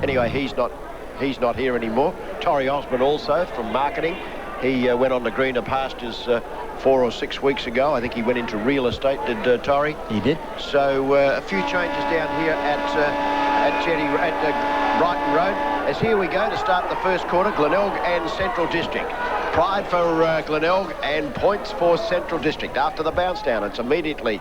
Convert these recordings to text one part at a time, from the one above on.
Anyway, he's not here anymore. Torrey Osborne also from marketing. He went on to greener pastures 4 or 6 weeks ago. I think he went into real estate, did Torrey? He did. So a few changes down here at Brighton Road. As here we go to start the first quarter, Glenelg and Central District. Pride for Glenelg and points for Central District. After the bounce down, it's immediately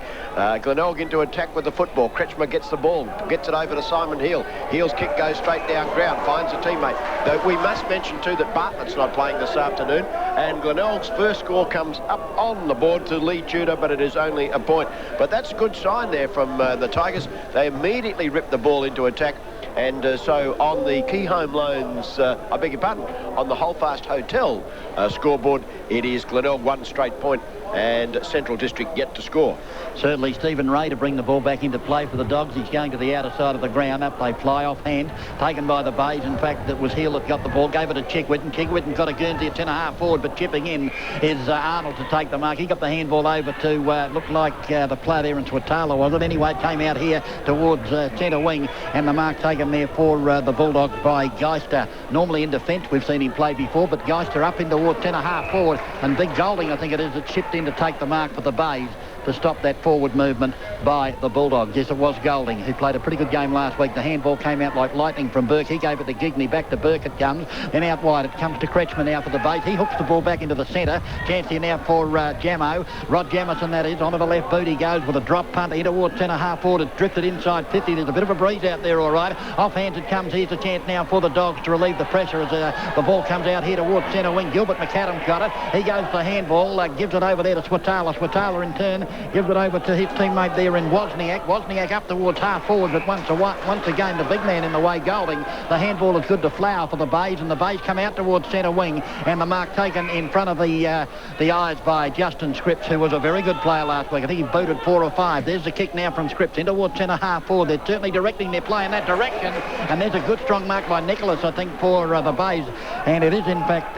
Glenelg into attack with the football. Kretschmer gets the ball, gets it over to Simon Hill. Hill's kick goes straight down ground, finds a teammate. Though we must mention too that Bartlett's not playing this afternoon, and Glenelg's first score comes up on the board to Lee Tudor, but it is only a point. But that's a good sign there from the Tigers. They immediately rip the ball into attack. And so on the Key Home Loans, I beg your pardon, on the Holdfast Hotel scoreboard, it is Glenelg 1 straight point and Central District yet to score. Certainly Stephen Ray to bring the ball back into play for the Dogs. He's going to the outer side of the ground. Up they fly off hand, taken by the Bays. In fact, it was Hill that got the ball, gave it to Chickwitten. Chickwitten got a Guernsey at 10.5 forward, but chipping in is Arnold to take the mark. He got the handball over to, looked like the player there in Swatala, was it? Anyway, it came out here towards centre wing, and the mark taken there for the Bulldogs by Geister. Normally in defence, we've seen him play before, but Geister up in towards 10.5 forward, and Big Golding, I think it is, that chipped in to take the mark for the Bays to stop that forward movement by the Bulldogs. Yes, it was Golding, who played a pretty good game last week. The handball came out like lightning from Burke. He gave it to Gigney. Back to Burke it comes. Then out wide it comes to Kretschmer now for the Bays. He hooks the ball back into the centre. Chance here now for Jammo. Rod Jamison, that is. Onto the left boot he goes with a drop punt here towards 10.5 forward. It's drifted inside 50. There's a bit of a breeze out there, all right. Off hands it comes. Here's a chance now for the Dogs to relieve the pressure as the ball comes out here towards centre wing. Gilbert McAdam got it. He goes for handball. Gives it over there to Swatala. Swatala in turn gives it over to his teammate there in Wozniak. Wozniak up towards half forward, but once again the big man in the way, Golding. The handball is good to Flower for the Bays, and the Bays come out towards centre wing, and the mark taken in front of the eyes by Justin Scripps, who was a very good player last week. I think he booted 4 or 5. There's the kick now from Scripps in towards centre-half forward. They're certainly directing their play in that direction, and there's a good strong mark by Nicholas, I think, for the Bays, and it is in fact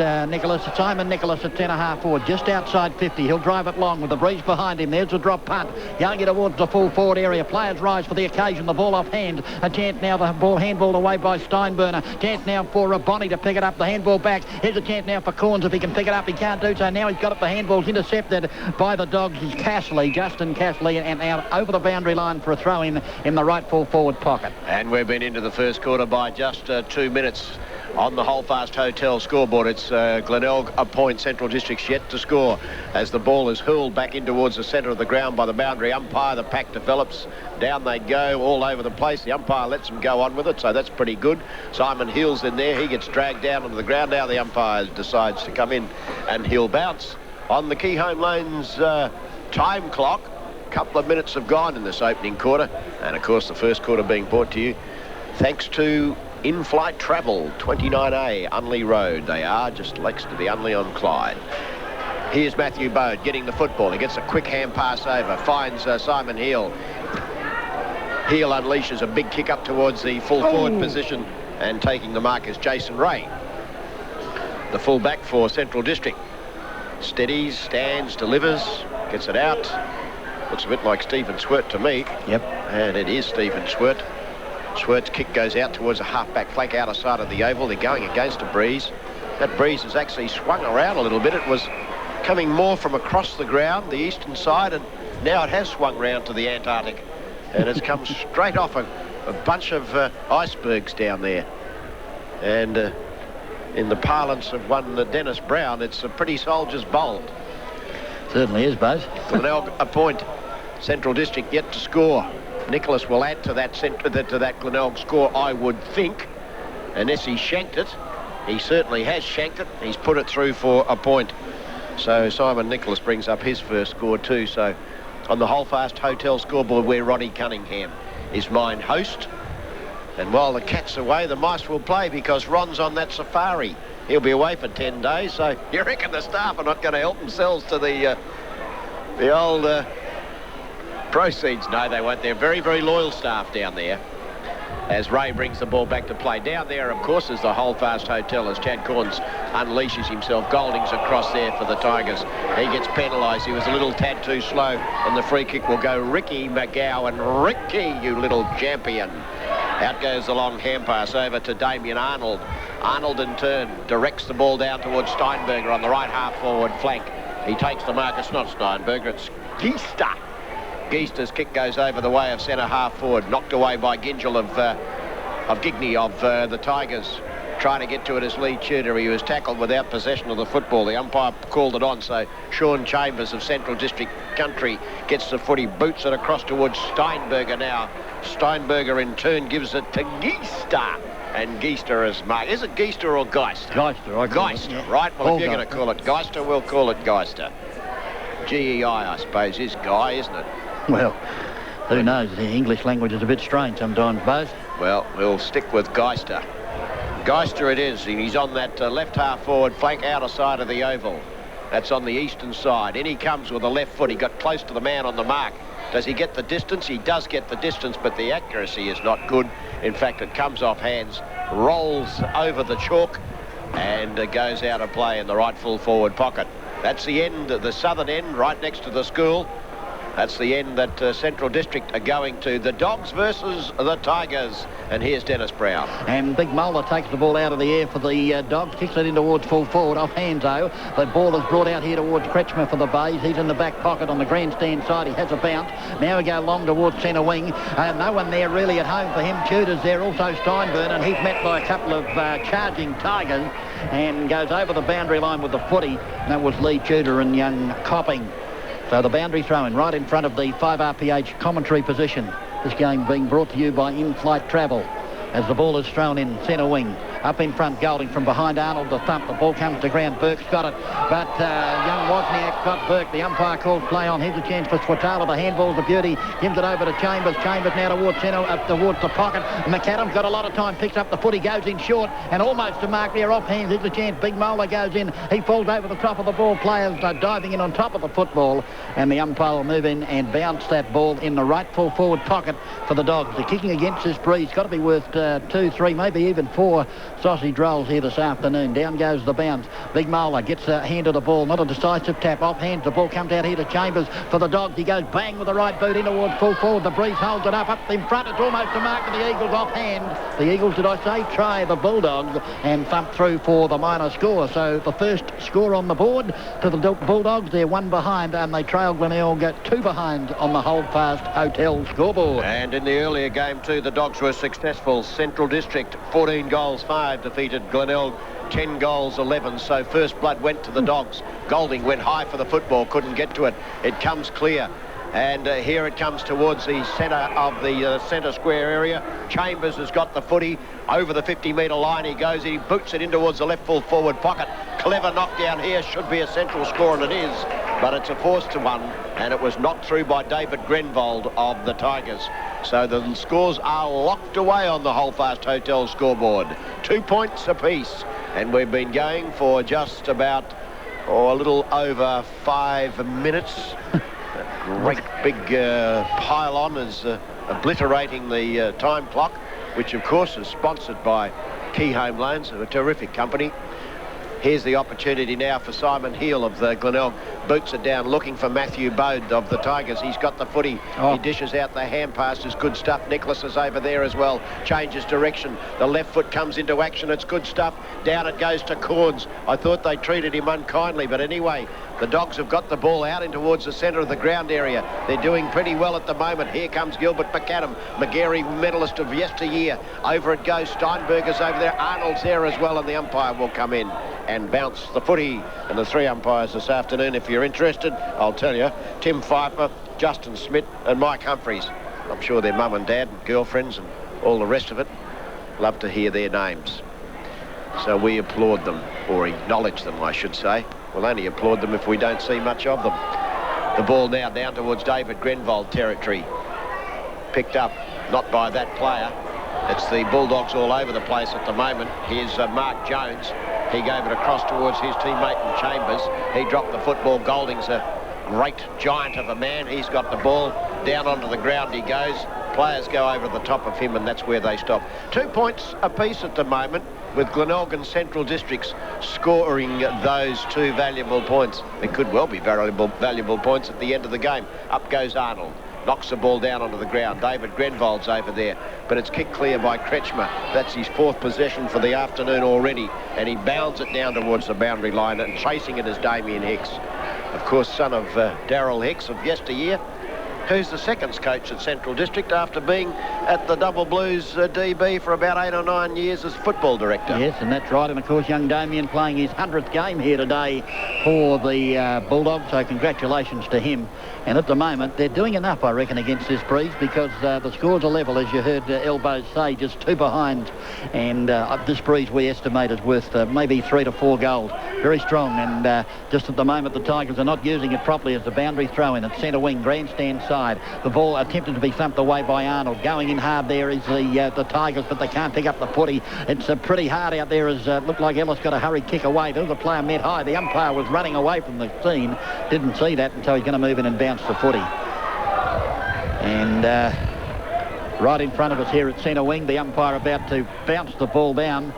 Simon Nicholas at centre-half forward, just outside 50. He'll drive it long with the breeze behind him. There's a drop punt going towards the full forward area. Players rise for the occasion. The ball off hand. A chance now, the ball handballed away by Steinburner. Chance now for Bonnie to pick it up. The handball back. Here's a chance now for Corns if he can pick it up. He can't do so. Now he's got it. The handball's intercepted by the Dogs. Is Justin Castley, and out over the boundary line for a throw in the right full forward pocket. And we've been into the first quarter by just 2 minutes. On the Holdfast Hotel scoreboard, it's Glenelg a point, Central District's yet to score as the ball is hurled back in towards the centre of the ground by the boundary umpire. The pack develops. Down they go all over the place. The umpire lets them go on with it, so that's pretty good. Simon Hill's in there. He gets dragged down onto the ground. Now the umpire decides to come in and he'll bounce. On the Key Home Loans time clock, a couple of minutes have gone in this opening quarter. And, of course, the first quarter being brought to you thanks to In-Flight Travel, 29A, Unley Road. They are just next to the Unley on Clyde. Here's Matthew Bode getting the football. He gets a quick hand pass over, finds Simon Hill. Hill unleashes a big kick up towards the full forward position, and taking the mark is Jason Ray, the full back for Central District. Steadies, stands, delivers, gets it out. Looks a bit like Stephen Swirt to me. Yep. And it is Stephen Swirt. Swirt's kick goes out towards a half-back flank outer side of the oval. They're going against a breeze. That breeze has actually swung around a little bit. It was coming more from across the ground, the eastern side, and now it has swung round to the Antarctic. And it's come straight off a bunch of icebergs down there. And in the parlance of one Dennis Brown, it's a pretty soldier's bowl. Certainly is, Buzz. Glenelg a point. Central District yet to score. Nicholas will add to that Glenelg score, I would think, unless he shanked it. He certainly has shanked it. He's put it through for a point. So Simon Nicholas brings up his first score too. So on the Holdfast Hotel scoreboard, where Ronnie Cunningham is mine host. And while the cat's away, the mice will play, because Ron's on that safari. He'll be away for 10 days, so you reckon the staff are not going to help themselves to the old proceeds? No, they won't. They're very, very loyal staff down there. As Ray brings the ball back to play. Down there, of course, is the Holdfast Hotel as Chad Corns unleashes himself. Golding's across there for the Tigers. He gets penalised. He was a little tad too slow, and the free kick will go Ricky McGowan. Ricky, you little champion. Out goes the long hand pass over to Damien Arnold. Arnold in turn directs the ball down towards Steinberger on the right half forward flank. He takes the mark. It's not Steinberger, it's Geister. Geister's kick goes over the way of centre half forward, knocked away by Gingell of Gigney of the Tigers. Trying to get to it as Lee Tudor. He was tackled without possession of the football. The umpire called it on, so Sean Chambers of Central District Country gets the footy, boots it across towards Steinberger now. Steinberger in turn gives it to Geister. And Geister is marked. Is it Geister or Geister? Geister, Geister, right? Well, if you're going to call it Geister, we'll call it Geister. G-E-I, I suppose, is Guy, isn't it? Well, who knows? The English language is a bit strange sometimes, Buzz. Well, we'll stick with Geister. Geister it is. He's on that left half forward flank outer side of the oval. That's on the eastern side. In he comes with the left foot. He got close to the man on the mark. Does he get the distance? He does get the distance, but the accuracy is not good. In fact, it comes off hands, rolls over the chalk, and goes out of play in the right full forward pocket. That's the end, the southern end, right next to the school. That's the end that Central District are going to. The Dogs versus the Tigers. And here's Dennis Brown. And Big Molar takes the ball out of the air for the Dogs, kicks it in towards full forward, off Hanzo. The ball is brought out here towards Kretschmer for the Bays. He's in the back pocket on the grandstand side. He has a bounce. Now we go long towards centre wing. No one there really at home for him. Tudor's there, also Steinburn, and he's met by a couple of charging Tigers and goes over the boundary line with the footy. That was Lee Tudor and young Copping. So the boundary throw-in right in front of the 5RPH commentary position. This game being brought to you by In-Flight Travel. As the ball is thrown in centre wing. Up in front, Golding from behind Arnold, the thump. The ball comes to ground. Burke's got it. But young Wozniak got Burke. The umpire called play on. Here's a chance for Swatala. The handball's a beauty. Gives it over to Chambers. Chambers now towards centre, up towards the pocket. McAdam's got a lot of time. Picks up the foot. He goes in short and almost to mark there off hands. Here's a chance. Big Molar goes in. He falls over the top of the ball. Players are diving in on top of the football. And the umpire will move in and bounce that ball in the right full forward pocket for the Dogs. The kicking against this breeze got to be worth 2, 3, maybe even 4 sausage rolls here this afternoon. Down goes the bounce. Big Molar gets a hand of the ball. Not a decisive tap. Off hands. The ball comes out here to Chambers for the Dogs. He goes bang with the right boot in towards full forward. The breeze holds it up in front. It's almost a mark to the Eagles off hand. The Eagles, did I say, try the Bulldogs and thump through for the minor score. So the first score on the board to the Bulldogs. They're 1 behind and they trail Glenelg 2 behind on the Holdfast Hotel scoreboard. And in the earlier game too, the Dogs were successful. Central District 14 goals 5 defeated Glenelg 10 goals 11. So first blood went to the Dogs. Golding went high for the football, couldn't get to it. It comes clear. And here it comes towards the centre of the centre square area. Chambers has got the footy over the 50-metre line. He goes, he boots it in towards the left full forward pocket. Clever knockdown here, should be a Central score, and it is. But it's a forced one, and it was knocked through by David Grenvold of the Tigers. So the scores are locked away on the Holdfast Hotel scoreboard. 2 points apiece. And we've been going for just about, a little over 5 minutes. Great big pylon is obliterating the time clock, which of course is sponsored by Key Home Loans, a terrific company. Here's the opportunity now for Simon Heel of the Glenelg. Boots it down, looking for Matthew Bode of the Tigers. He's got the footy. He dishes out the hand pass. Is good stuff. Nicholas is over there as well. Changes direction. The left foot comes into action. It's good stuff. Down it goes to Corns. I thought they treated him unkindly, but anyway, the Dogs have got the ball out in towards the centre of the ground area. They're doing pretty well at the moment. Here comes Gilbert McAdam, McGarry medalist of yesteryear. Over it goes. Steinberger's over there. Arnold's there as well, and the umpire will come in and bounce the footy. And the 3 umpires this afternoon, if you're interested, I'll tell you, Tim Pfeiffer, Justin Smith and Mike Humphreys. I'm sure their mum and dad and girlfriends and all the rest of it love to hear their names. So we applaud them, or acknowledge them, I should say. We'll only applaud them if we don't see much of them. The ball now down towards David Grenvold territory. Picked up, not by that player. It's the Bulldogs all over the place at the moment. Here's Mark Jones. He gave it across towards his teammate in Chambers. He dropped the football. Golding's a great giant of a man. He's got the ball. Down onto the ground he goes. Players go over the top of him, and that's where they stop. 2 points apiece at the moment, with Glenelg and Central Districts scoring those 2 valuable points. It could well be valuable points at the end of the game. Up goes Arnold. knocks the ball down onto the ground. David Grenvold's over there, but it's kicked clear by Kretschmer. That's his 4th possession for the afternoon already, and he bounds it down towards the boundary line, and chasing it is Damien Hicks, of course son of Darryl Hicks of yesteryear, who's the seconds coach at Central District after being at the Double Blues DB for about 8 or 9 years as football director. Yes, and that's right. And, of course, young Damien playing his 100th game here today for the Bulldogs, so congratulations to him. And at the moment, they're doing enough, I reckon, against this breeze, because the scores are level, as you heard Elbows say, just 2 behind. And this breeze, we estimate, is worth maybe 3 to 4 goals. Very strong. And just at the moment, the Tigers are not using it properly as the boundary throw-in at centre wing, grandstand side. The ball attempted to be thumped away by Arnold. Going in hard there is the Tigers, but they can't pick up the footy. It's pretty hard out there, as looked like Ellis got a hurried kick away. There was a player met high. The umpire was running away from the scene. Didn't see that, and so he's going to move in and bounce the footy. And right in front of us here at centre wing, the umpire about to bounce the ball down,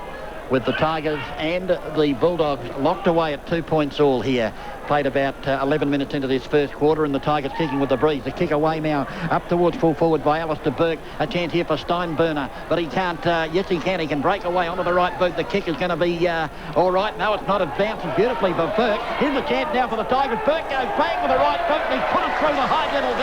with the Tigers and the Bulldogs locked away at 2 points all here. Played about 11 minutes into this first quarter, and the Tigers kicking with the breeze. The kick away now up towards full forward by Alistair Burke. A chance here for Steinburner, but he can't. Yes, he can. He can break away onto the right boot. The kick is going to be all right. No, it's not. It bounces beautifully for Burke. Here's the chance now for the Tigers. Burke goes bang with the right boot, and he put it through the high middle.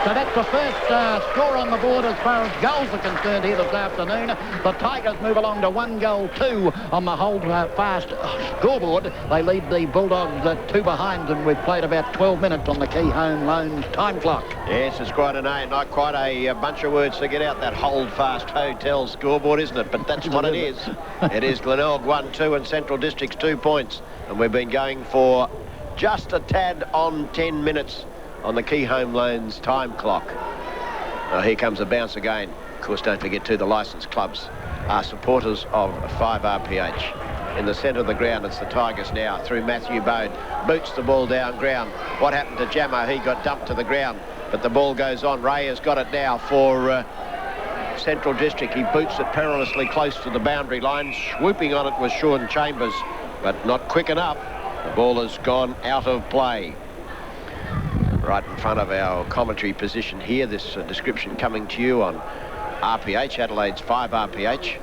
So that's the first score on the board as far as goals are concerned here this afternoon. The Tigers move along to 1-2 on the hold fast scoreboard. They lead the Bulldogs 2 behind, and we've played about 12 minutes on the Key Home Loans time clock. Yes, it's quite not quite a bunch of words to get out that hold fast hotel scoreboard, isn't it? But that's what it is. It is Glenelg 1-2 and Central District's 2 points, and we've been going for just a tad on 10 minutes on the Key Home Loans time clock. Now here comes the bounce again. Of course, don't forget too, the licensed clubs are supporters of 5RPH. In the centre of the ground, it's the Tigers now through Matthew Bode. Boots the ball down ground. What happened to Jammer? He got dumped to the ground, but the ball goes on. Ray has got it now for Central District. He boots it perilously close to the boundary line. Swooping on it was Sean Chambers, but not quick enough. The ball has gone out of play. Right in front of our commentary position here, this description coming to you on RPH, Adelaide's 5RPH,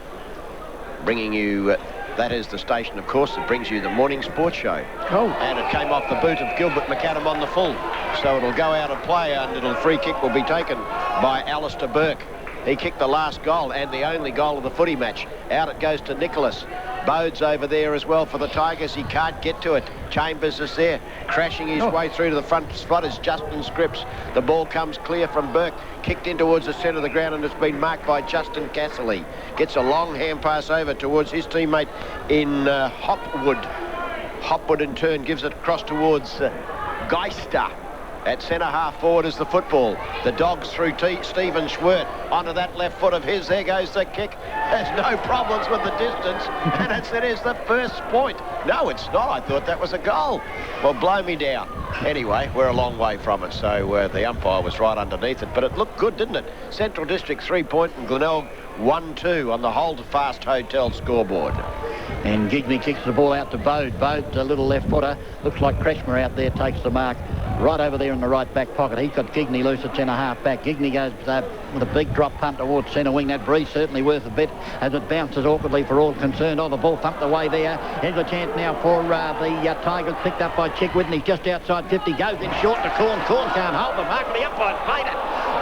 bringing you, that is the station, of course, that brings you the morning sports show. Oh. And it came off the boot of Gilbert McAdam on the full. So it'll go out of play, and a free kick will be taken by Alistair Burke. He kicked the last goal and the only goal of the footy match. Out it goes to Nicholas. Bode's over there as well for the Tigers. He can't get to it. Chambers is there, crashing his way through to the front spot is Justin Scripps. The ball comes clear from Burke, kicked in towards the centre of the ground, and it's been marked by Justin Casserly. Gets a long hand pass over towards his teammate in Hopwood. Hopwood in turn gives it across towards Geister. At centre half forward is the football. The Dogs through Stephen Schwert onto that left foot of his. There goes the kick. There's no problems with the distance. And it is the first point. No, it's not. I thought that was a goal. Well, blow me down. Anyway, we're a long way from it. So the umpire was right underneath it. But it looked good, didn't it? Central District 3 point and Glenelg 1-2 on the Hold Fast Hotel scoreboard. And Gigney kicks the ball out to Bode. Bode's a little left footer. Looks like Kretschmer out there takes the mark. Right over there in the right back pocket. He's got Gigney loose at centre half back. Gigney goes with a big drop punt towards centre wing. That breeze certainly worth a bit as it bounces awkwardly for all concerned. Oh, the ball thumped away there. Here's a chance now for the Tigers, picked up by Chickwitten. He's just outside 50. Goes in short to Corn. Corn can't hold the mark. The umpire's played it.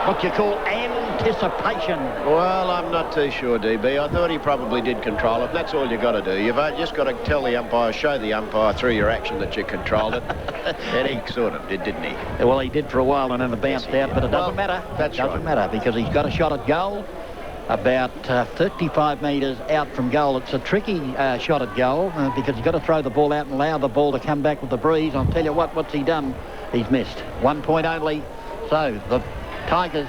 What you call anticipation. Well, I'm not too sure, DB. I thought he probably did control it. That's all you got to do. You've just got to tell the umpire, show the umpire through your action that you controlled it. And he sort of did, didn't he? Well, he did for a while and then it bounced out, but it doesn't matter. That's right. Doesn't matter because he's got a shot at goal about 35 metres out from goal. It's a tricky shot at goal because he's got to throw the ball out and allow the ball to come back with the breeze. I'll tell you what's he done? He's missed. 1 point only. So the Tigers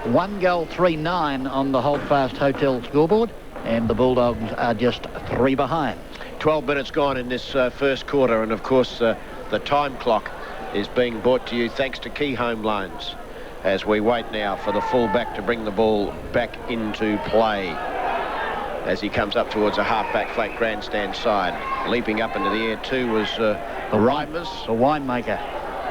1-3-9 on the Holdfast Hotel scoreboard, and the Bulldogs are just 3 behind. 12 minutes gone in this first quarter, and of course the time clock is being brought to you thanks to Key Home Loans as we wait now for the full-back to bring the ball back into play as he comes up towards a half-back flank grandstand side. Leaping up into the air too was the Reimers. The winemaker.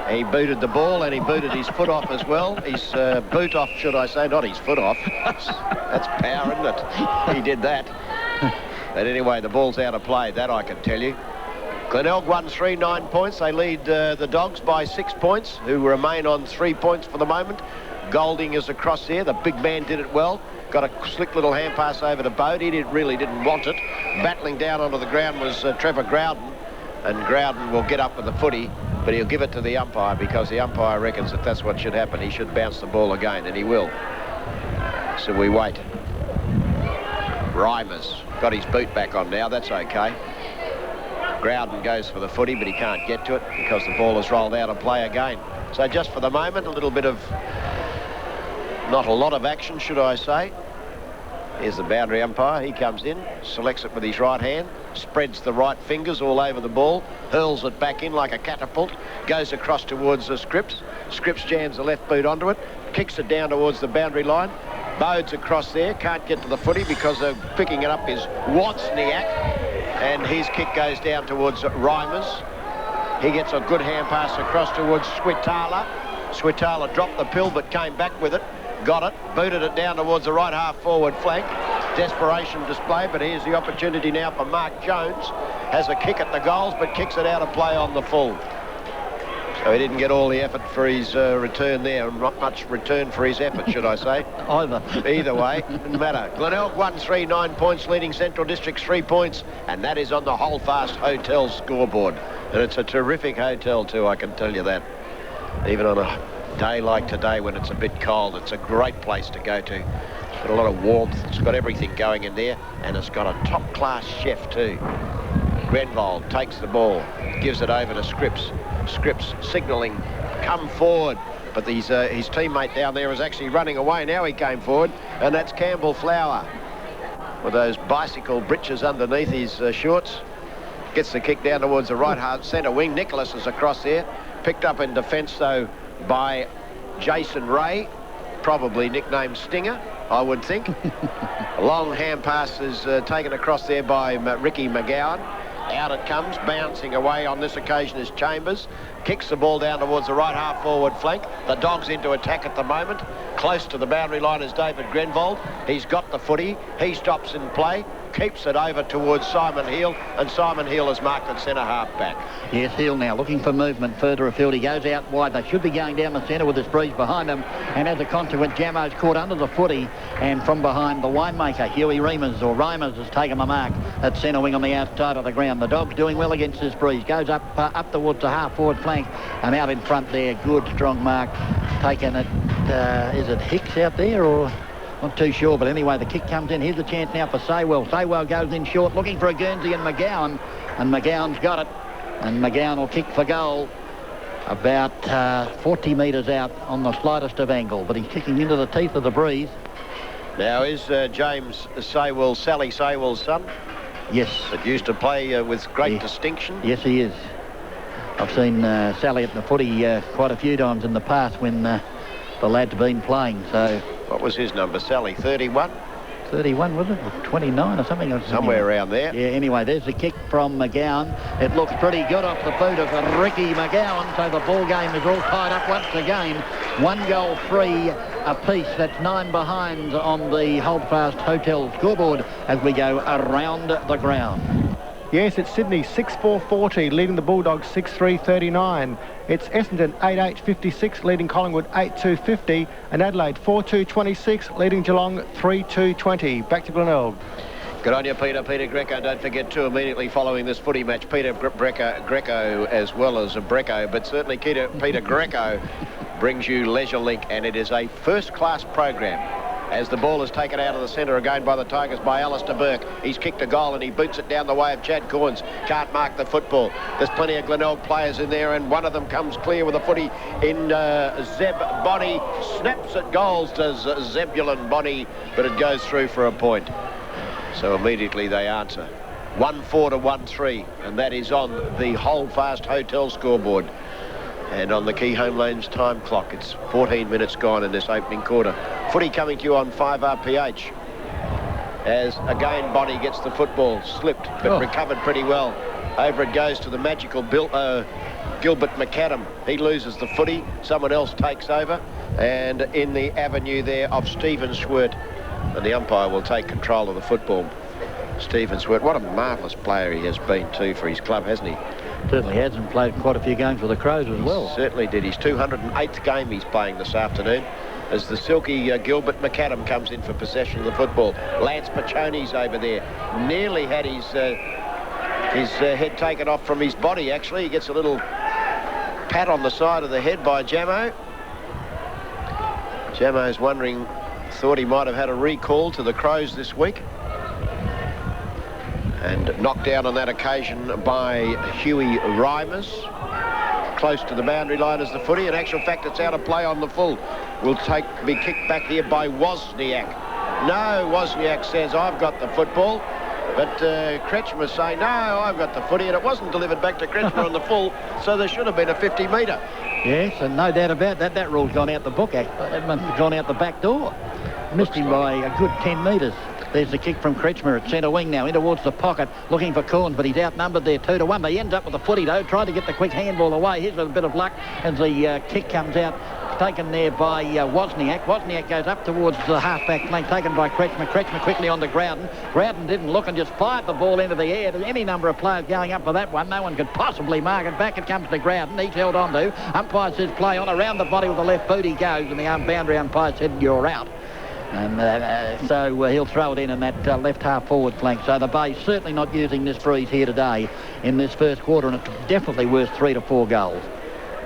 He booted the ball and he booted his foot off as well. His boot off, should I say, not his foot off. That's power, isn't it? He did that. But anyway, the ball's out of play, that I can tell you. Glenelg won 3-9 points. They lead the Dogs by 6 points, who remain on 3 points for the moment. Golding is across there. The big man did it well. Got a slick little hand pass over to Bode. He really didn't want it. Battling down onto the ground was Trevor Growden. And Growden will get up with the footy, but he'll give it to the umpire because the umpire reckons that that's what should happen. He should bounce the ball again, and he will. So we wait. Reimers got his boot back on now. That's okay. Growden goes for the footy, but he can't get to it because the ball has rolled out of play again. So just for the moment, a little bit of, not a lot of action, should I say. Here's the boundary umpire. He comes in, selects it with his right hand, spreads the right fingers all over the ball, hurls it back in like a catapult, goes across towards Scripps. Scripps jams the left boot onto it, kicks it down towards the boundary line. Bode's across there, can't get to the footy because they're picking it up is Wozniak, and his kick goes down towards Reimers. He gets a good hand pass across towards Switala. Switala dropped the pill but came back with it. Got it, booted it down towards the right half forward flank. Desperation display, but here's the opportunity now for Mark Jones. Has a kick at the goals, but kicks it out of play on the full. So he didn't get all the effort for his return there. Not much return for his effort, should I say. Either way, didn't matter. Glenelg won 3-9 points, leading Central Districts 3 points, and that is on the Holdfast Hotel scoreboard. And it's a terrific hotel too, I can tell you that. Even on a day like today when it's a bit cold, it's a great place to go to. It's got a lot of warmth, it's got everything going in there, and it's got a top-class chef too. Glenelg takes the ball, gives it over to Scripps. Scripps signalling, come forward, but his teammate down there is actually running away. Now he came forward, and that's Campbell Flower with those bicycle breeches underneath his shorts. Gets the kick down towards the right half centre wing. Nicholas is across there, picked up in defence though by Jason Ray, probably nicknamed Stinger, I would think. A long hand pass is taken across there by Ricky McGowan. Out it comes, bouncing away on this occasion is Chambers. Kicks the ball down towards the right half forward flank. The Dogs into attack at the moment. Close to the boundary line is David Grenvold. He's got the footy. He stops in play. Keeps it over towards Simon Heal, and Simon Heal is marked at centre half back. Yes, Heal now looking for movement further afield. He goes out wide. They should be going down the centre with this breeze behind them, and as a consequence, Jamo's caught under the footy, and from behind the winemaker, Huey Reimers has taken the mark at centre wing on the outside of the ground. The Dogs doing well against this breeze. Goes up towards the half forward flank, and out in front there, good strong mark taken at, is it Hicks out there or... Not too sure, but anyway, the kick comes in. Here's the chance now for Saywell. Saywell goes in short, looking for a Guernsey and McGowan. And McGowan's got it. And McGowan will kick for goal about 40 metres out on the slightest of angle. But he's kicking into the teeth of the breeze. Now, is James Saywell, Sally Saywell's son? Yes. That used to play with great distinction? Yes, he is. I've seen Sally at the footy quite a few times in the past when the lad's been playing, so... What was his number, Sally? 31? 31, was it? Or 29 or something? Somewhere around there. Yeah, anyway, there's the kick from McGowan. It looks pretty good off the boot of Ricky McGowan, so the ball game is all tied up once again. 1 goal free apiece. That's 9 behind on the Holdfast Hotel scoreboard as we go around the ground. Yes, it's Sydney 6-4-40, leading the Bulldogs 6-3-39. It's Essendon 8-8-56, leading Collingwood 8-2-50, and Adelaide 4-2-26, leading Geelong 3-2-20. Back to Glenelg. Good on you, Peter. Peter Greco. Don't forget, too, immediately following this footy match, Peter Greco as well as Brecco, but certainly Peter Greco brings you Leisure Link, and it is a first-class program. As the ball is taken out of the centre again by the Tigers by Alistair Burke. He's kicked a goal and he boots it down the way of Chad Corns. Can't mark the football. There's plenty of Glenelg players in there, and one of them comes clear with a footy in Zeb Bonnie. Snaps at goals, does Zebulon Bonnie, but it goes through for a point. So immediately they answer. 1-4 to 1-3, and that is on the Holdfast Hotel scoreboard. And on the Key Home Lanes time clock, it's 14 minutes gone in this opening quarter. Footy coming to you on 5RPH. as again Bonnie gets the football, slipped but recovered pretty well. Over it goes to the magical Gilbert McAdam. He loses the footy, someone else takes over, and in the avenue there of Stephen Swert, and the umpire will take control of the football. Stephen Swert, what a marvellous player he has been too for his club, hasn't he? Certainly has, and played quite a few games for the Crows as well. Certainly did. His 208th game he's playing this afternoon, as the silky Gilbert McAdam comes in for possession of the football. Lance Piccioni's over there. Nearly had his head taken off from his body, actually. He gets a little pat on the side of the head by Jamo. Jamo's wondering, thought he might have had a recall to the Crows this week. And knocked down on that occasion by Huey Reimers. Close to the boundary line as the footy. In actual fact, it's out of play on the full. Will be kicked back here by Wozniak. No, Wozniak says, I've got the football. But Kretschmer say, no, I've got the footy. And it wasn't delivered back to Kretschmer on the full, so there should have been a 50-metre. Yes, and no doubt about that. That rule's gone out the book, gone out the back door. Missed him by a good 10 metres. There's the kick from Kretschmer at centre wing now, in towards the pocket, looking for Corns, but he's outnumbered there 2-1. He ends up with the footy, though, tried to get the quick handball away. Here's a bit of luck as the kick comes out. Taken there by Wozniak. Wozniak goes up towards the half-back flank, taken by Kretschmer. Kretschmer quickly on to Groudon. Groudon didn't look and just fired the ball into the air. There's any number of players going up for that one. No one could possibly mark it. Back it comes to Groudon. He's held on to. Umpire says play on. Around the body with the left boot he goes, and the boundary umpire said you're out. And so he'll throw it in that left half forward flank. So the Bay's certainly not using this breeze here today in this first quarter, and it's definitely worth 3 to 4 goals.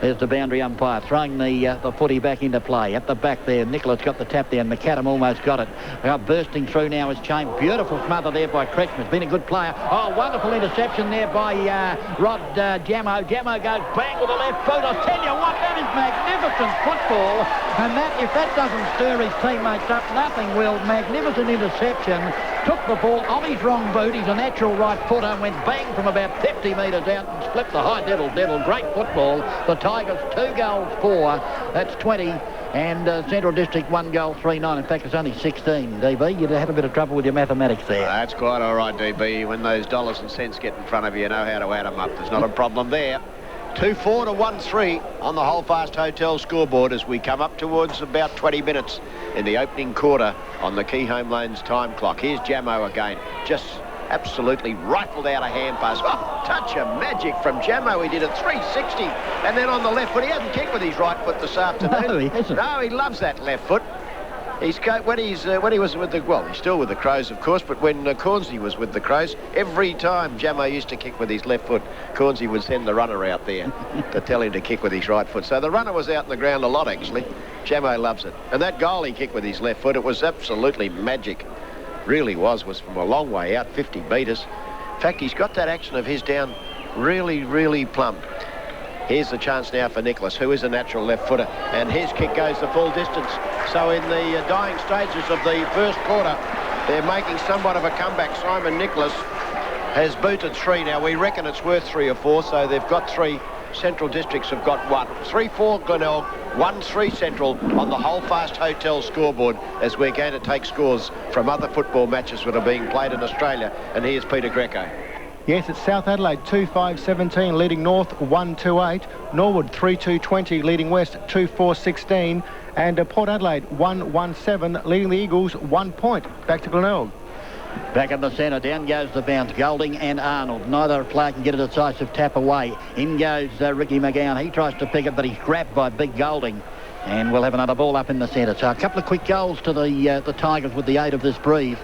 There's the boundary umpire throwing the footy back into play. At the back there, Nicholas got the tap there, and McAdam almost got it. Bursting through now is Chain. Beautiful smother there by Kretschmer. He's been a good player. Oh, wonderful interception there by Rod Jamo. Jamo goes bang with the left boot. I'll tell you what, that is magnificent football. And that, if that doesn't stir his teammates up, nothing will. Magnificent interception. Took the ball on his wrong boot. He's a natural right footer and went bang from about 50 metres out and split the high devil. Great football. The Tigers 2 goals 4. That's 20. And Central District 1 goal 3-9. In fact, it's only 16, DB. You'd have a bit of trouble with your mathematics there. That's quite all right, DB. When those dollars and cents get in front of you, you know how to add them up. There's not a problem there. 2-4 to 1-3 on the Holdfast Hotel scoreboard as we come up towards about 20 minutes in the opening quarter on the Key Home Loans time clock. Here's Jamo again. Just absolutely rifled out a hand pass. Oh, touch of magic from Jamo. He did a 360. And then on the left foot, he hasn't kicked with his right foot this afternoon. No, he hasn't. No, he loves that left foot. When he was with he's still with the Crows, of course, but when Cornsey was with the Crows, every time Jamo used to kick with his left foot, Cornsey would send the runner out there to tell him to kick with his right foot. So the runner was out in the ground a lot, actually. Jamo loves it. And that goal he kicked with his left foot, it was absolutely magic. Really was from a long way out, 50 metres. In fact, he's got that action of his down really, really plumb. Here's the chance now for Nicholas, who is a natural left footer, and his kick goes the full distance. So in the dying stages of the first quarter, they're making somewhat of a comeback. Simon Nicholas has booted 3 now. We reckon it's worth 3 or 4, so they've got 3. Central Districts have got 1. 3-4 Glenelg, 1-3 Central on the Holdfast Hotel scoreboard as we're going to take scores from other football matches that are being played in Australia. And here's Peter Greco. Yes, it's South Adelaide 2-5-17 leading North 1-2-8. Norwood 3-2-20 leading West 2-4-16. And Port Adelaide 1-1-7 leading the Eagles 1 point. Back to Glenelg. Back in the centre, down goes the bounce. Golding and Arnold. Neither player can get a decisive tap away. In goes Ricky McGowan. He tries to pick it, but he's grabbed by Big Golding. And we'll have another ball up in the centre. So a couple of quick goals to the Tigers with the aid of this breeze.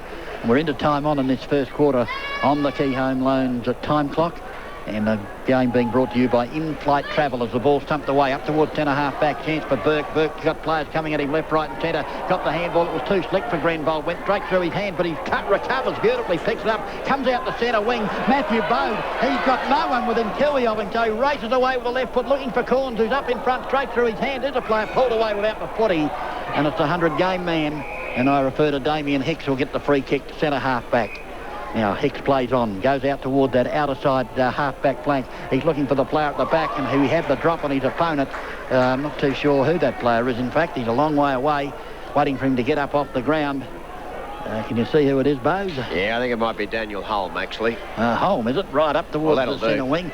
We're into time on in this first quarter on the Key Home Loans time clock. And the game being brought to you by In-Flight Travel as the ball stumped away up towards centre half-back. Chance for Burke. Burke's got players coming at him left, right and centre. Got the handball. It was too slick for Grenville. Went straight through his hand, but he recovers beautifully. Picks it up. Comes out the centre wing. Matthew Bode. He's got no one within kiwi of him, so he races away with the left foot looking for Corns, who's up in front straight through his hand. There's a player pulled away without the footy. And it's a 100-game man. And I refer to Damien Hicks, who'll get the free kick to centre half-back. Now Hicks plays on, goes out toward that outer side half-back flank. He's looking for the player at the back, and who had the drop on his opponent. I'm not too sure who that player is. In fact, he's a long way away, waiting for him to get up off the ground. Can you see who it is, Bose? Yeah, I think it might be Daniel Holm, actually. Holm, is it? Right up towards the centre wing.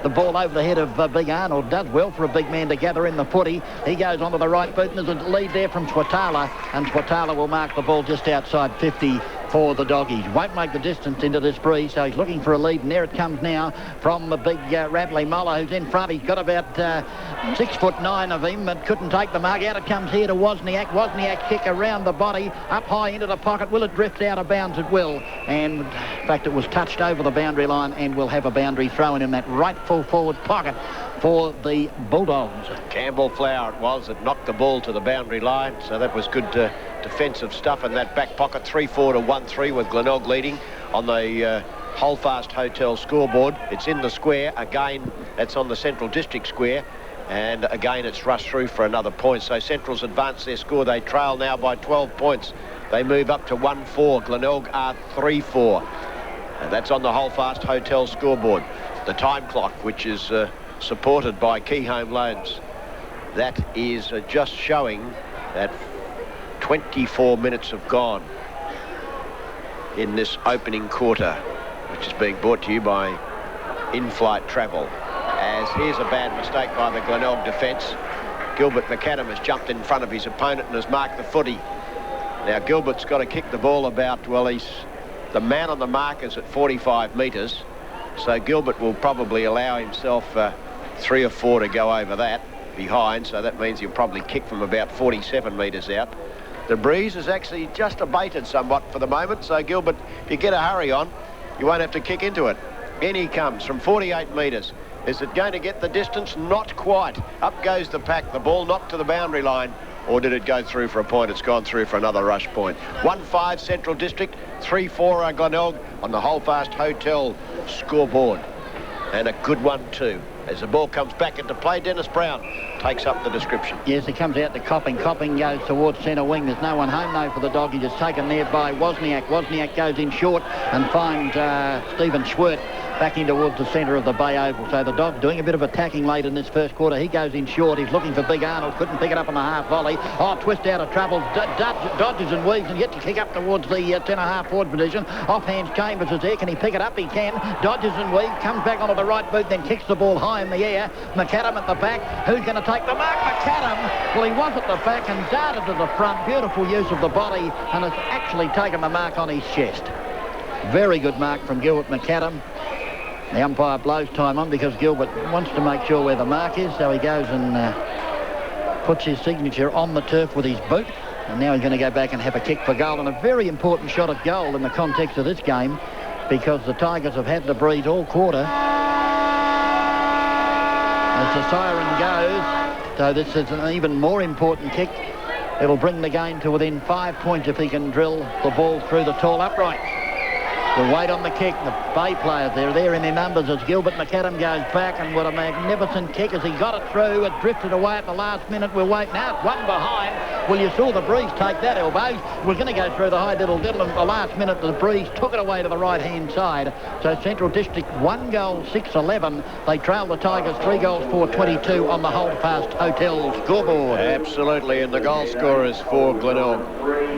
The ball over the head of Big Arnold. Does well for a big man to gather in the footy. He goes onto the right boot, and there's a lead there from Swatala, and Swatala will mark the ball just outside 50 for the doggies. Won't make the distance into this breeze, so he's looking for a lead, and there it comes now from the big Ratley Moller, who's in front. He's got about 6'9" of him, but couldn't take the mark. Out it comes here to Wozniak. Wozniak kick around the body, up high into the pocket. Will it drift out of bounds? It will. And in fact, it was touched over the boundary line and will have a boundary thrown in that right full forward pocket for the Bulldogs. Campbell Flower it was that knocked the ball to the boundary line, so that was good defensive stuff in that back pocket. 3-4 to 1-3 with Glenelg leading on the Holdfast Hotel scoreboard. It's in the square. Again, that's on the Central District square. And again, it's rushed through for another point. So Central's advanced their score. They trail now by 12 points. They move up to 1-4. Glenelg are 3-4. And that's on the Holdfast Hotel scoreboard. The time clock, which is supported by Key Home Loans, that is just showing that 24 minutes have gone in this opening quarter, which is being brought to you by In-Flight Travel. As here's a bad mistake by the Glenelg defence. Gilbert McAdam has jumped in front of his opponent and has marked the footy. Now Gilbert's got to kick the ball about, well, he's the man on the mark is at 45 metres, so Gilbert will probably allow himself 3 or 4 to go over that behind, so that means he'll probably kick from about 47 metres out. The breeze has actually just abated somewhat for the moment, so Gilbert, if you get a hurry on, you won't have to kick into it. In he comes from 48 metres. Is it going to get the distance? Not quite. Up goes the pack. The ball knocked to the boundary line. Or did it go through for a point? It's gone through for another rush point. 1-5 Central District, 3-4 Glenelg on the Holdfast Hotel scoreboard. And a good one too. As the ball comes back into play, Dennis Brown takes up the description. Yes, he comes out to Copping. Copping goes towards centre wing. There's no one home, though, for the doggies. It's taken there by Wozniak. Wozniak goes in short and finds Stephen Schwert back in towards the centre of the Bay Oval. So the dog doing a bit of attacking late in this first quarter. He goes in short. He's looking for Big Arnold. Couldn't pick it up on the half volley. Oh, twist out of trouble. Dodges and weaves and gets to kick up towards the 10.5 forward position. Offhand Chambers is there. Can he pick it up? He can. Dodges and weaves. Comes back onto the right boot, then kicks the ball high in the air. McAdam at the back. Who's going to take the mark? McAdam. Well, he was at the back and darted to the front. Beautiful use of the body and has actually taken the mark on his chest. Very good mark from Gilbert McAdam. The umpire blows time on because Gilbert wants to make sure where the mark is, so he goes and puts his signature on the turf with his boot. And now he's going to go back and have a kick for goal, and a very important shot at goal in the context of this game, because the Tigers have had the breeze all quarter. As the siren goes, so this is an even more important kick. It'll bring the game to within 5 points if he can drill the ball through the tall uprights. We'll wait on the kick. The Bay players, they're there in their numbers as Gilbert McAdam goes back, and what a magnificent kick as he got it through. It drifted away at the last minute. We'll wait now. It's one behind. Well, you saw the breeze take that, Elbows. We're going to go through the high diddle-diddle, and at the last minute the breeze took it away to the right-hand side. So Central District 1 goal, 6-11. They trail the Tigers 3 goals, 4-22 on the Holdfast Hotel scoreboard. Absolutely, and the goal scorers for Glenelg,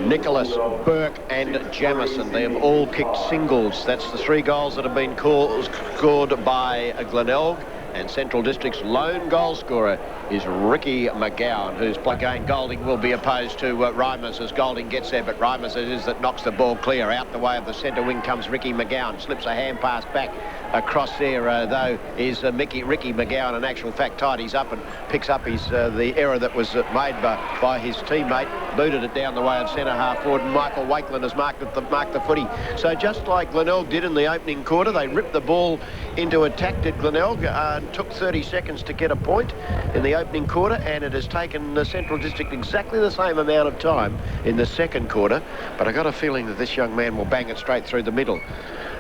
Nicholas, Burke and Jamison. They have all kicked singles. That's the 3 goals that have been scored by Glenelg. And Central District's lone goal scorer is Ricky McGowan, who's again Golding will be opposed to Reimers as Golding gets there, but Reimers it is that knocks the ball clear. Out the way of the centre wing comes Ricky McGowan, slips a hand pass back across there, though, is Ricky McGowan in actual fact tidies up and picks up his the error that was made by his teammate, booted it down the way of centre half forward, and Michael Wakeland has marked the footy. So just like Glenelg did in the opening quarter, they ripped the ball into attack, did Glenelg, and took 30 seconds to get a point in the opening quarter, and it has taken the Central District exactly the same amount of time in the second quarter. But I got a feeling that this young man will bang it straight through the middle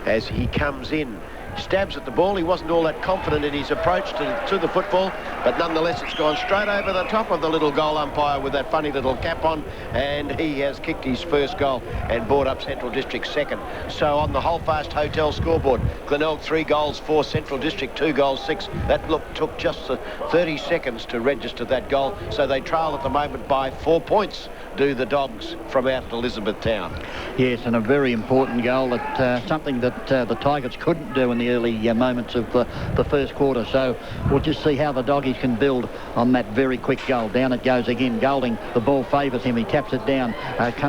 as he comes in stabs at the ball. He wasn't all that confident in his approach to the football, but nonetheless it's gone straight over the top of the little goal umpire with that funny little cap on, and he has kicked his first goal and brought up Central District second. So on the Holdfast Hotel scoreboard, Glenelg 3 goals, 4 Central District 2 goals, 6. That took just 30 seconds to register that goal, so they trail at the moment by 4 points, do the Dogs from out at Elizabethtown. Yes, and a very important goal, that something that the Tigers couldn't do in the early moments of the first quarter. So we'll just see how the Doggies can build on that very quick goal. Down it goes again. Golding, the ball favours him. He taps it down.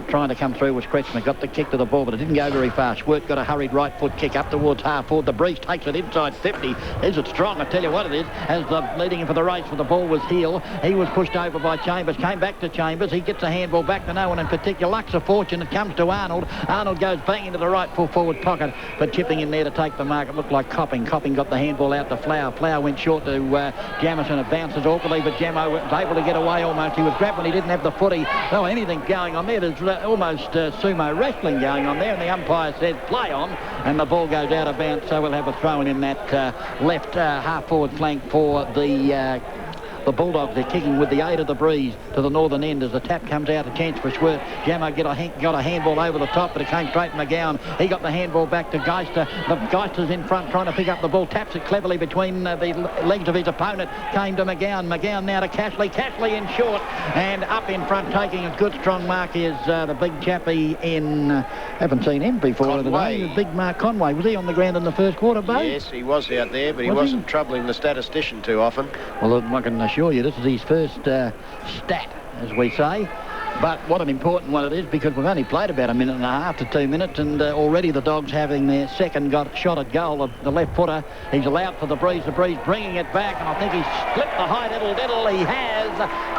Trying to come through was Kretschmer. Got the kick to the ball, but it didn't go very far. Schwert got a hurried right foot kick up towards half forward. The Breeze takes it inside 50. Is it strong? I tell you what it is. As the leading him for the race for the ball was Heel. He was pushed over by Chambers. Came back to Chambers. He gets a handball back to no one in particular. Luck's a fortune. It comes to Arnold. Arnold goes bang into the right full forward pocket, but chipping in there to take the mark. It looked like Copping. Copping got the handball out to Flower. Flower went short to Jamison. It bounces awkwardly, but Jamo was able to get away almost. He was grabbed when he didn't have the footy. Oh, anything going on there. There's almost sumo wrestling going on there, and the umpire says play on, and the ball goes out of bounds, so we'll have a throw in that left half-forward flank for the Bulldogs. They're kicking with the aid of the Breeze to the northern end as the tap comes out. A chance for Schwert. Jamo got a handball over the top, but it came straight to McGowan. He got the handball back to Geister. The Geister's in front trying to pick up the ball. Taps it cleverly between the legs of his opponent. Came to McGowan. McGowan now to Cashley. Cashley in short and up in front, taking a good strong mark is the big chappie in... haven't seen him before today. The big Mark Conway. Was he on the ground in the first quarter, Bo? Yes, he was out there, but he wasn't troubling the statistician too often. Well, I can assure you this is his first stat, as we say. But what an important one it is, because we've only played about a minute and a half to 2 minutes, and already the Dogs having their second shot at goal. The left footer, he's allowed for the Breeze bringing it back, and I think he's split the high diddle. He has.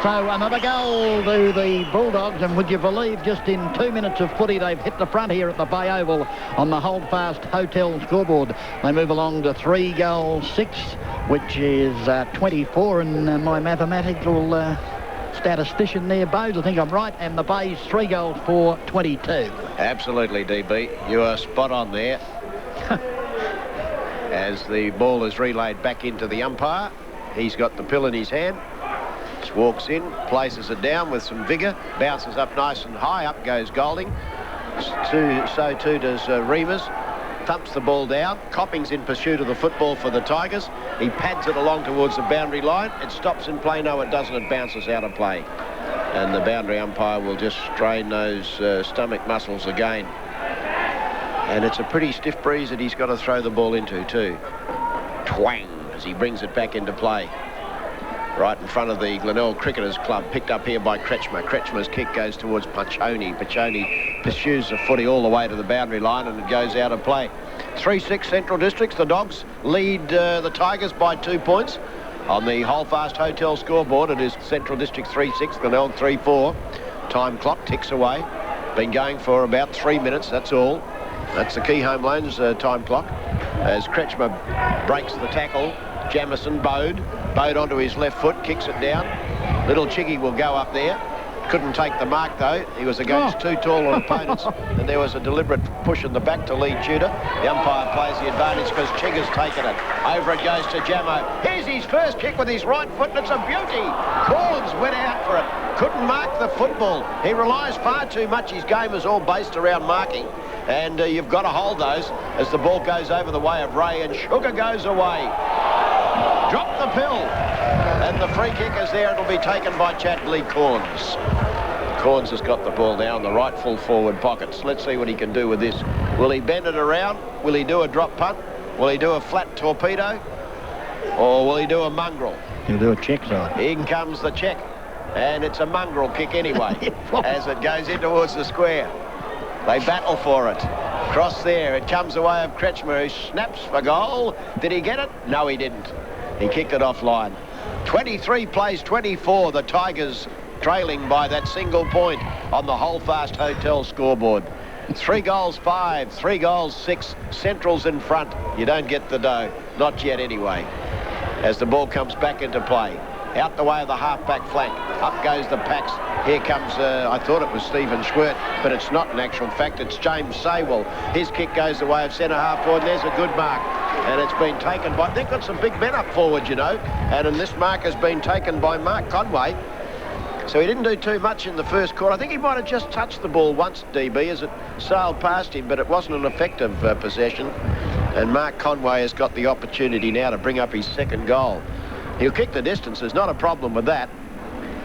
So another goal to the Bulldogs, and would you believe just in 2 minutes of footy they've hit the front here at the Bay Oval on the Holdfast Hotel scoreboard. They move along to 3 goals, 6, which is 24 in my mathematical... statistician there, Bose. I think I'm right. And the Bays 3 goals for 22. Absolutely, DB. You are spot on there. As the ball is relayed back into the umpire, he's got the pill in his hand. Just walks in, places it down with some vigour, bounces up nice and high. Up goes Golding. So too does Reavers. Thumps the ball down. Copping's in pursuit of the football for the Tigers. He pads it along towards the boundary line. It stops in play. No, it doesn't. It bounces out of play. And the boundary umpire will just strain those stomach muscles again. And it's a pretty stiff breeze that he's got to throw the ball into too. Twang as he brings it back into play. Right in front of the Glenelg Cricketers Club, picked up here by Kretschmer. Kretschmer's kick goes towards Pachoni. Pachoni pursues the footy all the way to the boundary line, and it goes out of play. 3-6 Central Districts. The Dogs lead the Tigers by 2 points. On the Holdfast Hotel scoreboard, it is Central District 3-6, Glenelg 3-4. Time clock ticks away. Been going for about 3 minutes, that's all. That's the Key Home Loans time clock. As Kretschmer breaks the tackle, Jamison Bode onto his left foot, kicks it down. Little Chiggy will go up there. Couldn't take the mark though. He was against 2 taller opponents, and there was a deliberate push in the back to lead Tudor. The umpire plays the advantage because Chigger's taken it. Over it goes to Jamo. Here's his first kick with his right foot, and it's a beauty. Corns went out for it. Couldn't mark the football. He relies far too much. His game is all based around marking, and you've got to hold those as the ball goes over the way of Ray, and Sugar goes away. Drop the pill. And the free kick is there. It'll be taken by Chadley Corns. Corns has got the ball now in the right full forward pockets. Let's see what he can do with this. Will he bend it around? Will he do a drop punt? Will he do a flat torpedo? Or will he do a mongrel? He'll do a check side. In comes the check. And it's a mongrel kick anyway as it goes in towards the square. They battle for it. Cross there. It comes away of Kretschmer, who snaps for goal. Did he get it? No, he didn't. He kicked it offline. 23 plays 24. The Tigers trailing by that single point on the Holdfast Hotel scoreboard. 3 goals 5, 3 goals 6. Central's in front. You don't get the dough. Not yet anyway. As the ball comes back into play. Out the way of the half-back flank. Up goes the Packs. Here comes, I thought it was Stephen Schwert, but it's not in actual fact. It's James Saywell. His kick goes the way of centre half forward. There's a good mark. And it's been taken by... They've got some big men up forward, you know. And this mark has been taken by Mark Conway. So he didn't do too much in the first quarter. I think he might have just touched the ball once, DB, as it sailed past him, but it wasn't an effective possession. And Mark Conway has got the opportunity now to bring up his second goal. He'll kick the distance. There's not a problem with that.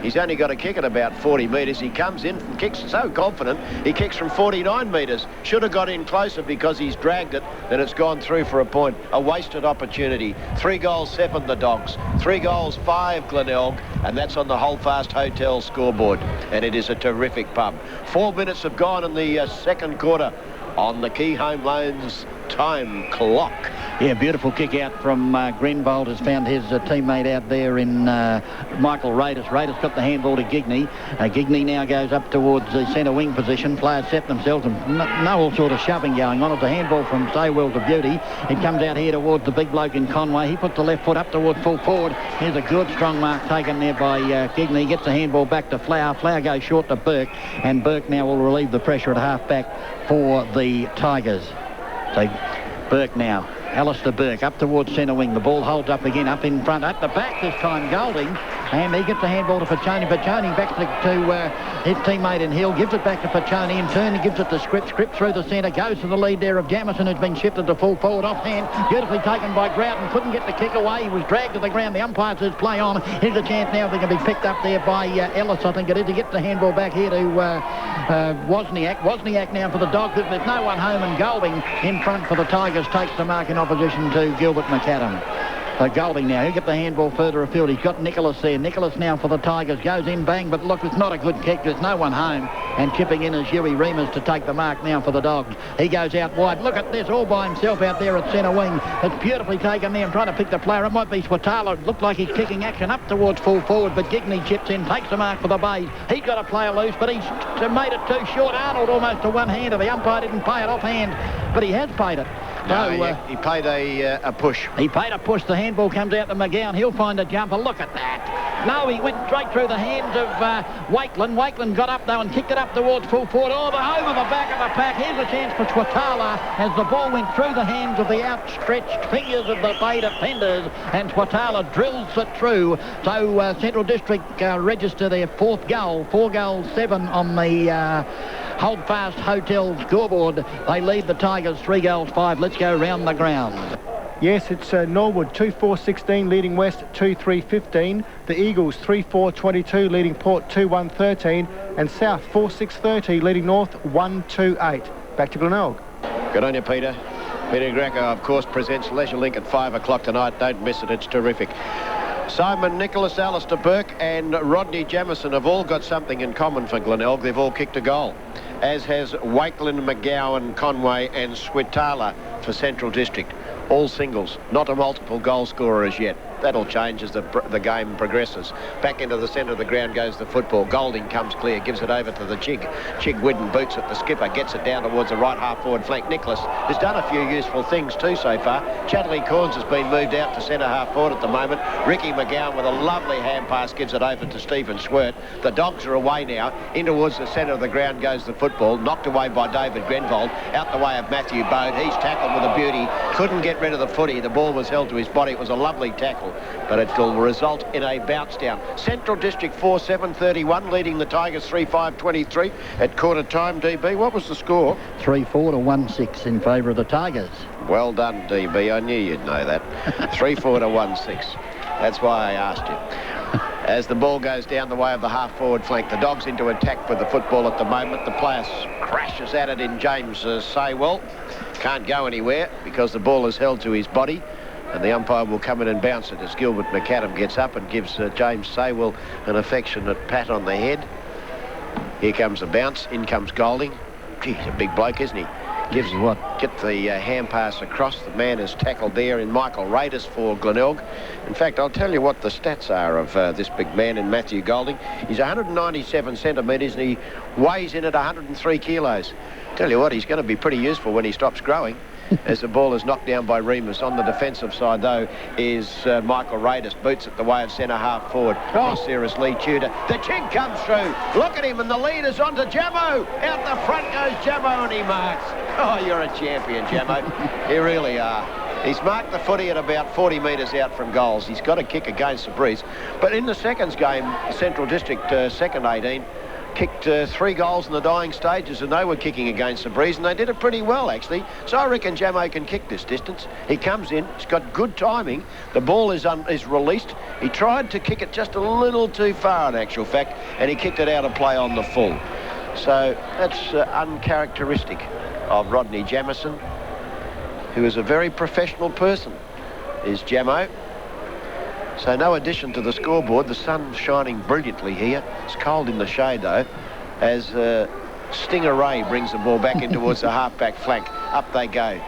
He's only got to kick at about 40 metres. He comes in and kicks so confident. He kicks from 49 metres. Should have got in closer because he's dragged it. Then it's gone through for a point. A wasted opportunity. 3 goals, 7 the Dogs. 3 goals, 5 Glenelg. And that's on the Holdfast Hotel scoreboard. And it is a terrific pub. 4 minutes have gone in the second quarter on the Key Home Loans time clock. Yeah, beautiful kick out from Grenvold. Has found his teammate out there in Michael Raidis. Raidis got the handball to Gigney. Gigney now goes up towards the centre wing position. Players set themselves and no all sort of shoving going on. It's a handball from Saywell to Beauty. It comes out here towards the big bloke in Conway. He puts the left foot up towards full forward. Here's a good strong mark taken there by Gigney. Gets the handball back to Flower. Flower goes short to Burke, and Burke now will relieve the pressure at half back for the Tigers. So Burke now. Alistair Burke up towards centre wing. The ball holds up again, up in front, at the back this time, Golding. And he gets the handball to Pachoni. Pachoni back to his teammate in Hill, gives it back to Pachoni. In turn, he gives it to Script. Script through the centre, goes to the lead there of Jamison, who's been shifted to full forward offhand. Beautifully taken by Groughton. Couldn't get the kick away. He was dragged to the ground. The umpire says play on. Here's a chance now. They can be picked up there by Ellis, I think it is. He gets the handball back here to Wozniak. Wozniak now for the Dogs. There's no one home, and Golding in front for the Tigers takes the mark in opposition to Gilbert McAdam. Golding now, he'll get the handball further afield. He's got Nicholas there. Nicholas now for the Tigers. Goes in, bang, but look, it's not a good kick. There's no one home. And chipping in is Huey Remus to take the mark now for the Dogs. He goes out wide. Look at this, all by himself out there at centre wing. It's beautifully taken there and trying to pick the player. It might be Swatala. It looked like he's kicking action up towards full forward, but Gigney chips in, takes the mark for the Bays. He's got a player loose, but he's made it too short. Arnold almost to one-hander. The umpire didn't pay it offhand, but he has paid it. No, he paid a push. He paid a push. The handball comes out to McGowan. He'll find a jumper. Look at that. No, he went straight through the hands of Wakeland. Wakeland got up, though, and kicked it up towards full forward. Oh, over the back of the pack. Here's a chance for Swatala as the ball went through the hands of the outstretched fingers of the Bay defenders, and Swatala drills it through. So Central District register their 4th goal. 4 goals, 7 on the Holdfast Hotel scoreboard. They lead the Tigers 3 goals, 5. Let's go round the ground. Yes, it's Norwood 2-4-16 leading West 2-3-15. The Eagles 3-4-22 leading Port 2-1-13. And South 4-6-30 leading North 1-2-8. Back to Glenelg. Good on you, Peter. Peter Greco, of course, presents Leisure Link at 5 o'clock tonight. Don't miss it. It's terrific. Simon Nicholas, Alistair Burke and Rodney Jamison have all got something in common for Glenelg. They've all kicked a goal, as has Wakeland, McGowan, Conway and Switala for Central District. All singles, not a multiple goal scorer as yet. That'll change as the game progresses. Back into the centre of the ground goes the football. Golding comes clear, gives it over to the Chig. Chig Whidden boots it. The skipper gets it down towards the right half forward flank. Nicholas has done a few useful things too so far. Chatterley Corns has been moved out to centre half forward at the moment. Ricky McGowan with a lovely hand pass gives it over to Stephen Swirt. The Dogs are away now. In towards the centre of the ground goes the football. Knocked away by David Grenvold. Out the way of Matthew Bode. He's tackled with a beauty. Couldn't get rid of the footy. The ball was held to his body. It was a lovely tackle, but it will result in a bounce down. Central District 4-7-31 leading the Tigers 3-5-23 at quarter time. DB, what was the score? 3-4 to 1-6 in favour of the Tigers. Well done, DB. I knew you'd know that. 3-4 to 1-6. That's why I asked you. As the ball goes down the way of the half-forward flank, the Dogs into attack with the football at the moment. The player crashes at it in James Saywell. Can't go anywhere because the ball is held to his body, and the umpire will come in and bounce it as Gilbert McAdam gets up and gives James Saywell an affectionate pat on the head. Here comes the bounce. In comes Golding. Gee, he's a big bloke, isn't he? Gives what? Get the hand pass across. The man is tackled there in Michael Raidis for Glenelg. In fact, I'll tell you what the stats are of this big man in Matthew Golding. He's 197 centimetres and he weighs in at 103 kilos. Tell you what, he's going to be pretty useful when he stops growing. As the ball is knocked down by Remus. On the defensive side, though, is Michael Raidis. Boots at the way of centre half forward. Cross there is Lee Tudor. The Chig comes through. Look at him, and the lead is on to Jamo. Out the front goes Jamo, and he marks. Oh, you're a champion, Jamo. You really are. He's marked the footy at about 40 metres out from goals. He's got a kick against the breeze. But in the seconds game, Central District second 18, kicked 3 goals in the dying stages, and they were kicking against the breeze, and they did it pretty well, actually. So I reckon Jamo can kick this distance. He comes in, he's got good timing. The ball is released. He tried to kick it just a little too far, in actual fact, and he kicked it out of play on the full. So that's uncharacteristic of Rodney Jamieson, who is a very professional person, is Jamo. So no addition to the scoreboard. The sun's shining brilliantly here. It's cold in the shade, though, as Stinger Ray brings the ball back in towards the half-back flank. Up they go.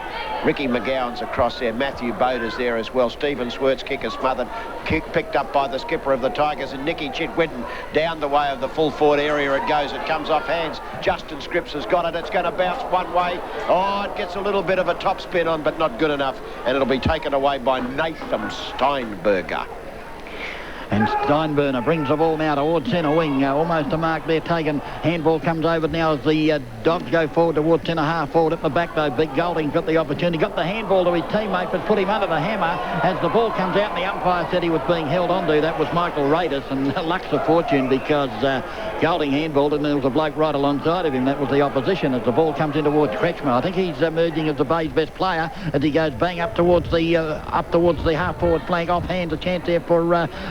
Ricky McGowan's across there. Matthew Boda's there as well. Stephen Swert's kick is smothered. Kick picked up by the skipper of the Tigers, and Nicky Chitwitten down the way of the full forward area it goes. It comes off hands. Justin Scripps has got it. It's going to bounce one way. Oh, it gets a little bit of a top spin on, but not good enough. And it'll be taken away by Nathan Steinberger. And Steinberger brings the ball now towards centre wing. Almost a mark there taken. Handball comes over now as the Dogs go forward towards centre half forward. At the back, though, Big Golding got the opportunity. Got the handball to his teammate, but put him under the hammer as the ball comes out, and the umpire said he was being held onto. That was Michael Radis, and luck's a fortune because Golding handballed, and there was a bloke right alongside of him. That was the opposition as the ball comes in towards Kretschmer. I think he's emerging as the Bay's best player as he goes bang up towards the half forward flank. Off hands, a chance there for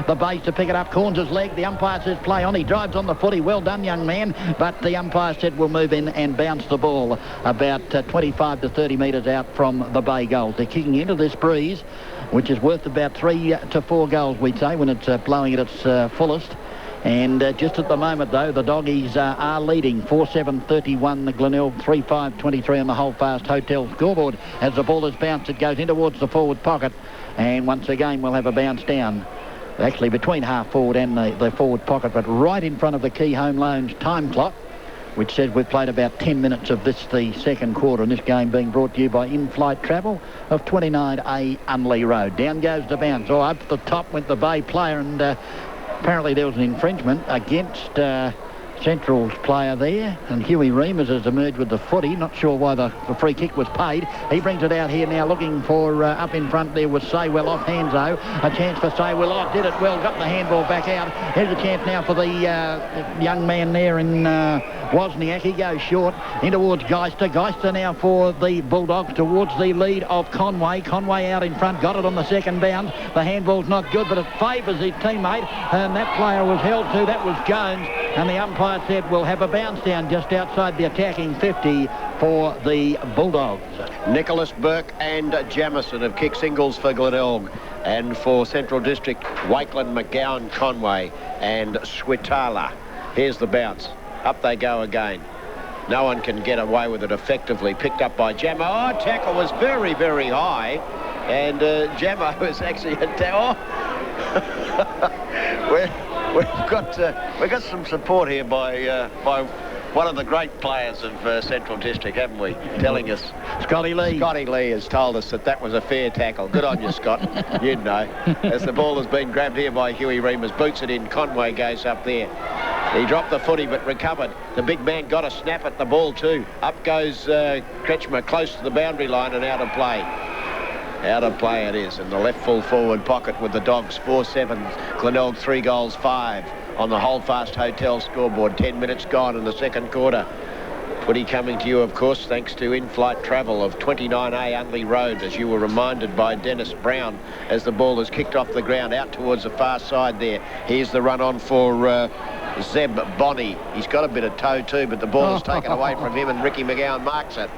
the Bays to pick it up. Corns his leg. The umpire says play on. He drives on the footy. Well done, young man. But the umpire said we'll move in and bounce the ball about 25 to 30 metres out from the Bay goals. They're kicking into this breeze, which is worth about 3 to 4 goals, we'd say, when it's blowing at its fullest. And just at the moment, though, the Doggies are leading 4-7-31. The Glenelg 3-5-23 on the Holdfast Hotel scoreboard. As the ball is bounced, it goes in towards the forward pocket. And once again, we'll have a bounce down. Actually between half forward and the forward pocket, but right in front of the Key Home Loans time clock, which says we've played about 10 minutes of this, the second quarter, and this game being brought to you by In-Flight Travel of 29A Unley Road. Down goes the bounce. Oh, up the top went the Bay player, and apparently there was an infringement against Central's player there, and Huey Reimers has emerged with the footy. Not sure why the free kick was paid. He brings it out here now, looking for up in front there was Saywell off hands, though. A chance for Saywell. Oh, did it well. Got the handball back out. Here's a chance now for the young man there in Wozniak. He goes short in towards Geister. Geister now for the Bulldogs towards the lead of Conway. Conway out in front. Got it on the second bounce. The handball's not good, but it favours his teammate, and that player was held to. That was Jones, and the umpire said we'll have a bounce down just outside the attacking 50 for the Bulldogs. Nicholas Burke and Jamieson have kicked singles for Glenelg, and for Central District, Wakeland, McGowan, Conway and Switala. Here's the bounce. Up they go again. No one can get away with it effectively. Picked up by Jamo. Oh, tackle was very, very high, and Jamo was actually a We've got some support here by one of the great players of Central District, haven't we? Telling us. Scotty Lee. Scotty Lee has told us that was a fair tackle. Good on you, Scott. You'd know. As the ball has been grabbed here by Huey Reimers, boots it in. Conway goes up there. He dropped the footy but recovered. The big man got a snap at the ball too. Up goes Kretschmer close to the boundary line and out of play. Out of play it is in the left full forward pocket with the Dogs. 4-7, Glenelg 3 goals 5 on the Holdfast Hotel scoreboard. 10 minutes gone in the second quarter. Footy coming to you, of course, thanks to In-Flight Travel of 29A Unley Road, as you were reminded by Dennis Brown as the ball is kicked off the ground out towards the far side there. Here's the run on for Zeb Bonney. He's got a bit of toe too, but the ball is taken away from him, and Ricky McGowan marks it.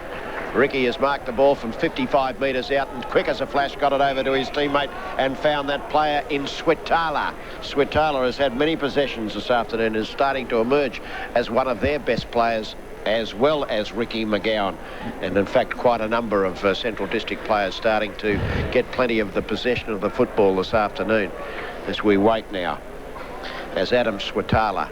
Ricky has marked the ball from 55 metres out, and quick as a flash got it over to his teammate and found that player in Switala. Switala has had many possessions this afternoon and is starting to emerge as one of their best players, as well as Ricky McGowan. And in fact, quite a number of Central District players starting to get plenty of the possession of the football this afternoon. As we wait now, as Adam Switala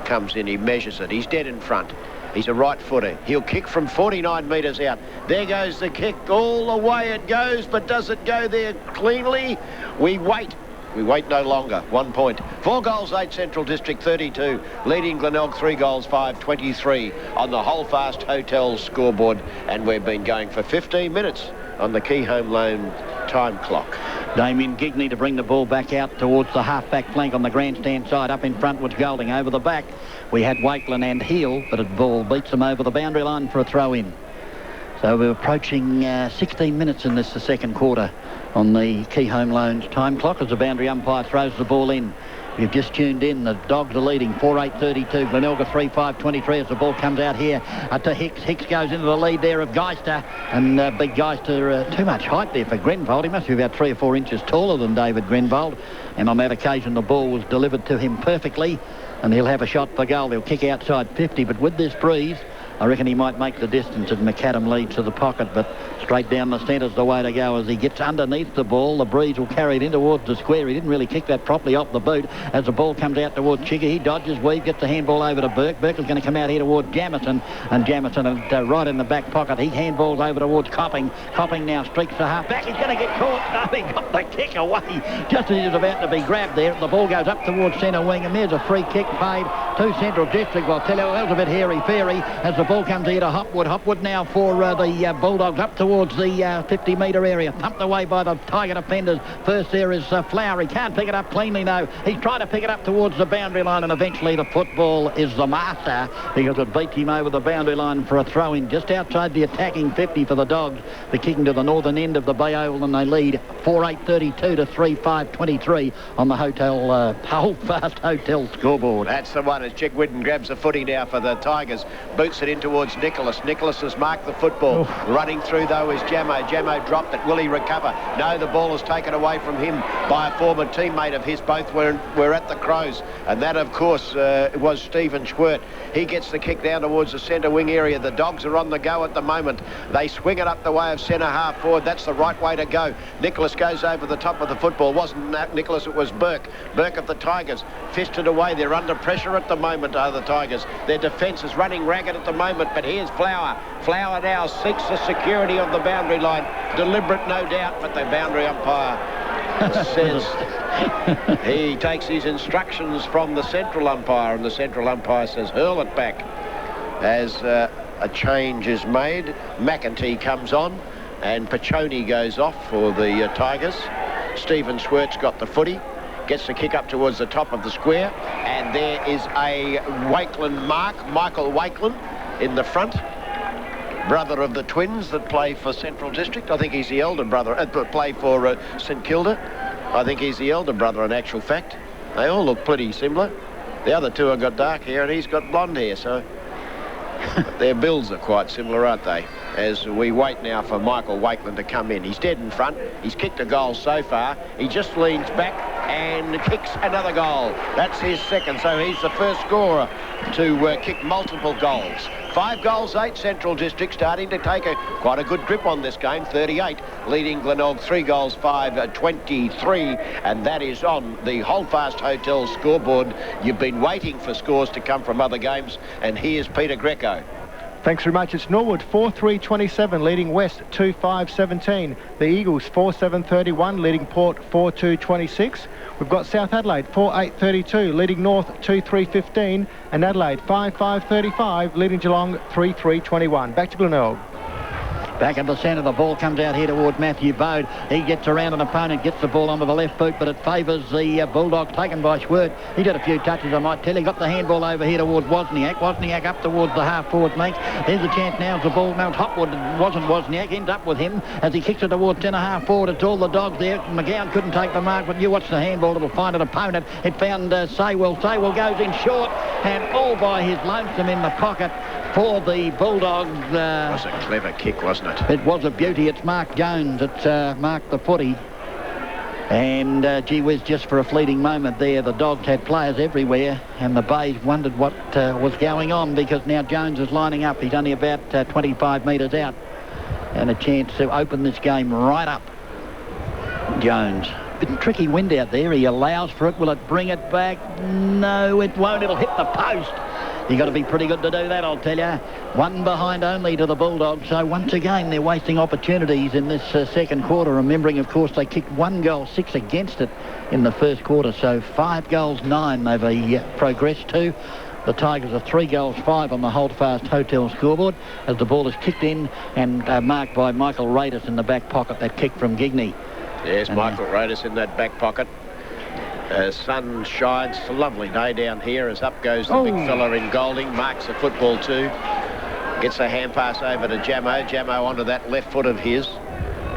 comes in, he measures it. He's dead in front. He's a right footer. He'll kick from 49 metres out. There goes the kick. All the way it goes, but does it go there cleanly? We wait. We wait no longer. 1 point. 4 goals, 8 Central District, 32. Leading Glenelg 3 goals, 5, 23 on the Holdfast Hotel scoreboard. And we've been going for 15 minutes on the Key Home Loan time clock. Damien Gigney to bring the ball back out towards the half-back flank on the grandstand side. Up in front was Golding. Over the back, we had Wakelin and Heel, but the ball beats them over the boundary line for a throw-in. So we're approaching 16 minutes in this, the second quarter, on the Key Home Loans time clock as the boundary umpire throws the ball in. You've just tuned in. The Dogs are leading 4-8-32. Glenelg 3-5-23 as the ball comes out here to Hicks. Hicks goes into the lead there of Geister. And big Geister, too much height there for Grenvold. He must be about 3 or 4 inches taller than David Grenvold. And on that occasion, the ball was delivered to him perfectly. And he'll have a shot for goal. He'll kick outside 50. But with this breeze, I reckon he might make the distance, and McAdam leads to the pocket, but straight down the centre's the way to go. As he gets underneath the ball, the breeze will carry it in towards the square. He didn't really kick that properly off the boot. As the ball comes out towards Chigga, he dodges, weave, gets the handball over to Burke. Burke is going to come out here towards Jamison, and Jamison right in the back pocket. He handballs over towards Copping. Copping now streaks the half back. He's going to get caught. No, he got the kick away just as he was about to be grabbed there. The ball goes up towards centre wing, and there's a free kick paid to Central District. Well, I'll tell you, that was a bit hairy-fairy as the ball comes here to Hopwood. Hopwood now for the Bulldogs up towards the 50-metre area. Thumped away by the Tiger defenders. First there is Flower. He can't pick it up cleanly, though. He's trying to pick it up towards the boundary line, and eventually the football is the master because it beats him over the boundary line for a throw-in just outside the attacking 50 for the Dogs. They're kicking to the northern end of the Bay Oval, and they lead 4-8-32 to 3-5-23 on the Holdfast Hotel scoreboard. That's the one as Chick Whitten grabs the footy now for the Tigers. Boots it in towards Nicholas. Nicholas has marked the football. Oof. Running through, though, is Jamo. Jamo dropped it. Will he recover? No, the ball is taken away from him by a former teammate of his. Both were at the Crows. And that, of course, was Stephen Schwert. He gets the kick down towards the centre wing area. The Dogs are on the go at the moment. They swing it up the way of centre half forward. That's the right way to go. Nicholas goes over the top of the football. Wasn't that Nicholas? It was Burke. Burke of the Tigers. Fisted away. They're under pressure at the moment, are the Tigers. Their defence is running ragged at the moment, but here's Flower. Flower now seeks the security of the boundary line. Deliberate, no doubt, but the boundary umpire says he takes his instructions from the central umpire, and the central umpire says hurl it back. As a change is made, McEntee comes on and Piccioni goes off for the Tigers. Stephen Schwert's got the footy, gets the kick up towards the top of the square, and there is a Wakelin mark, Michael Wakelin in the front, brother of the twins that play for Central District. I think he's the elder brother, play for St Kilda. I think he's the elder brother in actual fact. They all look pretty similar. The other two have got dark hair and he's got blonde hair, so their builds are quite similar, aren't they? As we wait now for Michael Wakelin to come in. He's dead in front. He's kicked a goal so far. He just leans back and kicks another goal. That's his second, so he's the first scorer to kick multiple goals. 5 goals, 8 Central District, starting to take quite a good grip on this game. 38, leading Glenelg 3 goals, 5, 23, and that is on the Holdfast Hotel scoreboard. You've been waiting for scores to come from other games, and here's Peter Greco. Thanks very much. It's Norwood 4-3-27 leading West 2-5-17. The Eagles 4-7-31 leading Port 4-2-26. We've got South Adelaide 4-8-32 leading North 2-3-15, and Adelaide 5-5-35 leading Geelong 3-3-21. Back to Glenelg. Back at the centre, the ball comes out here towards Matthew Bode. He gets around an opponent, gets the ball onto the left boot, but it favours the Bulldogs, taken by Schwert. He did a few touches, I might tell you. Got the handball over here towards Wozniak. Wozniak up towards the half-forward flank. There's a chance now as the ball mounts Hopwood. It wasn't Wozniak, ends up with him as he kicks it towards centre-half forward. It's all the Dogs there. McGowan couldn't take the mark, but you watch the handball, it'll find an opponent. It found Saywell. Saywell goes in short, and all by his lonesome in the pocket for the Bulldogs. It was a clever kick, wasn't it? It was a beauty. It's Mark Jones that marked the footy. And gee whiz, just for a fleeting moment there, the Dogs had players everywhere, and the Bays wondered what was going on, because now Jones is lining up. He's only about 25 metres out, and a chance to open this game right up. Jones. Bit tricky wind out there. He allows for it. Will it bring it back? No, it won't. It'll hit the post. You've got to be pretty good to do that, I'll tell you. 1 behind only to the Bulldogs. So once again, they're wasting opportunities in this second quarter. Remembering, of course, they kicked 1 goal, 6 against it in the first quarter. So 5 goals, 9 they've progressed to. The Tigers are 3 goals, 5 on the Holdfast Hotel scoreboard as the ball is kicked in and marked by Michael Radis in the back pocket. That kick from Gigney. Yes, Michael Rodas in that back pocket. Sun shines. It's a lovely day down here as up goes the big fella in Golding. Marks the football too. Gets a hand pass over to Jamo. Jamo onto that left foot of his.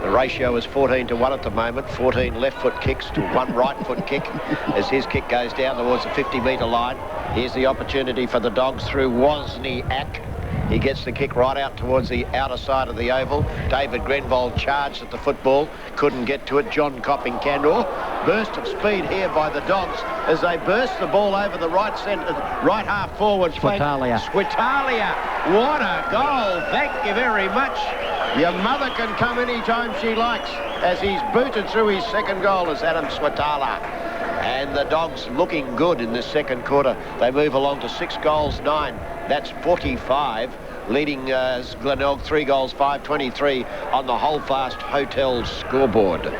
The ratio is 14-1 at the moment. 14 left foot kicks to 1 right foot kick as his kick goes down towards the 50-metre line. Here's the opportunity for the Dogs through Wozniak. He gets the kick right out towards the outer side of the oval. David Grenvold charged at the football. Couldn't get to it. John Copping Candor. Burst of speed here by the Dogs as they burst the ball over the right centre, right half forward. Switalia. Switalia. What a goal. Thank you very much. Your mother can come any time she likes as he's booted through his second goal as Adam Switala. And the Dogs looking good in this second quarter. They move along to 6 goals, 9. That's 45, leading Glenelg 3 goals, 5-23 on the Holdfast Hotel scoreboard.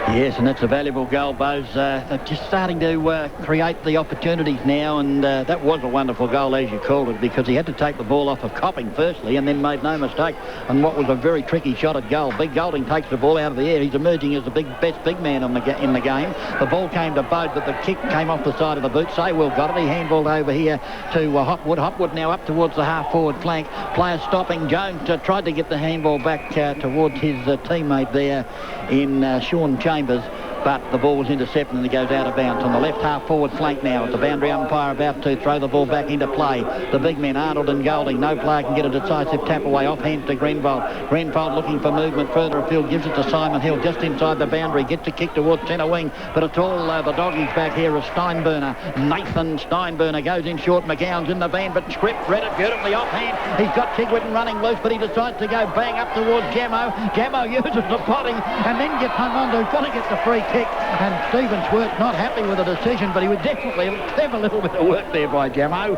Yes, and that's a valuable goal, Bose. They're just starting to create the opportunities now, and that was a wonderful goal, as you called it, because he had to take the ball off of Copping firstly and then made no mistake on what was a very tricky shot at goal. Big Golding takes the ball out of the air. He's emerging as the best big man in the game. The ball came to Bode, but the kick came off the side of the boot. Saywell got it. He handballed over here to Hopwood. Hopwood now up towards the half-forward flank. Player stopping. Jones tried to get the handball back towards his teammate there in Sean Chambers, but the ball was intercepted and it goes out of bounds on the left half forward flank now. The boundary umpire about to throw the ball back into play. The big men, Arnold and Golding. No player can get a decisive tap away. Off hands to Grenvold. Grenvold looking for movement further afield. Gives it to Simon Hill just inside the boundary. Gets a kick towards centre wing, but it's all the doggies back here is Steinburner. Nathan Steinburner goes in short. McGowan's in the van, but Script read it beautifully off hand. He's got Kigwitten running loose, but he decides to go bang up towards Jamo. Jamo uses the potting and then gets hung on to. Got to get the free kick, and Stephen Schwert's not happy with the decision, but he was definitely a clever little bit of work there by Jamo.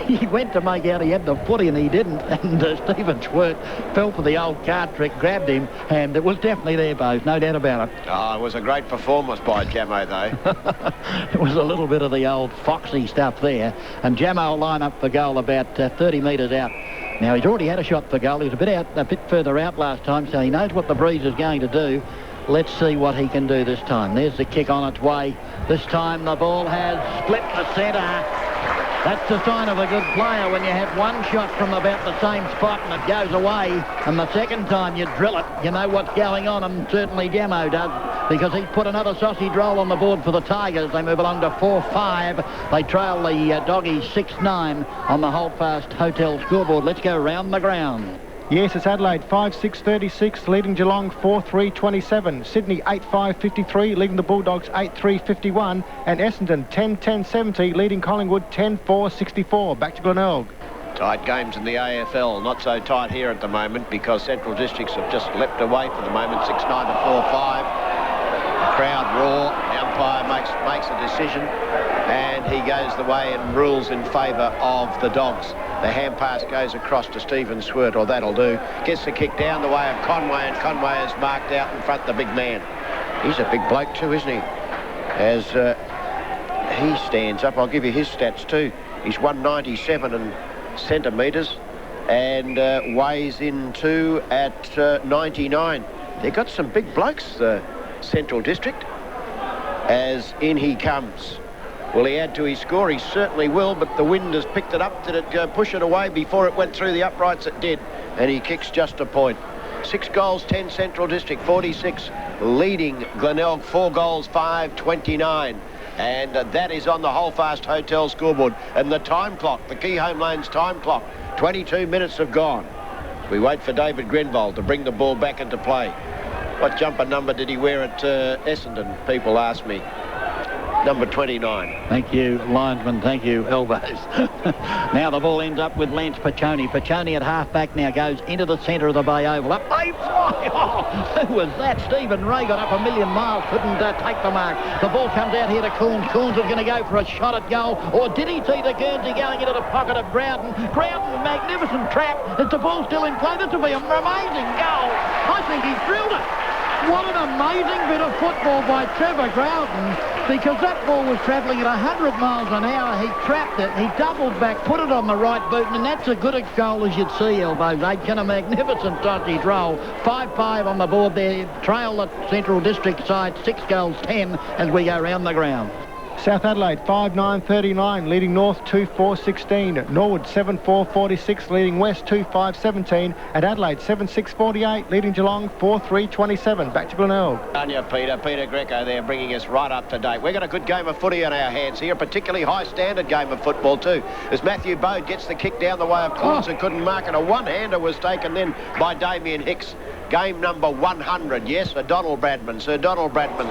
He went to make out he had the footy and he didn't, and Stephen Schwert fell for the old card trick, grabbed him, and it was definitely there, Bose, no doubt about it. Oh, it was a great performance by Jamo, though. It was a little bit of the old foxy stuff there, and Jamo will line up for goal about 30 metres out. Now, he's already had a shot for goal. He was a bit further out last time, so he knows what the breeze is going to do. Let's see what he can do this time. There's the kick on its way. This time the ball has split the centre. That's the sign of a good player when you have one shot from about the same spot and it goes away, and the second time you drill it, you know what's going on, and certainly Jamo does, because he's put another sausage roll on the board for the Tigers. They move along to 4-5. They trail the Doggies 6-9 on the Holdfast Hotel scoreboard. Let's go round the ground. Yes, it's Adelaide 5-6-36, leading Geelong 4-3-27. Sydney 8-5-53, leading the Bulldogs 8-3-51. And Essendon 10-10-70, leading Collingwood 10-4-64. Back to Glenelg. Tight games in the AFL. Not so tight here at the moment because Central Districts have just leapt away for the moment. 6-9 to 4-5. The crowd roar. The umpire makes a decision, and he goes the way and rules in favour of the Dogs. The hand pass goes across to Stephen Swert, or that'll do. Gets the kick down the way of Conway, and Conway is marked out in front of the big man. He's a big bloke too, isn't he? As he stands up, I'll give you his stats too. He's 197 centimetres and weighs in too at 99. They've got some big blokes, the Central District. As in he comes. Will he add to his score? He certainly will, but the wind has picked it up. Did it push it away before it went through the uprights? It did, and he kicks just a point. 6 goals, 10 Central District, 46, leading Glenelg 4 goals, 5-29. And that is on the Holdfast Hotel scoreboard. And the time clock, the Key Home Lanes time clock, 22 minutes have gone. We wait for David Grenvold to bring the ball back into play. What jumper number did he wear at Essendon? People ask me. Number 29. Thank you, linesman. Thank you, elbows. Now the ball ends up with Lance Piccioni. Piccioni at half-back now goes into the centre of the Bay Oval. Up they fly! Oh, who was that? Stephen Ray got up a million miles, couldn't take the mark. The ball comes out here to Coons. Coons is going to go for a shot at goal. Or did he see the Guernsey going into the pocket of Groudon? Groudon, magnificent trap. Is the ball still in play? This will be an amazing goal. I think he's drilled it. What an amazing bit of football by Trevor Groudon, because that ball was travelling at 100 miles an hour. He trapped it, he doubled back, put it on the right boot, and that's as good a goal as you'd see, Elbows. They'd done a magnificent sausage roll. 5-5 on the board there. Trail the Central District side, 6 goals 10 as we go round the ground. South Adelaide 5-9-39, leading North 2-4-16. Norwood 7-4-46, leading West 2-5-17. And Adelaide 7-6-48, leading Geelong 4-3-27. Back to Glenelg. On you, Peter Greco there, bringing us right up to date. We've got a good game of footy on our hands here, a particularly high-standard game of football too. As Matthew Bode gets the kick down the way of Corns and couldn't mark it. A one-hander was taken then by Damien Hicks. Game number 100, yes, Sir Donald Bradman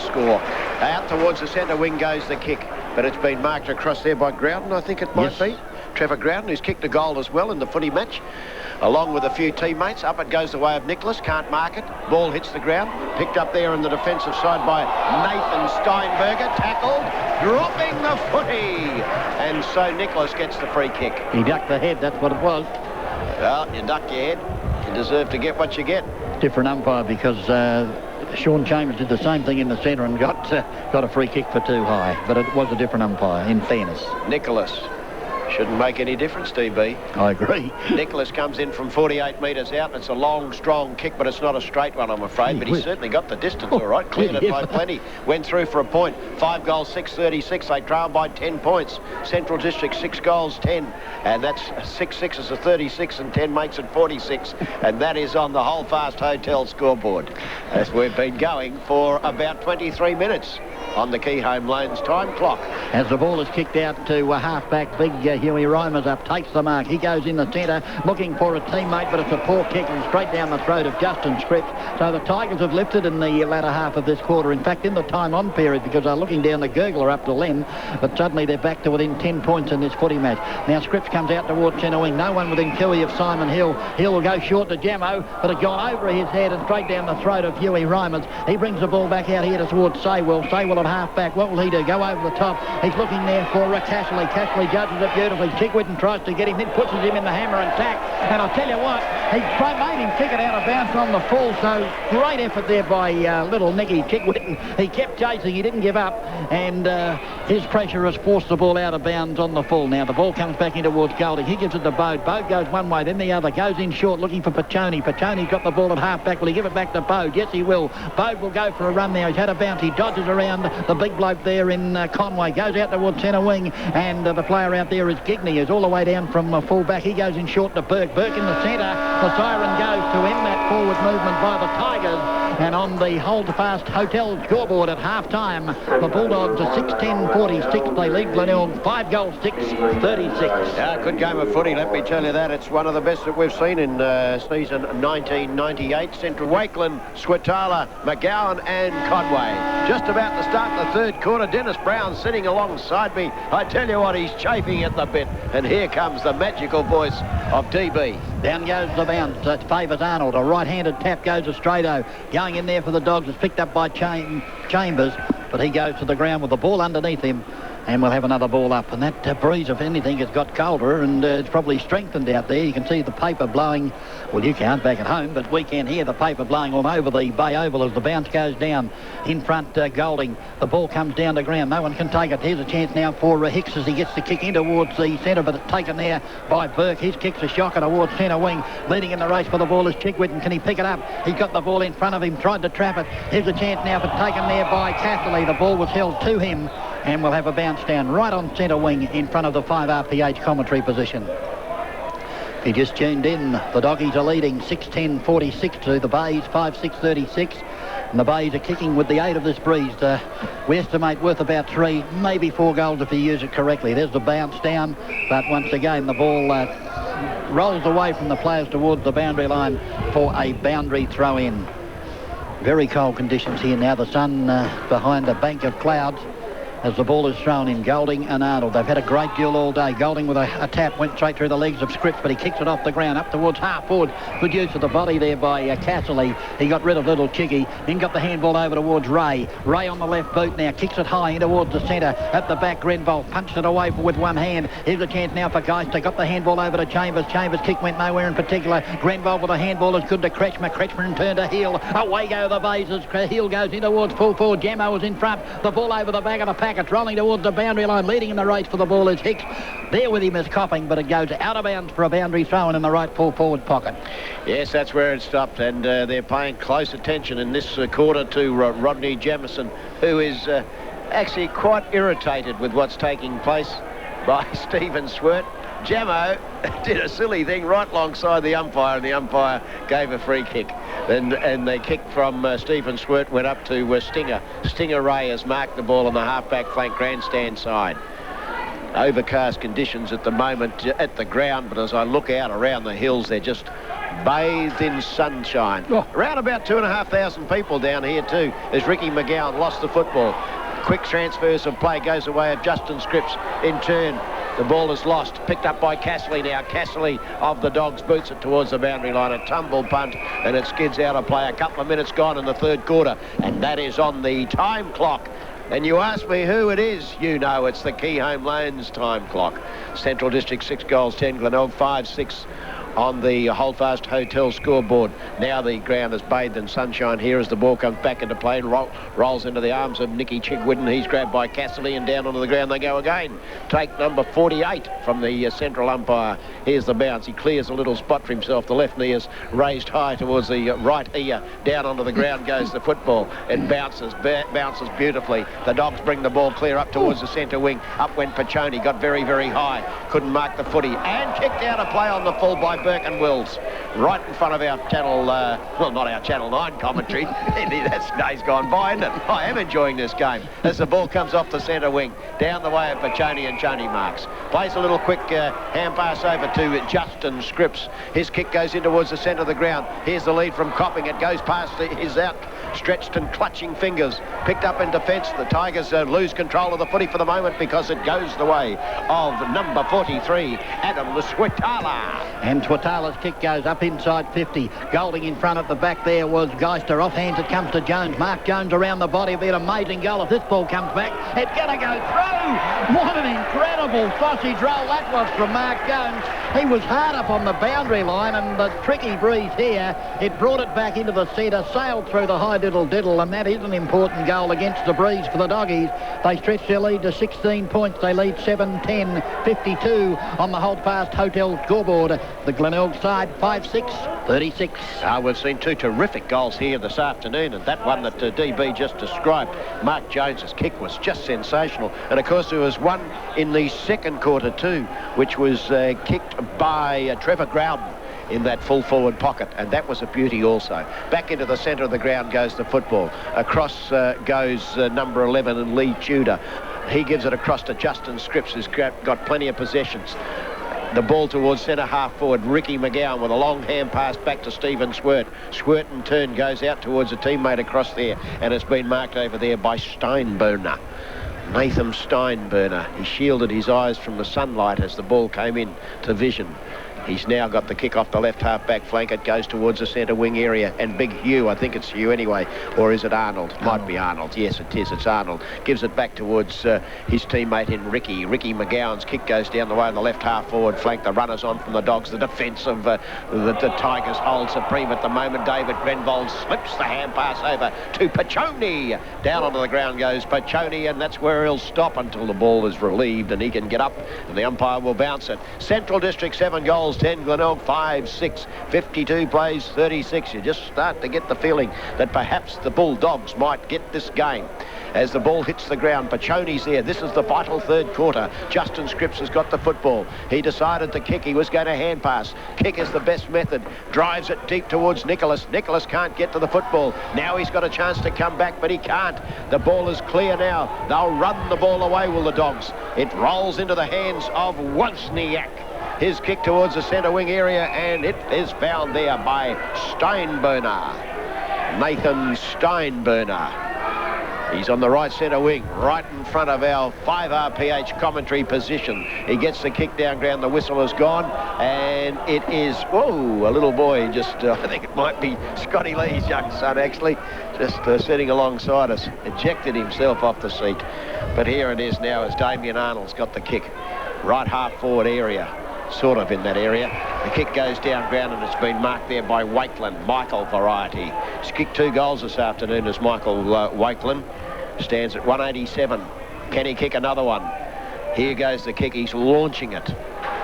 score. Out towards the centre wing goes the kick, but it's been marked across there by Groudon, I think it might be. Trevor Groudon, who's kicked a goal as well in the footy match, along with a few teammates. Up it goes the way of Nicholas, can't mark it. Ball hits the ground, picked up there in the defensive side by Nathan Steinberger, tackled, dropping the footy. And so Nicholas gets the free kick. He ducked the head, that's what it was. Well, you duck your head, you deserve to get what you get. Different umpire, because Sean Chambers did the same thing in the centre and got a free kick for too high. But it was a different umpire, in fairness. Nicholas. Shouldn't make any difference, DB. I agree. Nicholas comes in from 48 metres out. It's a long, strong kick, but it's not a straight one, I'm afraid. But he certainly got the distance all right. Cleared it by plenty. Went through for a point. 5 goals, 6-36. They trail by 10 points. Central District, 6 goals, 10. And that's 6 sixes of 36 and 10 makes it 46. And that is on the Holdfast Hotel scoreboard. As we've been going for about 23 minutes on the Key Home Loans time clock. As the ball is kicked out to half-back, big Huey Reimers up, takes the mark. He goes in the centre, looking for a teammate, but it's a poor kick and straight down the throat of Justin Scripps. So the Tigers have lifted in the latter half of this quarter. In fact, in the time-on period, because they're looking down the gurgler up to Len, but suddenly they're back to within 10 points in this footy match. Now Scripps comes out towards centre wing. No one within cooey of Simon Hill. Hill will go short to Jamo, but it's gone over his head and straight down the throat of Huey Reimers. He brings the ball back out here towards Saywell. Saywell at half-back. What will he do? Go over the top. He's looking there for Cashley. Cashley judges it beautifully. Chickwitten tries to get him, then pushes him in the hammer and tack. And I'll tell you what, he made him kick it out of bounds on the full. So great effort there by little Nicky Chickwitten. He kept chasing. He didn't give up. And his pressure has forced the ball out of bounds on the full. Now the ball comes back in towards Golding. He gives it to Bode. Bode goes one way, then the other. Goes in short looking for Pachoni. Pachoni's got the ball at half-back. Will he give it back to Bode? Yes, he will. Bode will go for a run now. He's had a bounce. He dodges around the big bloke there in Conway. Goes out towards centre wing. And the player out there is Gigney, who's all the way down from full back. He goes in short to Burke. Burke in the centre. The siren goes to end that forward movement by the Tigers. And on the Holdfast Hotel scoreboard at half-time, the Bulldogs are 6-10-46. They lead Glenelg 5 goals, 6-36. Yeah, good game of footy, let me tell you that. It's one of the best that we've seen in season 1998. Central Wakeland, Swatala, McGowan and Conway. Just about to start the third quarter. Dennis Brown sitting alongside me. I tell you what, he's chafing at the bit. And here comes the magical voice of DB. Down goes the bounce. That favours Arnold. A right-handed tap goes to Strado. Going in there for the Dogs. It's picked up by Chambers. But he goes to the ground with the ball underneath him. And we'll have another ball up. And that breeze, if anything, has got colder. And it's probably strengthened out there. You can see the paper blowing. Well, you can't back at home, but we can hear the paper blowing all over the Bay Oval as the bounce goes down. In front, Golding. The ball comes down to ground. No one can take it. Here's a chance now for Hicks as he gets the kick in towards the centre, but it's taken there by Burke. His kick's a shocker towards centre wing. Leading in the race for the ball is Chickwitten. Can he pick it up? He's got the ball in front of him, tried to trap it. Here's a chance now, but taken there by Castley. The ball was held to him, and we'll have a bounce down right on centre wing in front of the 5RPH commentary position. If you just tuned in, the Doggies are leading 6-10-46 to the Bays, 5-6-36. And the Bays are kicking with the aid of this breeze. We estimate worth about 3, maybe 4 goals if you use it correctly. There's the bounce down, but once again the ball rolls away from the players towards the boundary line for a boundary throw in. Very cold conditions here now. The sun behind a bank of clouds. as the ball is thrown in. Golding and Arnold. They've had a great duel all day. Golding with a tap went straight through the legs of Scripps, but he kicks it off the ground up towards half forward. Good use of the body there by Casserly. He got rid of Little Chicky, then got the handball over towards Ray. Ray on the left boot now, kicks it high in towards the centre. At the back, Grenville punched it away with one hand. Here's a chance now for Geister. Got the handball over to Chambers. Chambers' kick went nowhere in particular. Grenville with a handball is good to Kretschmer. Kretschmer turned to Heel. Away go the bases. Heel goes in towards full forward. Jammo was in front. The ball over the back of the packet, rolling towards the boundary line. Leading in the race for the ball is Hicks. There with him is Copping, but it goes out of bounds for a boundary throw-in in the right full forward pocket. Yes, that's where it stopped, and they're paying close attention in this quarter to Rodney Jamieson, who is actually quite irritated with what's taking place by Stephen Swert. Jammo did a silly thing right alongside the umpire, and the umpire gave a free kick. And the kick from Stephen Swert went up to Stinger. Stinger Ray has marked the ball on the half-back flank grandstand side. Overcast conditions at the moment at the ground, but as I look out around the hills, they're just bathed in sunshine. Around about 2,500 people down here too, as Ricky McGowan lost the football. Quick transfers of play goes away at Justin Scripps. In turn, the ball is lost, picked up by Casserly now. Casserly of the Dogs boots it towards the boundary line. A tumble punt, and it skids out of play. A couple of minutes gone in the third quarter, and that is on the time clock. And you ask me who it is, you know it's the Key Home Loans time clock. Central District 6 goals, 10. Glenelg 5-6 on the Holdfast Hotel scoreboard. Now the ground is bathed in sunshine here as the ball comes back into play and rolls into the arms of Nicky Chigwidden. He's grabbed by Casserly and down onto the ground they go again. Take number 48 from the central umpire. Here's the bounce. He clears a little spot for himself. The left knee is raised high towards the right ear. Down onto the ground goes the football. It bounces beautifully. The Dogs bring the ball clear up towards the centre wing. Up went Pachoni. Got very, very high. Couldn't mark the footy. And kicked out of play on the full by Burke and Wills, right in front of our channel, well, not our Channel 9 commentary. That day's gone by, isn't it? I am enjoying this game as the ball comes off the centre wing, down the way of Pachoni, and Choni marks. Plays a little quick hand pass over to Justin Scripps. His kick goes in towards the centre of the ground. Here's the lead from Copping. It goes past his outstretched and clutching fingers. Picked up in defence. The Tigers lose control of the footy for the moment because it goes the way of number 43, Adam Switala. And Swatala's kick goes up inside 50. Golding in front at the back there was Geister. Off hands it comes to Jones. Mark Jones around the body. It'll be an amazing goal if this ball comes back. It's going to go through. What an incredible sausage roll that was from Mark Jones. He was hard up on the boundary line, and the tricky breeze here, it brought it back into the centre, sailed through the high diddle, and that is an important goal against the breeze for the Doggies. They stretch their lead to 16 points. They lead 7-10, 52 on the Holdfast Hotel scoreboard. The Glenelg side 5-6, 36. We've seen two terrific goals here this afternoon, and that one that DB just described, Mark Jones's kick, was just sensational. And of course there was one in the second quarter too, which was kicked by Trevor Grouden in that full forward pocket, and that was a beauty also. Back into the centre of the ground goes the football. Across goes number 11 and Lee Tudor. He gives it across to Justin Scripps, who's got plenty of possessions. The ball towards centre half forward. Ricky McGowan with a long hand pass back to Stephen Swert. Swert in turn goes out towards a teammate across there, and it's been marked over there by Steinburner. Nathan Steinburner. He shielded his eyes from the sunlight as the ball came in to vision. He's now got the kick off the left half-back flank. It goes towards the centre wing area. And Big Hugh, I think it's Hugh anyway. Or is it Arnold? Might be Arnold. Yes, it is. It's Arnold. Gives it back towards his teammate in Ricky. Ricky McGowan's kick goes down the way on the left half-forward flank. The runners on from the Dogs. The defence of the Tigers hold supreme at the moment. David Grenville slips the hand pass over to Pachoni. Down onto the ground goes Pachoni, and that's where he'll stop until the ball is relieved and he can get up and the umpire will bounce it. Central District 7 goals, 10. Glenelg 5-6, 52 plays 36. You just start to get the feeling that perhaps the Bulldogs might get this game. As the ball hits the ground, Pachoni's there. This is the vital third quarter. Justin Scripps has got the football. He decided to kick. He was going to hand pass. Kick is the best method. Drives it deep towards Nicholas. Nicholas can't get to the football. Now he's got a chance to come back, but he can't. The ball is clear now. They'll run the ball away, will the Dogs. It rolls into the hands of Wozniak. His kick towards the centre wing area, and it is found there by Steinburner. Nathan Steinburner. He's on the right centre wing, right in front of our 5 RPH commentary position. He gets the kick down ground. The whistle has gone, and it is, whoa, a little boy just, I think it might be Scotty Lee's young son, actually, just sitting alongside us, ejected himself off the seat. But here it is now as Damien Arnold's got the kick. Right half-forward area, sort of in that area. The kick goes down ground, and it's been marked there by Wakeland, Michael variety. He's kicked 2 goals this afternoon as Michael Wakeland. Stands at 187. Can he kick another one? Here goes the kick. He's launching it.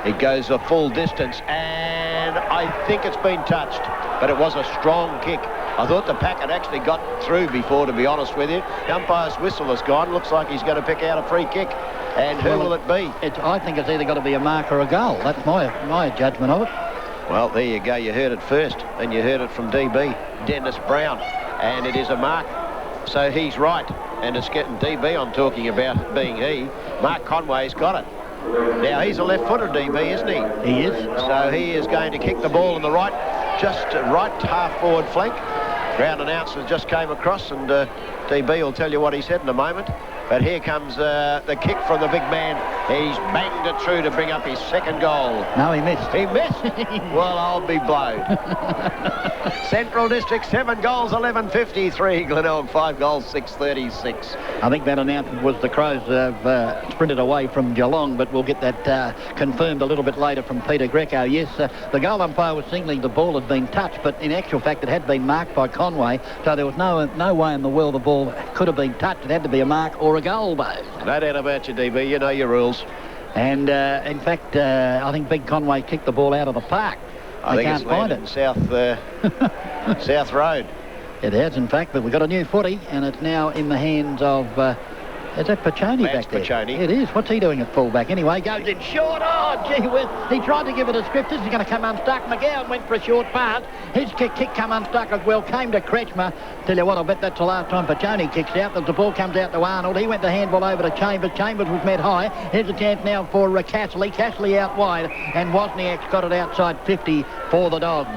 It goes a full distance, and I think it's been touched, but it was a strong kick. I thought the pack had actually got through before, to be honest with you. The umpire's whistle has gone. Looks like he's going to pick out a free kick. And who will it be? I think it's either got to be a mark or a goal. That's my judgment of it. Well, there you go. You heard it first, and you heard it from DB, Dennis Brown. And it is a mark. So he's right. And it's getting DB I'm talking about it being he. Mark Conway's got it. Now, he's a left-footer, DB, isn't he? He is. So he is going to kick the ball in the right, just right half-forward flank. Ground announcer just came across, and DB will tell you what he said in a moment. But here comes the kick from the big man. He's banged it through to bring up his second goal. No, he missed. He missed? Well, I'll be blowed. Central District, 7 goals, 11.53. Glenelg, 5 goals, 6.36. I think that announcement was the Crows have sprinted away from Geelong, but we'll get that confirmed a little bit later from Peter Greco. Yes, the goal umpire was signaling the ball had been touched, but in actual fact it had been marked by Conway, so there was no way in the world the ball could have been touched. It had to be a mark or a goal, Bo. No doubt about you, DB. You know your rules. And in fact, I think Big Conway kicked the ball out of the park. I think it's landed in South Road. It has, in fact, but we've got a new footy, and it's now in the hands of... is that Pachoni back there? Pachoni. It is. What's he doing at fullback? Anyway, goes in short. Oh, gee whiz. He tried to give it a script. This is going to come unstuck. McGowan went for a short pass. His kick come unstuck as well. Came to Kretschmer. Tell you what, I'll bet that's the last time Pachoni kicks out. As the ball comes out to Arnold. He went the handball over to Chambers. Chambers was met high. Here's a chance now for Castley. Castley out wide. And Wozniak's got it outside 50 for the Dogs.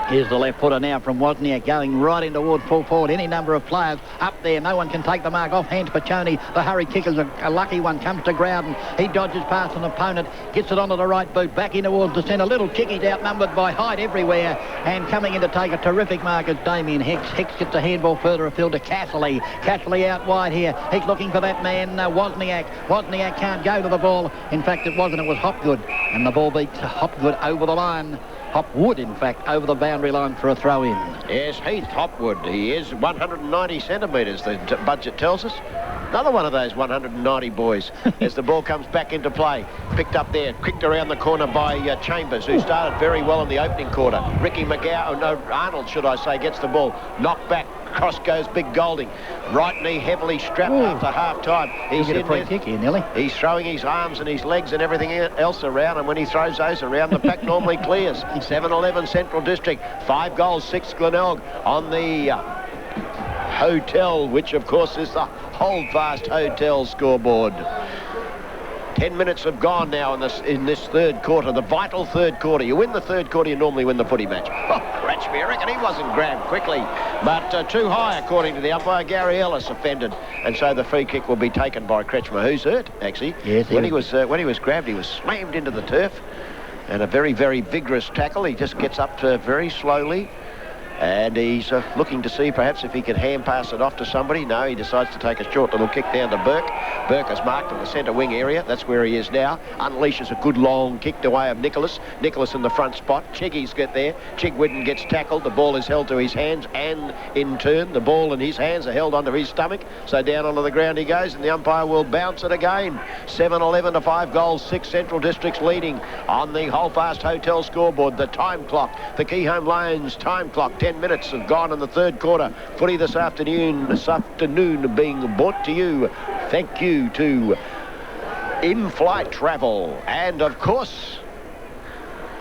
Here's the left footer now from Wozniak going right in toward full forward. Any number of players up there. No one can take the mark off. Hands Pachoni. The hurry kicker's a lucky one. Comes to ground and he dodges past an opponent. Gets it onto the right boot. Back in towards the centre. Little Chicky's outnumbered by height everywhere. And coming in to take a terrific mark is Damien Hicks. Hicks gets the handball further afield to Castley. Castley out wide here. He's looking for that man, Wozniak. Wozniak can't go to the ball. In fact, it wasn't. It was Hopgood. And the ball beats Hopgood over the line. Hopwood, in fact, over the boundary line for a throw-in. Yes, Heath Hopwood. He is 190 centimetres, the budget tells us. Another one of those 190 boys as the ball comes back into play. Picked up there, kicked around the corner by Chambers, who started very well in the opening quarter. Ricky Arnold, should I say, gets the ball. Knocked back. Cross goes Big Golding. Right knee heavily strapped after half-time. He's in a free kick here, Nelly. He's throwing his arms and his legs and everything else around, and when he throws those around, the pack normally clears. 7-11 Central District. 5 goals, 6 Glenelg on the hotel, which of course is the Holdfast Hotel scoreboard. 10 minutes have gone now in this third quarter, the vital third quarter. You win the third quarter, you normally win the footy match. Scratch me, I reckon he wasn't grabbed quickly, but too high according to the umpire. Gary Ellis offended, and so the free kick will be taken by Kretschmer, who's hurt actually. Yes, when he was grabbed, he was slammed into the turf, and a very, very vigorous tackle. He just gets up very slowly. And he's looking to see perhaps if he can hand pass it off to somebody. No, he decides to take a short little kick down to Burke. Burke is marked in the centre wing area. That's where he is now. Unleashes a good long kick to way of Nicholas. Nicholas in the front spot. Chiggy's get there. Chigwidden gets tackled. The ball is held to his hands, and in turn the ball in his hands are held onto his stomach. So down onto the ground he goes, and the umpire will bounce it again. 7-11 to 5 goals, 6 Central Districts leading on the Holdfast Hotel scoreboard. The time clock, the Keyhome Lions time clock, 10 minutes have gone in the third quarter. Footy this afternoon being brought to you. Thank you to In-Flight Travel, and of course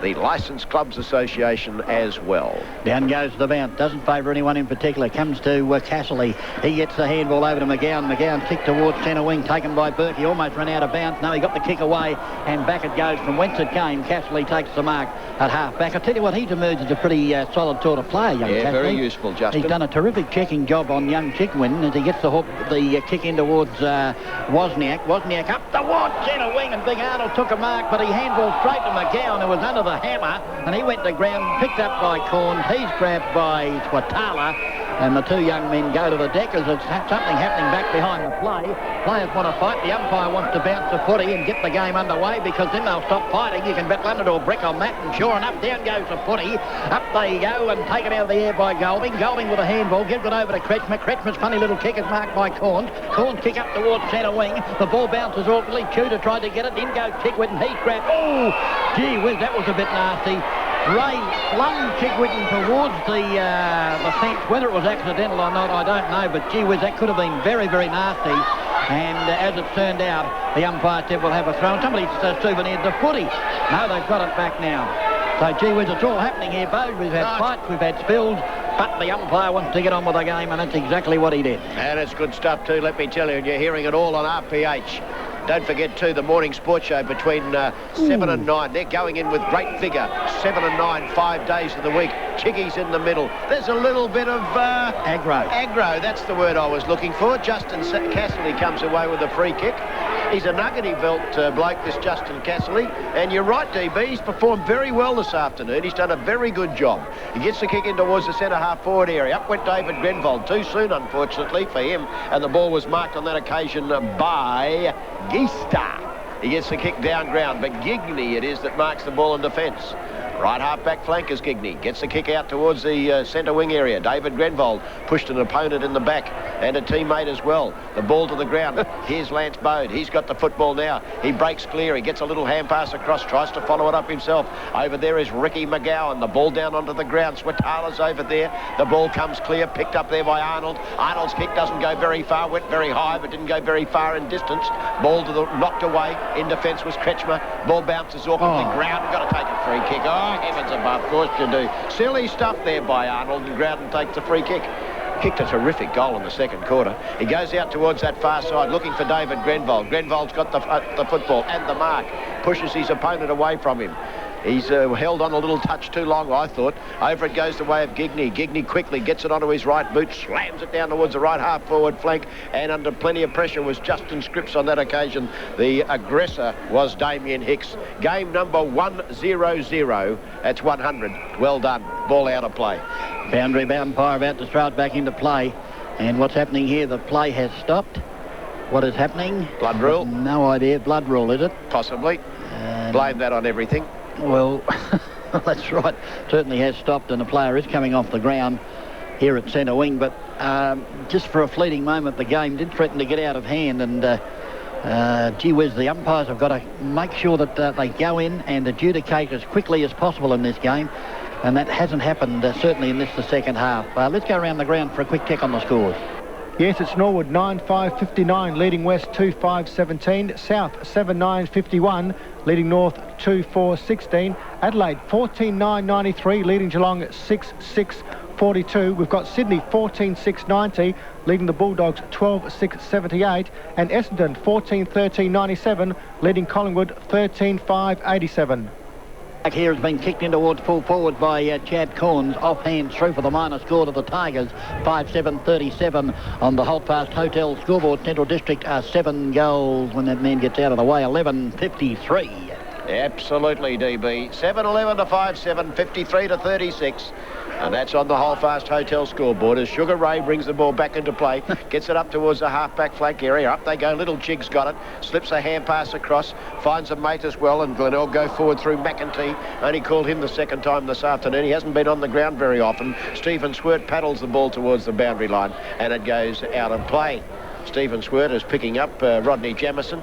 the Licensed Clubs Association as well. Down goes the bounce. Doesn't favour anyone in particular. Comes to Casserly. He gets the handball over to McGowan. McGowan kick towards centre wing, taken by Burke. He almost ran out of bounds. No, he got the kick away, and back it goes from whence it came. Casserly takes the mark at half-back. I tell you what, he's emerged as a pretty solid sort of player, young Casserly. Very useful, Justin. He's done a terrific checking job on young Chickwin as he gets the kick in towards Wozniak. Wozniak up towards centre wing, and Big Arnold took a mark, but he handballed straight to McGowan, who was under the hammer, and he went to ground, picked up by Corns. He's grabbed by Swatala, and the two young men go to the deck as there's something happening back behind the play. Players want to fight. The umpire wants to bounce the footy and get the game underway, because then they'll stop fighting. You can bet London or brick on that, and sure enough, down goes the footy. Up they go, and taken out of the air by Golding. Golding with a handball, gives it over to Kretschmer. Kretschmer's funny little kick is marked by Corns. Corns kick up towards centre wing. The ball bounces awkwardly. Tudor tried to get it. In goes Chickwitten. He's grabbed. Oh, gee whiz, that was a bit nasty. Ray flung Chickwitten towards the fence. Whether it was accidental or not, I don't know, but gee whiz, that could have been very, very nasty. And as it turned out, the umpire said we'll have a throw. Somebody's souvenired the footy. No, they've got it back now. So gee whiz, it's all happening here, Bo. We've had fights, we've had spills, but the umpire wants to get on with the game, and that's exactly what he did. And it's good stuff too, let me tell you, and you're hearing it all on RPH. Don't forget too, the morning sports show between 7 and 9. They're going in with great vigour. 7 and 9, 5 days of the week. Chickies in the middle. There's a little bit of aggro. Aggro, that's the word I was looking for. Justin Casserly comes away with a free kick. He's a nuggety belt bloke, this Justin Casserly. And you're right, DB, he's performed very well this afternoon. He's done a very good job. He gets the kick in towards the centre half forward area. Up went David Grenvold. Too soon, unfortunately, for him. And the ball was marked on that occasion by Geista. He gets the kick down ground, but Gigney it is that marks the ball in defence. Right half-back flank is Gigney. Gets the kick out towards the centre wing area. David Grenvold pushed an opponent in the back and a teammate as well. The ball to the ground. Here's Lance Bode. He's got the football now. He breaks clear. He gets a little hand pass across. Tries to follow it up himself. Over there is Ricky McGowan. The ball down onto the ground. Swatala's over there. The ball comes clear. Picked up there by Arnold. Arnold's kick doesn't go very far. Went very high, but didn't go very far in distance. Ball to the knocked away. In defence was Kretschmer. Ball bounces awkwardly. Ground. Got to take a free kick. Oh, heavens above, of course you do. Silly stuff there by Arnold, and Grouden takes the free kick. Kicked a terrific goal in the second quarter. He goes out towards that far side looking for David Grenvold. Grenvold's got the football and the mark. Pushes his opponent away from him. He's held on a little touch too long, I thought. Over it goes the way of Gigney. Gigney quickly gets it onto his right boot, slams it down towards the right half-forward flank, and under plenty of pressure was Justin Scripps on that occasion. The aggressor was Damien Hicks. Game number 1-0-0. That's 100. Well done. Ball out of play. Boundary umpire about to throw it back into play. And what's happening here? The play has stopped. What is happening? Blood rule? No idea. Blood rule, is it? Possibly. Blame that on everything. Well, that's right. Certainly has stopped, and the player is coming off the ground here at centre wing. But just for a fleeting moment, the game did threaten to get out of hand. And gee whiz, the umpires have got to make sure that they go in and adjudicate as quickly as possible in this game. And that hasn't happened, certainly in the second half. Let's go around the ground for a quick check on the scores. Yes, it's Norwood 9-5-59, leading West 2-5-17. South 7-9-51, leading North 2-4-16. Adelaide 14-9-93, leading Geelong 6-6-42. We've got Sydney 14-6-90, leading the Bulldogs 12-6-78. And Essendon 14-13-97, leading Collingwood 13-5-87. Back here has been kicked in towards full forward by Chad Corns. Offhand through for the minor score to the Tigers. 5-7-37 on the Holdfast Hotel scoreboard. Central District are 7 goals when that man gets out of the way. 11-53. Absolutely, DB. 7-11 to 5-7, 53 to 36. And that's on the Holdfast Hotel scoreboard as Sugar Ray brings the ball back into play. Gets it up towards the half-back flank area. Up they go. Little Jig's got it. Slips a hand pass across. Finds a mate as well. And Glenelg go forward through McEntee. Only called him the second time this afternoon. He hasn't been on the ground very often. Stephen Swirt paddles the ball towards the boundary line. And it goes out of play. Stephen Swirt is picking up Rodney Jamieson.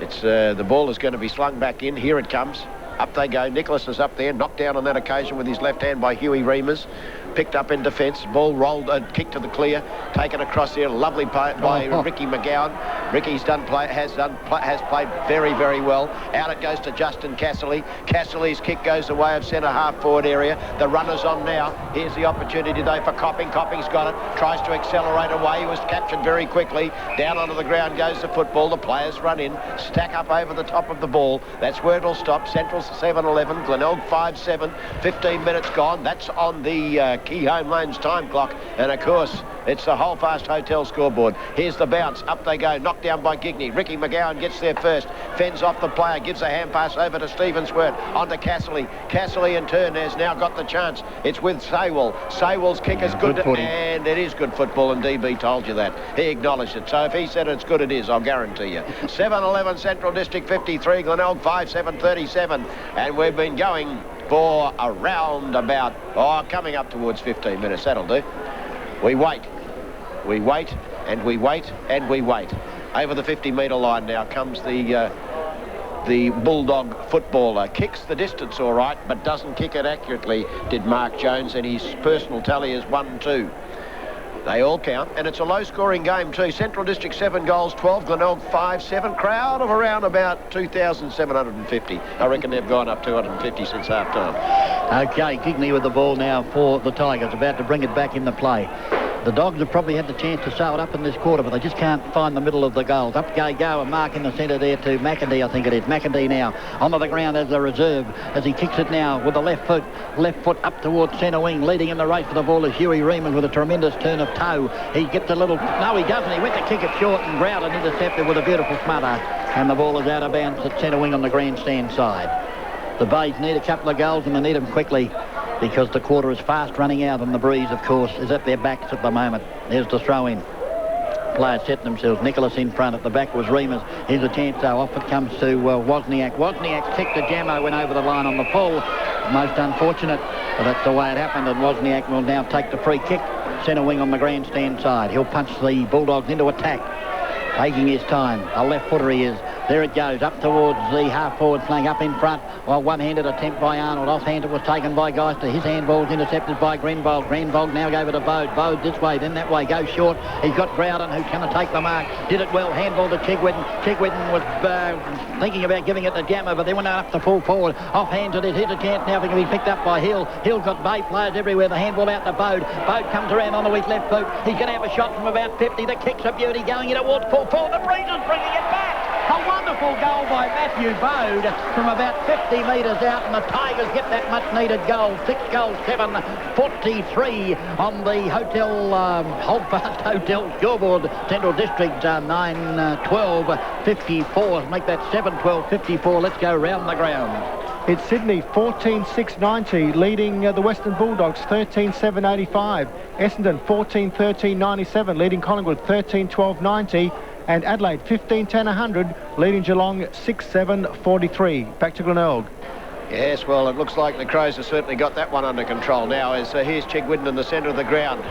It's the ball is going to be slung back in. Here it comes. Up they go. Nicholas is up there, knocked down on that occasion with his left hand by Huey Reimers. Picked up in defence. Ball rolled, kicked to the clear, taken across there. Lovely play by Ricky McGowan. Ricky's has played very, very well. Out it goes to Justin Casserly. Casserly's kick goes the way of centre half forward area. The runner's on now. Here's the opportunity today for Copping. Copping's got it. Tries to accelerate away. He was captured very quickly. Down onto the ground goes the football. The players run in, stack up over the top of the ball. That's where it'll stop. Central's 7-11. Glenelg 5-7. 15 minutes gone. That's on the Key Home Loans time clock, and of course it's the Holdfast Hotel scoreboard. Here's the bounce, up they go, knocked down by Gigney. Ricky McGowan gets there first, fends off the player, gives a hand pass over to Stephen Swirt, onto Casserly. Casserly in turn has now got the chance. It's with Saywell. Saywell's kick is good and it is good football, and DB told you that. He acknowledged it, so if he said it's good, it is, I'll guarantee you. 7-11 Central District 53, Glenelg 5-7 37, and we've been going for around about, coming up towards 15 minutes. That'll do. We wait, and we wait, and we wait. Over the 50-metre line now comes the Bulldog footballer. Kicks the distance all right, but doesn't kick it accurately, did Mark Jones, and his personal tally is 1-2. They all count, and it's a low-scoring game too. Central District 7 goals, 12, Glenelg 5-7. Crowd of around about 2,750. I reckon they've gone up 250 since half-time. OK, Gigney with the ball now for the Tigers, about to bring it back into play. The Dogs have probably had the chance to sew it up in this quarter, but they just can't find the middle of the goals. Up go, and Mark in the centre there to McIntyre, I think it is. McIntyre now onto the ground as a reserve, as he kicks it now with the left foot up towards centre wing. Leading in the race for the ball is Huey Reimers with a tremendous turn of toe. He gets a little... No, he doesn't. He went to kick it short, and Growden intercepted with a beautiful smother. And the ball is out of bounds at centre wing on the grandstand side. The Bays need a couple of goals, and they need them quickly, because the quarter is fast running out, and the breeze, of course, is at their backs at the moment. There's the throw-in. Players set themselves. Nicholas in front. At the back was Reimers. Here's a chance, though. Off it comes to Wozniak. Wozniak's kick to Jammo, went over the line on the pull. Most unfortunate, but that's the way it happened, and Wozniak will now take the free kick. Centre wing on the grandstand side. He'll punch the Bulldogs into attack, taking his time. A left footer he is. There it goes, up towards the half-forward flank, up in front. While one-handed attempt by Arnold. Offhand it was taken by Geister. His handball was intercepted by Grenvold. Grenvold now gave it to Bode. Bode this way, then that way. Goes short. He's got Growden, who's going to take the mark. Did it well. Handball to Chigwitten. Chigwitten was thinking about giving it to Jammer, but they went up to full forward. Offhand it is. Here's a chance now. It can be picked up by Hill. Hill's got Bay players everywhere. The handball out to Bode. Bode comes around on the his left boot. He's going to have a shot from about 50. The kick's a beauty going in towards full forward. The breeze is bringing it back. A wonderful goal by Matthew Bode from about 50 metres out, and the Tigers get that much-needed goal. 6 goals, 7-43 on the Holdfast Hotel scoreboard. Central District 9-12, 54. Make that 7-12-54. Let's go round the ground. It's Sydney 14-6-90, leading the Western Bulldogs 13-7-85. Essendon 14-13-97, leading Collingwood 13-12-90. And Adelaide 15-10-100, leading Geelong 6-7-43. Back to Glenelg. Yes, well, it looks like the Crows have certainly got that one under control now. As here's Chigwitten in the centre of the ground.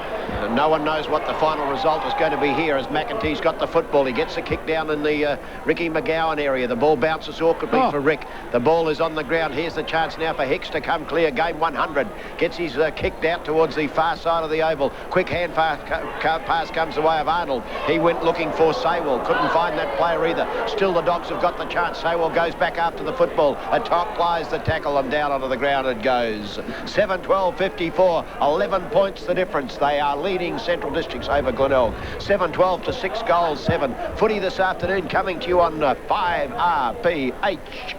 No one knows what the final result is going to be here, as McEntee's got the football. He gets a kick down in the Ricky McGowan area. The ball bounces awkwardly for Rick. The ball is on the ground. Here's the chance now for Hicks to come clear. Game 100. Gets his kicked out towards the far side of the oval. Quick hand pass comes the way of Arnold. He went looking for Saywell. Couldn't find that player either. Still the Dogs have got the chance. Saywell goes back after the football. A top plies the tackle, and down onto the ground it goes. 7-12-54. 11 points the difference. They are leading Central Districts over Glenelg. 7-12 to 6 goals, 7. Footy this afternoon coming to you on 5RPH.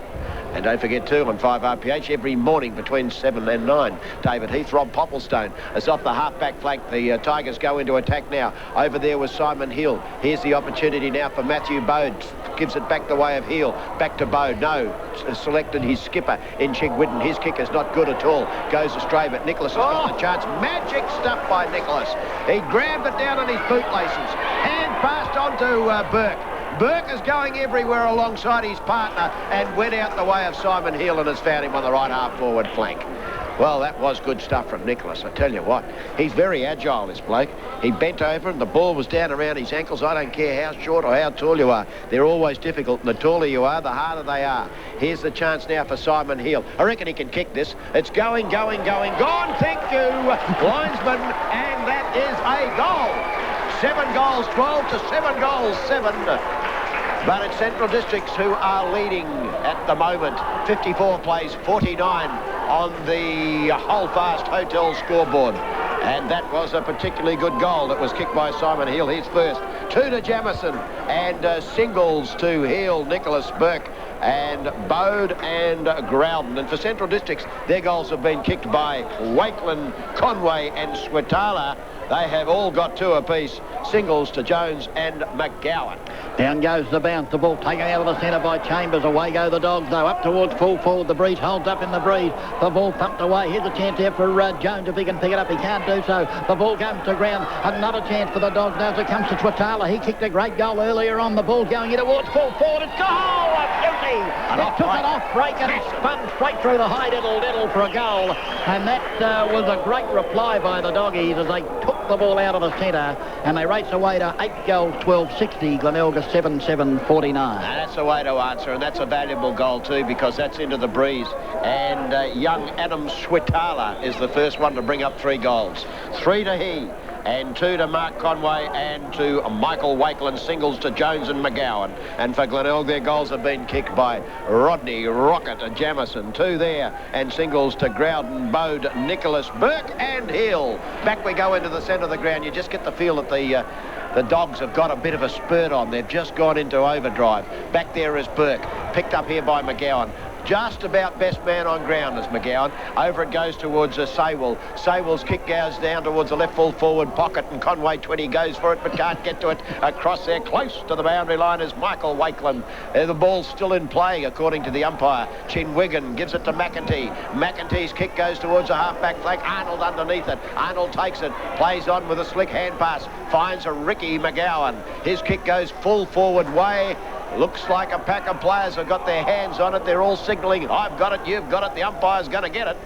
And don't forget too, on 5RPH every morning between 7 and 9. David Heath, Rob Popplestone is off the half-back flank. The Tigers go into attack now. Over there was Simon Hill. Here's the opportunity now for Matthew Bode. Gives it back the way of Hill. Back to Bode. No. Selected his skipper in Chigwitten. His kick is not good at all. Goes astray, but Nicholas has got the chance. Magic stuff by Nicholas. He grabbed it down on his bootlaces. Hand passed on to Burke. Burke is going everywhere alongside his partner and went out the way of Simon Hill and has found him on the right half-forward flank. Well, that was good stuff from Nicholas, I tell you what. He's very agile, this bloke. He bent over and the ball was down around his ankles. I don't care how short or how tall you are. They're always difficult, and the taller you are, the harder they are. Here's the chance now for Simon Hill. I reckon he can kick this. It's going. Gone, thank you, linesman, and that is a goal. 7 goals, 12 to 7 goals, 7. But it's Central Districts who are leading at the moment. 54 plays 49 on the Holdfast Hotel scoreboard. And that was a particularly good goal that was kicked by Simon Hill. He's first. 2 to Jamison and singles to Hill, Nicholas, Burke and Bode and Groudon. And for Central Districts, their goals have been kicked by Wakeland, Conway and Switala. They have all got 2 apiece. Singles to Jones and McGowan. Down goes the bounce. The ball taken out of the centre by Chambers. Away go the Dogs, though. Up towards full forward. The breeze holds up in the breeze. The ball pumped away. Here's a chance here for Jones if he can pick it up. He can't do so. The ball comes to ground. Another chance for the Dogs now as it comes to Switala. He kicked a great goal earlier on. The ball going in towards full forward. It's goal! A beauty! It took an off break and it spun straight through the high diddle for a goal. And that was a great reply by the Doggies as they took the ball out of the centre and they race away to 8 goals, 12-60. Glenelg 7-7-49. That's the way to answer, and that's a valuable goal too because that's into the breeze. And young Adam Switala is the first one to bring up 3 goals. 3 to he. And 2 to Mark Conway and to Michael Wakeland, singles to Jones and McGowan. And for Glenelg, their goals have been kicked by Rodney, Rocket, and Jamison. 2 there, and singles to Groudon, Bode, Nicholas, Burke and Hill. Back we go into the centre of the ground. You just get the feel that the Dogs have got a bit of a spurt on. They've just gone into overdrive. Back there is Burke, picked up here by McGowan. Just about best man on ground is McGowan. Over it goes towards Saywell. Saywell's kick goes down towards the left full forward pocket and Conway 20 goes for it but can't get to it. Across there close to the boundary line is Michael Wakeland. The ball's still in play according to the umpire. Chinwigan gives it to McEntee. McEntee's kick goes towards the half-back flank. Arnold underneath it. Arnold takes it, plays on with a slick hand pass, finds a Ricky McGowan. His kick goes full forward way. Looks like a pack of players have got their hands on it. They're all signalling, I've got it, you've got it, the umpire's going to get it.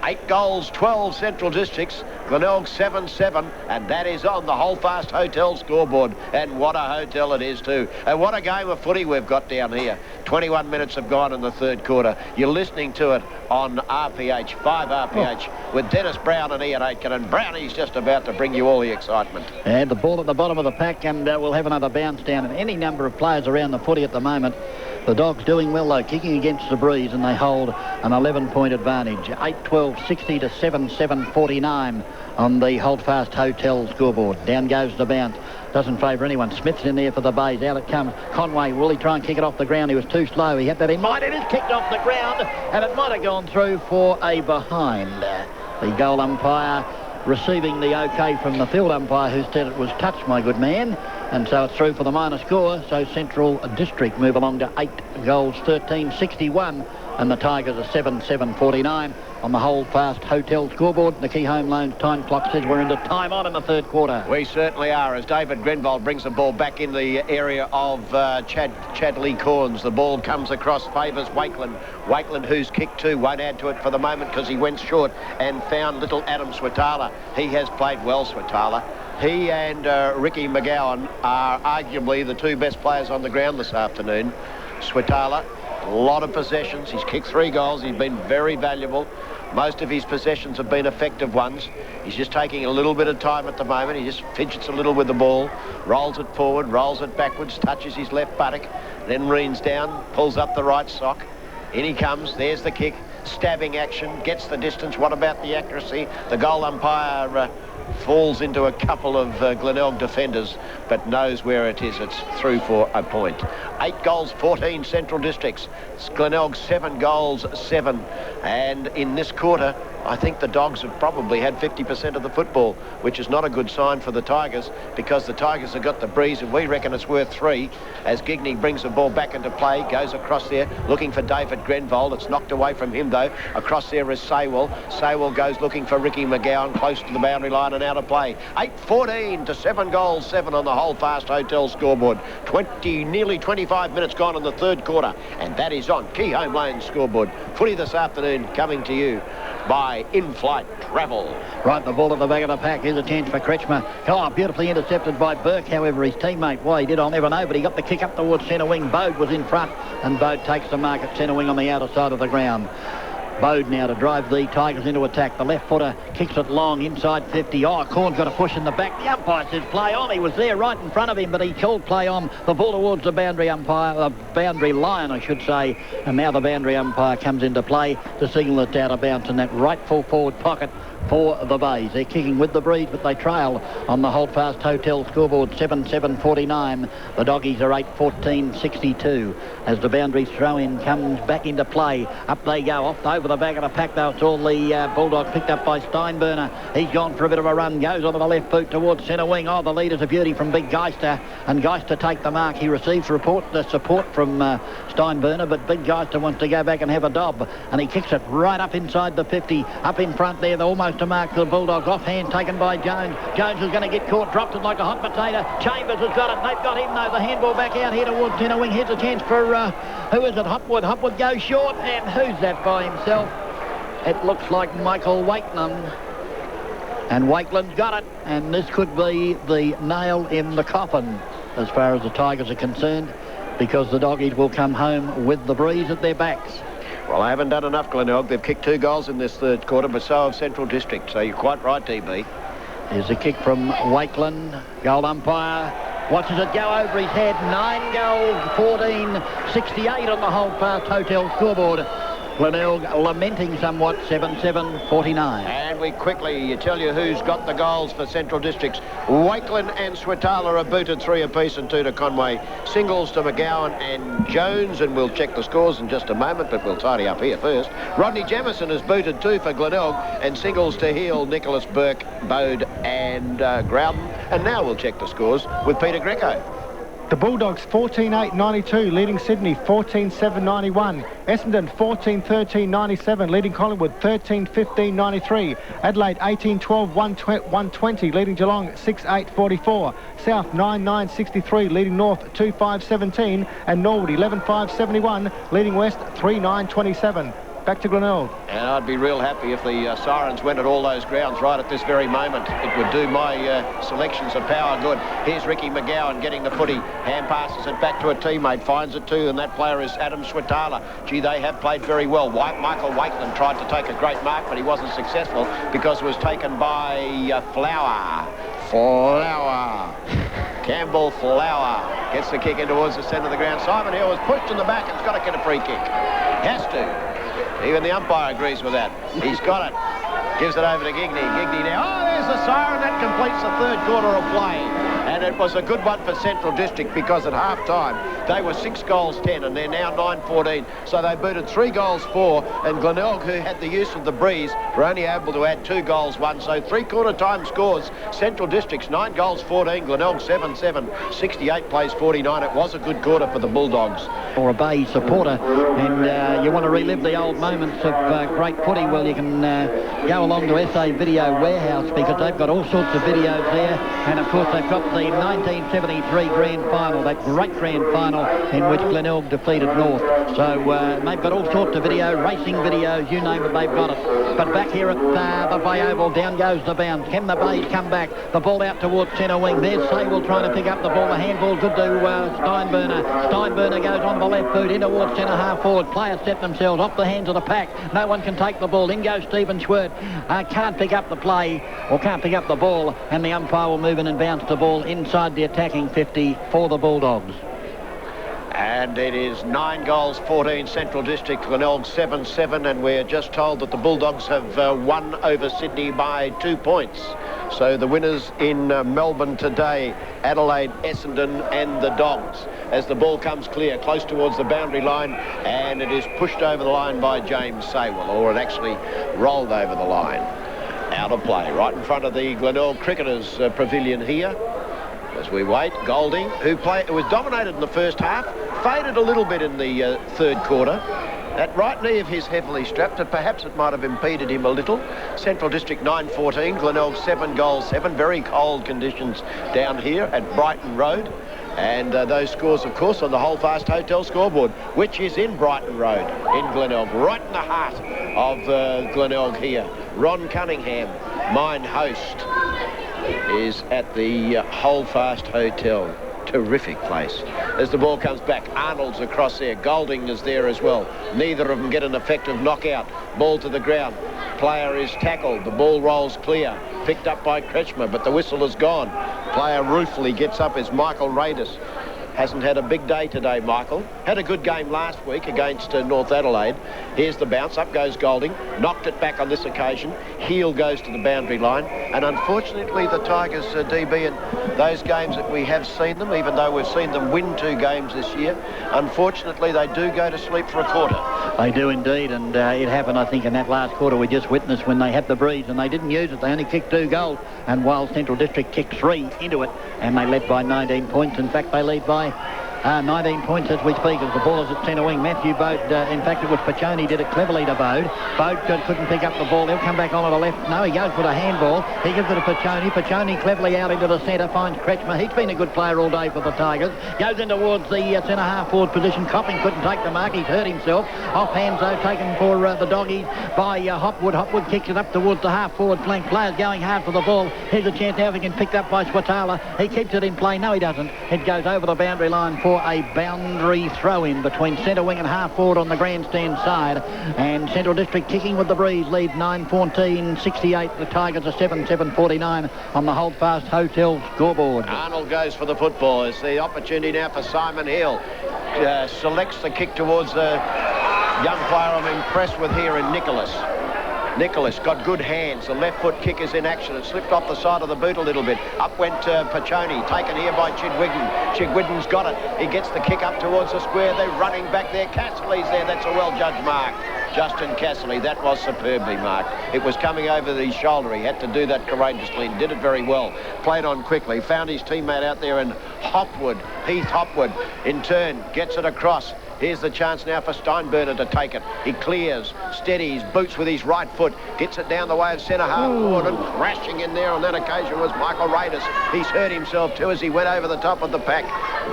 8 goals, 12 Central Districts, Glenelg 7-7, and that is on the Holdfast Hotel scoreboard. And what a hotel it is too. And what a game of footy we've got down here. 21 minutes have gone in the 3rd quarter. You're listening to it on RPH, 5 RPH, with Dennis Brown and Ian Aitken. And Brownie's just about to bring you all the excitement. And the ball at the bottom of the pack, and we'll have another bounce down. And any number of players around the footy at the moment. The Dogs doing well, though, kicking against the breeze, and they hold an 11-point advantage. 8-12-60 to 7-7-49 on the Holdfast Hotel scoreboard. Down goes the bounce. Doesn't favour anyone. Smith's in there for the Bays. Out it comes. Conway, will he try and kick it off the ground? He was too slow. He had that in mind. It is kicked off the ground, and it might have gone through for a behind. The goal umpire receiving the OK from the field umpire who said it was touched, my good man. And so it's through for the minor score. So Central District move along to 8 goals, 13-61. And the Tigers are 7-7-49 on the Holdfast Hotel scoreboard. The Key Home Loans time clock says we're into time on in the 3rd quarter. We certainly are, as David Grenville brings the ball back in the area of Chadley Corns. The ball comes across, favours Wakeland. Wakeland, who's kicked 2, won't add to it for the moment because he went short and found little Adam Switala. He has played well, Switala. He and Ricky McGowan are arguably the 2 best players on the ground this afternoon. Switala, a lot of possessions. He's kicked 3 goals. He's been very valuable. Most of his possessions have been effective ones. He's just taking a little bit of time at the moment. He just fidgets a little with the ball, rolls it forward, rolls it backwards, touches his left buttock, then leans down, pulls up the right sock. In he comes. There's the kick. Stabbing action. Gets the distance. What about the accuracy? The goal umpire falls into a couple of Glenelg defenders, but knows where it is. It's through for a point. 8 goals, 14 Central Districts. Glenelg 7 goals, 7. And in this quarter, I think the Dogs have probably had 50% of the football, which is not a good sign for the Tigers, because the Tigers have got the breeze, and we reckon it's worth 3. As Gigney brings the ball back into play, goes across there, looking for David Grenville. It's knocked away from him, though. Across there is Saywell. Saywell goes looking for Ricky McGowan, close to the boundary line and out of play. 8-14 to 7 goals, 7 on the Holdfast Hotel scoreboard. Nearly 25 minutes gone in the 3rd quarter, and that is on Key Home Loans scoreboard. Footy this afternoon coming to you by In-Flight Travel. Right, the ball at the back of the pack. Here's a chance for Kretschmer. Oh, beautifully intercepted by Burke. However, his teammate, why he did, I'll never know, but he got the kick up towards centre wing. Bode was in front, and Bode takes the mark at centre wing on the outer side of the ground. Bode now to drive the Tigers into attack. The left footer kicks it long inside 50. Oh, Corn's got a push in the back. The umpire says play on. He was there right in front of him, but he called play on. The ball towards the boundary umpire, the boundary line, I should say. And now the boundary umpire comes into play to signal it out of bounds in that rightful forward pocket for the Bays. They're kicking with the breeze, but they trail on the Holdfast Hotel scoreboard 7-7-49. The Doggies are 8-14-62 as the boundaries throw-in comes back into play. Up they go, off over the back of the pack though. It's all the Bulldogs picked up by Steinberner. He's gone for a bit of a run, goes onto the left boot towards centre wing. Oh, the leader's a beauty from Big Geister, and Geister take the mark. He receives support from Steinberner, but Big Geister wants to go back and have a dob, and he kicks it right up inside the 50. Up in front there, they're almost to mark the Bulldogs. Offhand taken by Jones. Jones is going to get caught, dropped it like a hot potato. Chambers has got it. They've got him though. The handball back out here towards centre wing. Here's a chance for, who is it? Hopwood. Hopwood goes short, and who's that by himself? It looks like Michael Wakeland. And Wakeland's got it, and this could be the nail in the coffin as far as the Tigers are concerned, because the Doggies will come home with the breeze at their backs. Well, they haven't done enough, Glenelg. They've kicked 2 goals in this third quarter, but so have Central District. So you're quite right, DB. Here's a kick from Wakeland. Goal umpire watches it go over his head. 9 goals, 14-68 on the Holdfast Hotel scoreboard. Glenelg lamenting somewhat, 7-7-49. And we quickly tell you who's got the goals for Central Districts. Wakeland and Switala are booted 3 apiece and 2 to Conway. Singles to McGowan and Jones, and we'll check the scores in just a moment, but we'll tidy up here first. Rodney Jamison has booted 2 for Glenelg, and singles to Heel, Nicholas Burke, Bode and Groudon. And now we'll check the scores with Peter Greco. The Bulldogs 14-8-92, leading Sydney 14-7-91. Essendon 14-13-97, leading Collingwood 13-15-93. Adelaide 18-12-120, leading Geelong 6-8-44. South 9-9-63, leading North 2-5-17. And Norwood 11-5-71, leading West 3-9-27. Back to Glenelg. And I'd be real happy if the sirens went at all those grounds right at this very moment. It would do my selections of power good. Here's Ricky McGowan getting the footy. Hand passes it back to a teammate, finds it too, and that player is Adam Switala. Gee, they have played very well. Michael Wakeland tried to take a great mark, but he wasn't successful because it was taken by Flower. Campbell Flower gets the kick in towards the centre of the ground. Simon Hill was pushed in the back and has got to get a free kick. Has to. Even the umpire agrees with that. He's got it. Gives it over to Gigney. Gigney now. Oh, there's the siren. That completes the third quarter of play. And it was a good one for Central District because at half-time they were 6 goals 10 and they're now 9-14. So they booted 3 goals 4, and Glenelg, who had the use of the breeze, were only able to add 2 goals 1. So 3-quarter time scores. Central District's 9 goals 14. Glenelg 7-7. 68 plays 49. It was a good quarter for the Bulldogs. Or a Bay supporter, and you want to relive the old moments of great footy, well, you can go along to SA Video Warehouse because they've got all sorts of videos there. And of course they've got the 1973 grand final, that great grand final in which Glenelg defeated North. So they've got all sorts of video, racing videos, you name it, they've got it. But back here at the Bay Oval, down goes the bounce. Can the Bays come back? The ball out towards centre wing. There's Sable trying to pick up the ball. The handball good to Steinberner. Steinberner goes on the left boot in towards centre half forward. Players set themselves off the hands of the pack. No one can take the ball. In goes Stephen Schwert. Can't pick up the play or can't pick up the ball, and the umpire will move in and bounce the ball inside the attacking 50 for the Bulldogs. And it is 9 goals 14 Central District, Glenelg 7-7, and we're just told that the Bulldogs have won over Sydney by 2 points. So the winners in Melbourne today, Adelaide, Essendon and the Dogs, as the ball comes clear close towards the boundary line, and it is pushed over the line by James Saywell, or it actually rolled over the line. Out of play, right in front of the Glenelg Cricketers pavilion here. As we wait, Golding, who was dominated in the first half, faded a little bit in the third quarter. That right knee of his heavily strapped, and perhaps it might have impeded him a little. Central District 9-14, Glenelg 7 goals 7. Very cold conditions down here at Brighton Road. And those scores, of course, on the Holdfast Hotel scoreboard, which is in Brighton Road in Glenelg, right in the heart of Glenelg here. Ron Cunningham, mine host, is at the Holdfast Hotel. Terrific place. As the ball comes back, Arnold's across there. Golding is there as well. Neither of them get an effective knockout. Ball to the ground. Player is tackled. The ball rolls clear. Picked up by Kretschmer, but the whistle is gone. Player ruefully gets up is Michael Radis. Hasn't had a big day today, Michael. Had a good game last week against North Adelaide. Here's the bounce. Up goes Golding. Knocked it back on this occasion. Heel goes to the boundary line. And unfortunately, the Tigers, DB, in those games that we have seen them, even though we've seen them win 2 games this year, unfortunately, they do go to sleep for a quarter. They do indeed, and it happened, I think, in that last quarter we just witnessed when they had the breeze and they didn't use it. They only kicked 2 goals, and while Central District kicked 3 into it, and they led by 19 points. In fact, they lead by 19 points as we speak, as the ball is at centre wing. Matthew Bode, in fact it was Pachoni did it cleverly to Bode. Bode couldn't pick up the ball. He'll come back on to the left. No, he goes for the handball. He gives it to Pachoni. Pachoni cleverly out into the centre, finds Kretschmer. He's been a good player all day for the Tigers. Goes in towards the centre half forward position. Copping couldn't take the mark. He's hurt himself. Off hands though, taken for the doggies by Hopwood. Hopwood kicks it up towards the half forward flank. Players going hard for the ball. Here's a chance now if he can picked up by Swatala. He keeps it in play. No, he doesn't. It goes over the boundary line for a boundary throw-in between centre wing and half forward on the grandstand side, and Central District kicking with the breeze lead 9-14-68. The Tigers are 7-7-49 on the Holdfast Hotel scoreboard. Arnold goes for the football. It's the opportunity now for Simon Hill. Selects the kick towards the young player I'm impressed with here in Nicholas. Nicholas got good hands. The left foot kick is in action. It slipped off the side of the boot a little bit. Up went Pachoni, taken here by Chidwigden. Chidwigden's got it. He gets the kick up towards the square. They're running back there. Castley's there. That's a well-judged mark. Justin Castley, that was superbly marked. It was coming over the shoulder. He had to do that courageously and did it very well. Played on quickly. Found his teammate out there in Hopwood. Heath Hopwood, in turn, gets it across. Here's the chance now for Steinberner to take it. He clears, steadies, boots with his right foot, gets it down the way of centre half forward, and crashing in there on that occasion was Michael Radis. He's hurt himself too as he went over the top of the pack.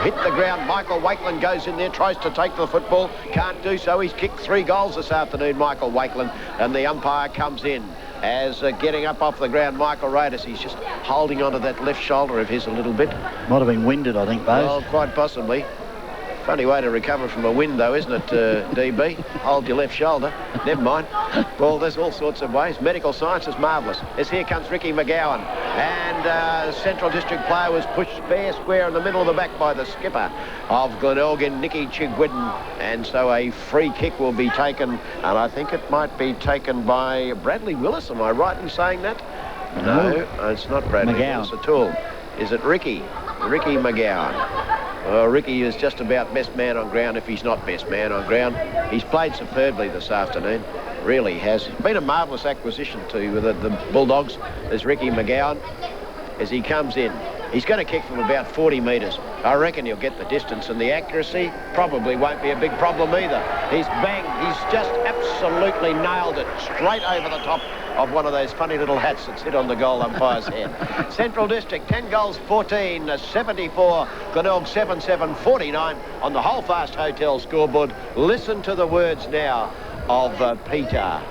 Hit the ground. Michael Wakeland goes in there, tries to take the football. Can't do so. He's kicked 3 goals this afternoon, Michael Wakeland, and the umpire comes in. As getting up off the ground, Michael Radis, he's just holding onto that left shoulder of his a little bit. Might have been winded, I think, Bose. Well, quite possibly. Funny way to recover from a wind, though, isn't it, DB? Hold your left shoulder. Never mind. Well, there's all sorts of ways. Medical science is marvellous. As here comes Ricky McGowan. And Central District player was pushed fair square in the middle of the back by the skipper of Glenelg, Nicky Chigwidden. And so a free kick will be taken. And I think it might be taken by Bradley Willis. Am I right in saying that? No, it's not Bradley Willis at all. Is it Ricky? Ricky McGowan. Well, Ricky is just about best man on ground if he's not best man on ground. He's played superbly this afternoon. Really has. Been a marvellous acquisition to the Bulldogs. There's Ricky McGowan as he comes in. He's going to kick from about 40 metres. I reckon he'll get the distance, and the accuracy probably won't be a big problem either. He's banged. He's just absolutely nailed it straight over the top of one of those funny little hats that sit on the goal umpire's head. Central District, 10 goals, 14, 74. Glenelg, 7-7-49 on the Holdfast Hotel scoreboard. Listen to the words now of Peter.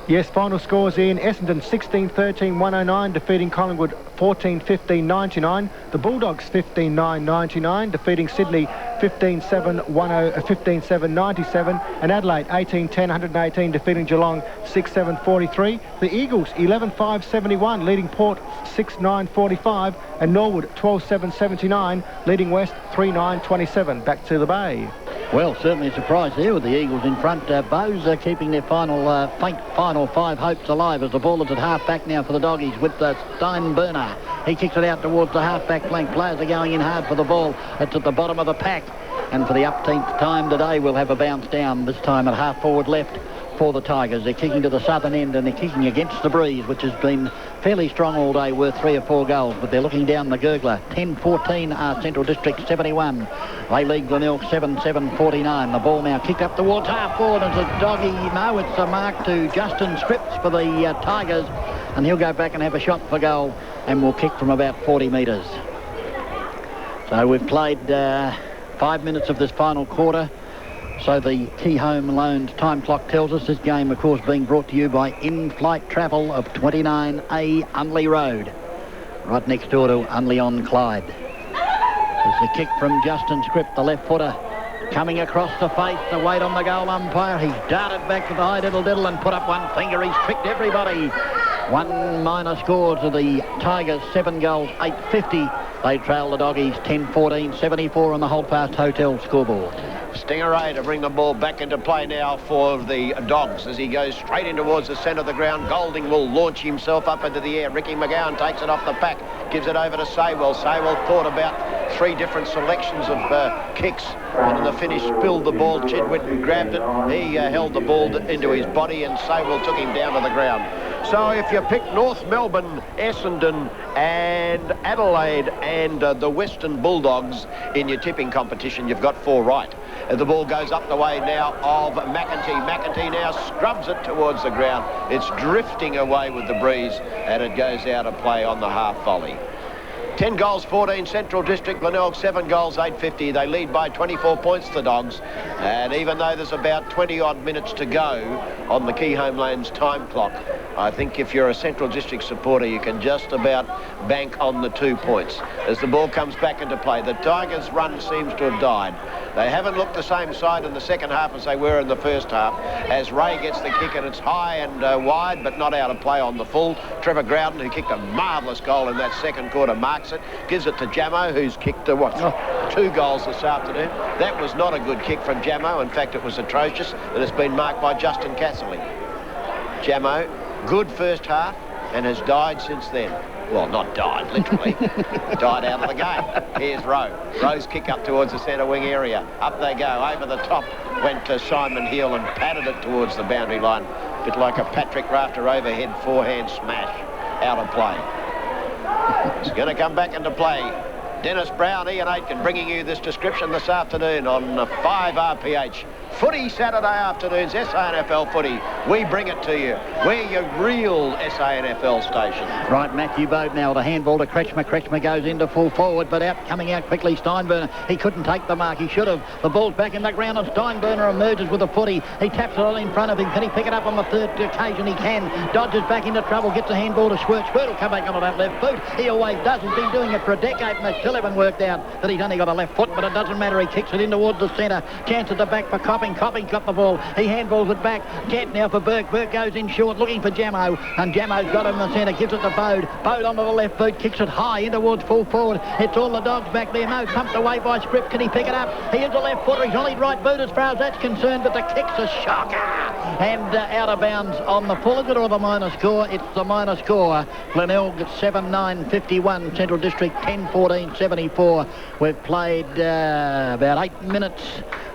Yes, final scores in Essendon 16-13-109, defeating Collingwood 14-15-99. The Bulldogs 15-9-99, defeating Sydney 15-7-97. And Adelaide 18-10-118, defeating Geelong 6-7-43. The Eagles 11-5-71, leading Port 6-9-45. And Norwood 12-7-79, leading West 3-9-27. Back to the Bay. Well, certainly a surprise there with the Eagles in front. Bose keeping their faint final 5 hopes alive as the ball is at half-back now for the Doggies with Steinberner. He kicks it out towards the half-back flank. Players are going in hard for the ball. It's at the bottom of the pack. And for the 18th time today, we'll have a bounce down, this time at half-forward left for the Tigers. They're kicking to the southern end and they're kicking against the breeze, which has been fairly strong all day, worth 3 or 4 goals, but they're looking down the gurgler. 10-14 are Central District 71. They lead Glenelg 7-7-49. The ball now kicked up towards half forward as a doggy. No, it's a mark to Justin Scripps for the Tigers, and he'll go back and have a shot for goal and will kick from about 40 metres. So we've played 5 minutes of this final quarter. So the Key Home Loans time clock tells us this game, of course, being brought to you by In-Flight Travel of 29A Unley Road, right next door to Unley on Clyde. There's a kick from Justin Script, the left footer, coming across the face, the weight on the goal umpire. He darted back to the high diddle and put up one finger. He's tricked everybody. One minor score to the Tigers, 7 goals, 850. They trail the Doggies 10-14, 74 on the Holdfast Hotel scoreboard. Stingeray to bring the ball back into play now for the Dogs as he goes straight in towards the centre of the ground. Golding will launch himself up into the air. Ricky McGowan takes it off the pack, gives it over to Saywell. Saywell thought about 3 different selections of kicks, and in the finish spilled the ball. Chidwin grabbed it. He held the ball into his body, and Saywell took him down to the ground. So if you pick North Melbourne, Essendon and Adelaide and the Western Bulldogs in your tipping competition, you've got 4 right. The ball goes up the way now of McEntee. McEntee now scrubs it towards the ground. It's drifting away with the breeze, and it goes out of play on the half volley. 10 goals, 14 Central District. Glenelg 7 goals, 850. They lead by 24 points, the Dogs. And even though there's about 20-odd minutes to go on the Key Home Loans time clock, I think if you're a Central District supporter, you can just about bank on the 2 points. As the ball comes back into play, the Tigers' run seems to have died. They haven't looked the same side in the second half as they were in the first half. As Ray gets the kick, and it's high and wide, but not out of play on the full. Trevor Groudon, who kicked a marvellous goal in that second quarter, marks it, gives it to Jamo, who's kicked 2 goals this afternoon. That was not a good kick from Jamo. In fact, it was atrocious, and it's been marked by Justin Casserly. Jamo, good first half, and has died since then. Well, not died, literally. Died out of the game. Here's Rowe. Rowe's kick up towards the centre wing area. Up they go. Over the top went to Simon Hill and patted it towards the boundary line. A bit like a Patrick Rafter overhead forehand smash. Out of play. It's going to come back into play. Dennis Brown, Ian Aitken, bringing you this description this afternoon on 5 RPH. Footy Saturday afternoons, SANFL footy. We bring it to you. We're your real SANFL station. Right, Matthew Bode now with a handball to Kretschmer. Kretschmer goes into full forward, but coming out quickly, Steinburner. He couldn't take the mark. He should have. The ball's back in the ground, and Steinburner emerges with the footy. He taps it on in front of him. Can he pick it up on the third occasion? He can. Dodges back into trouble, gets a handball to Schwert. Schwert will come back onto that left boot. He always does. He's been doing it for a decade, and they still haven't worked out that he's only got a left foot, but it doesn't matter. He kicks it in towards the centre. Chance at the back for Copping. Copping's got the ball. He handballs it back. Gant now for Burke. Burke goes in short, looking for Jamo, and Jamo's got him in the centre. Gives it to Bode. Bode onto the left boot. Kicks it high in towards full forward. It's all the Dogs back there. No, pumped away by Script. Can he pick it up? He is a left footer. He's on his right boot as far as that's concerned, but the kick's a shocker. And out of bounds on the full. Is it or the minor score? It's the minor score. Glenelg 7-9-51. Central District 10-14-74. We've played about 8 minutes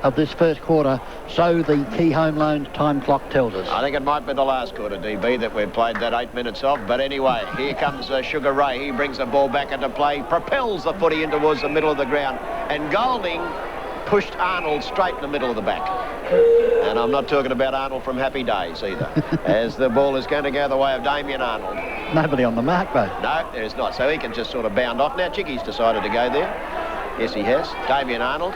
of this first quarter, so the Key Home Loans time clock tells us. I think it might be the last quarter, DB, that we've played that 8 minutes of. But anyway, here comes Sugar Ray. He brings the ball back into play, propels the footy in towards the middle of the ground, and Golding pushed Arnold straight in the middle of the back. And I'm not talking about Arnold from Happy Days either, as the ball is going to go the way of Damien Arnold. Nobody on the mark, though. No, there's not. So he can just sort of bound off. Now Chicky's decided to go there. Yes, he has. Damien Arnold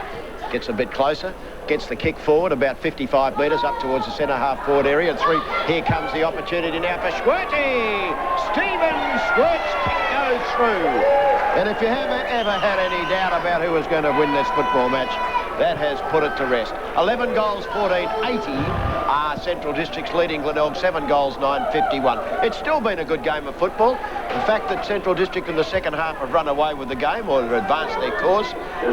gets a bit closer, gets the kick forward about 55 metres up towards the centre half forward area. Here comes the opportunity now for Schwerty. Stephen Schwert's kick goes through. And if you haven't ever had any doubt about who was going to win this football match, that has put it to rest. 11 goals, 14, 80 are Central District's leading Glenelg. 7 goals, 9-51. It's still been a good game of football. The fact that Central District in the second half have run away with the game or advanced their cause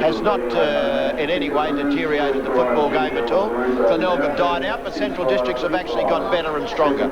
has not in any way deteriorated the football game at all. Glenelg have died out, but Central Districts have actually got better and stronger.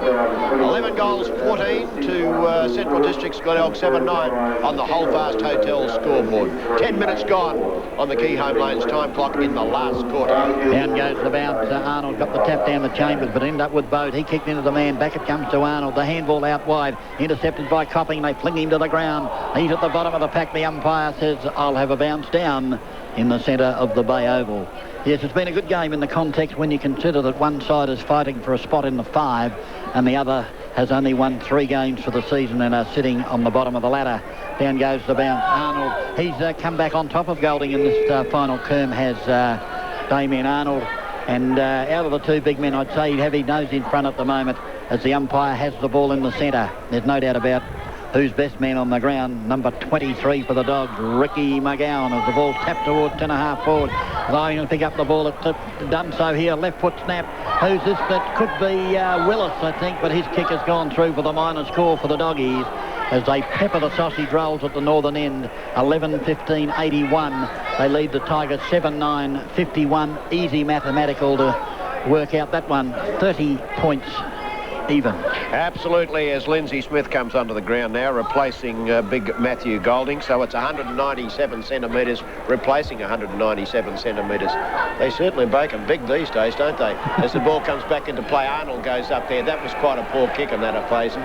11 goals, 14 to Central District's Glenelg 7-9 on the Holdfast Hotel scoreboard. 10 minutes gone on the Key Home Loans time clock in the last quarter. Down goes the bounce. Arnold got the tap down the chambers, but ended up with Bode. He kicked into the man. Back it comes to Arnold. The handball out wide. Intercepted by Copping. They fling him to the ground. He's at the bottom of the pack. The umpire says, I'll have a bounce down in the centre of the Bay Oval. Yes, it's been a good game in the context when you consider that one side is fighting for a spot in the 5 and the other has only won 3 games for the season and are sitting on the bottom of the ladder. Down goes the bounce. Arnold, he's come back on top of Golding in this final term, has Damien Arnold. And out of the two big men, I'd say he'd have his nose in front at the moment as the umpire has the ball in the centre. There's no doubt about who's best man on the ground. Number 23 for the Dogs, Ricky McGowan, as the ball tapped towards 10.5 forward. Going to pick up the ball. It's done so here. Left foot snap. Who's this? That could be Willis, I think, but his kick has gone through for the minor score for the Doggies as they pepper the sausage rolls at the northern end. 11-15-81. They lead the Tigers 7-9-51. Easy mathematical to work out that one. 30 points even. Absolutely, as Lindsay Smith comes onto the ground now, replacing big Matthew Golding. So it's 197 centimetres, replacing 197 centimetres. They certainly make them big these days, don't they? As the ball comes back into play, Arnold goes up there. That was quite a poor kick on that occasion.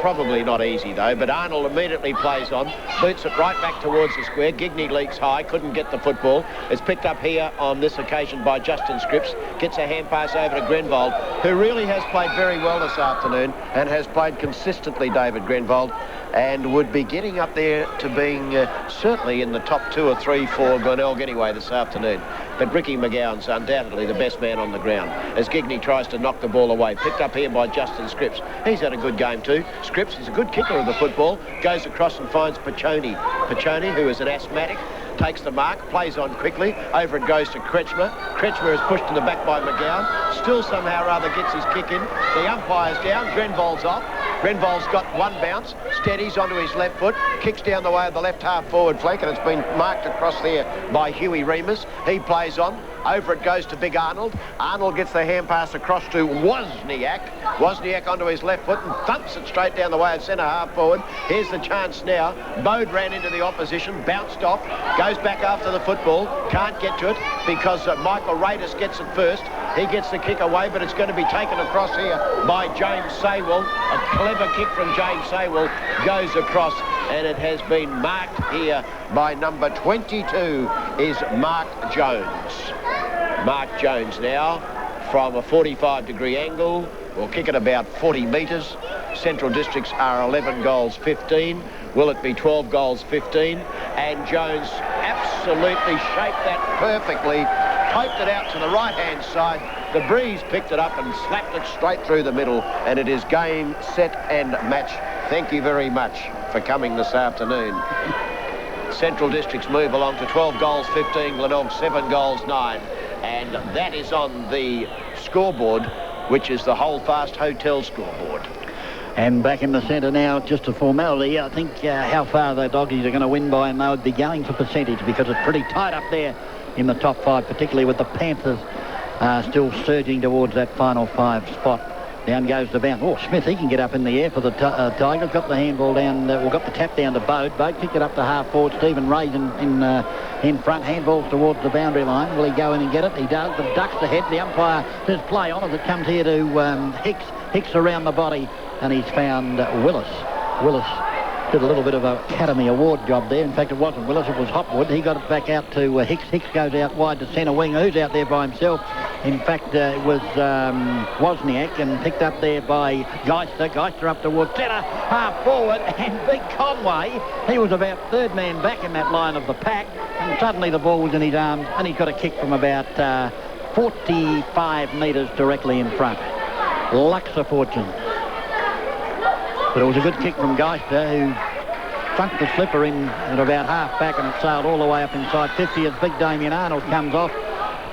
Probably not easy though, but Arnold immediately plays on, boots it right back towards the square. Gigney leaks high, couldn't get the football. It's picked up here on this occasion by Justin Scripps, gets a hand pass over to Grenvold, who really has played very well this afternoon and has played consistently, David Grenvold, and would be getting up there to being certainly in the top 2 or 3 for Glenelg anyway this afternoon. But Ricky McGowan's undoubtedly the best man on the ground as Gigney tries to knock the ball away. Picked up here by Justin Scripps. He's had a good game too. Scripps is a good kicker of the football. Goes across and finds Pachoni. Pachoni, who is an asthmatic, takes the mark, plays on quickly. Over it goes to Kretschmer. Kretschmer is pushed in the back by McGowan. Still somehow or other gets his kick in. The umpire's down. Grenvold's off. Grenvold's got one bounce, steadies onto his left foot, kicks down the way of the left half forward flank, and it's been marked across there by Huey Remus. He plays on. Over it goes to Big Arnold. Arnold gets the hand pass across to Wozniak. Wozniak onto his left foot and thumps it straight down the way of centre half forward. Here's the chance now. Bode ran into the opposition, bounced off, goes back after the football, can't get to it because Michael Radis gets it first. He gets the kick away, but it's going to be taken across here by James Saywell. A clever kick from James Saywell goes across, and it has been marked here by number 22 is Mark Jones. Mark Jones now from a 45-degree angle will kick it about 40 metres. Central Districts are 11 goals 15. Will it be 12 goals 15? And Jones absolutely shaped that perfectly, poked it out to the right-hand side. The breeze picked it up and slapped it straight through the middle, and it is game, set and match. Thank you very much for coming this afternoon. Central Districts move along to 12 goals 15, Glenelg 7 goals 9, and that is on the scoreboard, which is the Holdfast Hotel scoreboard. And back in the centre now, just a formality. I think how far the Doggies are going to win by, and they would be going for percentage because it's pretty tight up there in the top 5, particularly with the Panthers still surging towards that final 5 spot. Down goes the bounce. Oh, Smith, he can get up in the air for the Tigers. Got the handball down, got the tap down to Bode. Bode kicked it up to half forward. Stephen Ray's in front. Handballs towards the boundary line. Will he go in and get it? He does, but ducks the head. The umpire says play on as it comes here to Hicks. Hicks around the body, and he's found Willis. Willis did a little bit of a Academy Award job there. In fact, it wasn't Willis, it was Hopwood. He got it back out to Hicks. Hicks goes out wide to centre wing. Who's out there by himself? In fact, it was Wozniak, and picked up there by Geister. Geister up towards centre, half forward, and Big Conway. He was about third man back in that line of the pack, and suddenly the ball was in his arms, and he got a kick from about 45 metres directly in front. Luxor fortune. But it was a good kick from Geister, who sunk the slipper in at about half back, and it sailed all the way up inside 50 as Big Damien Arnold comes off.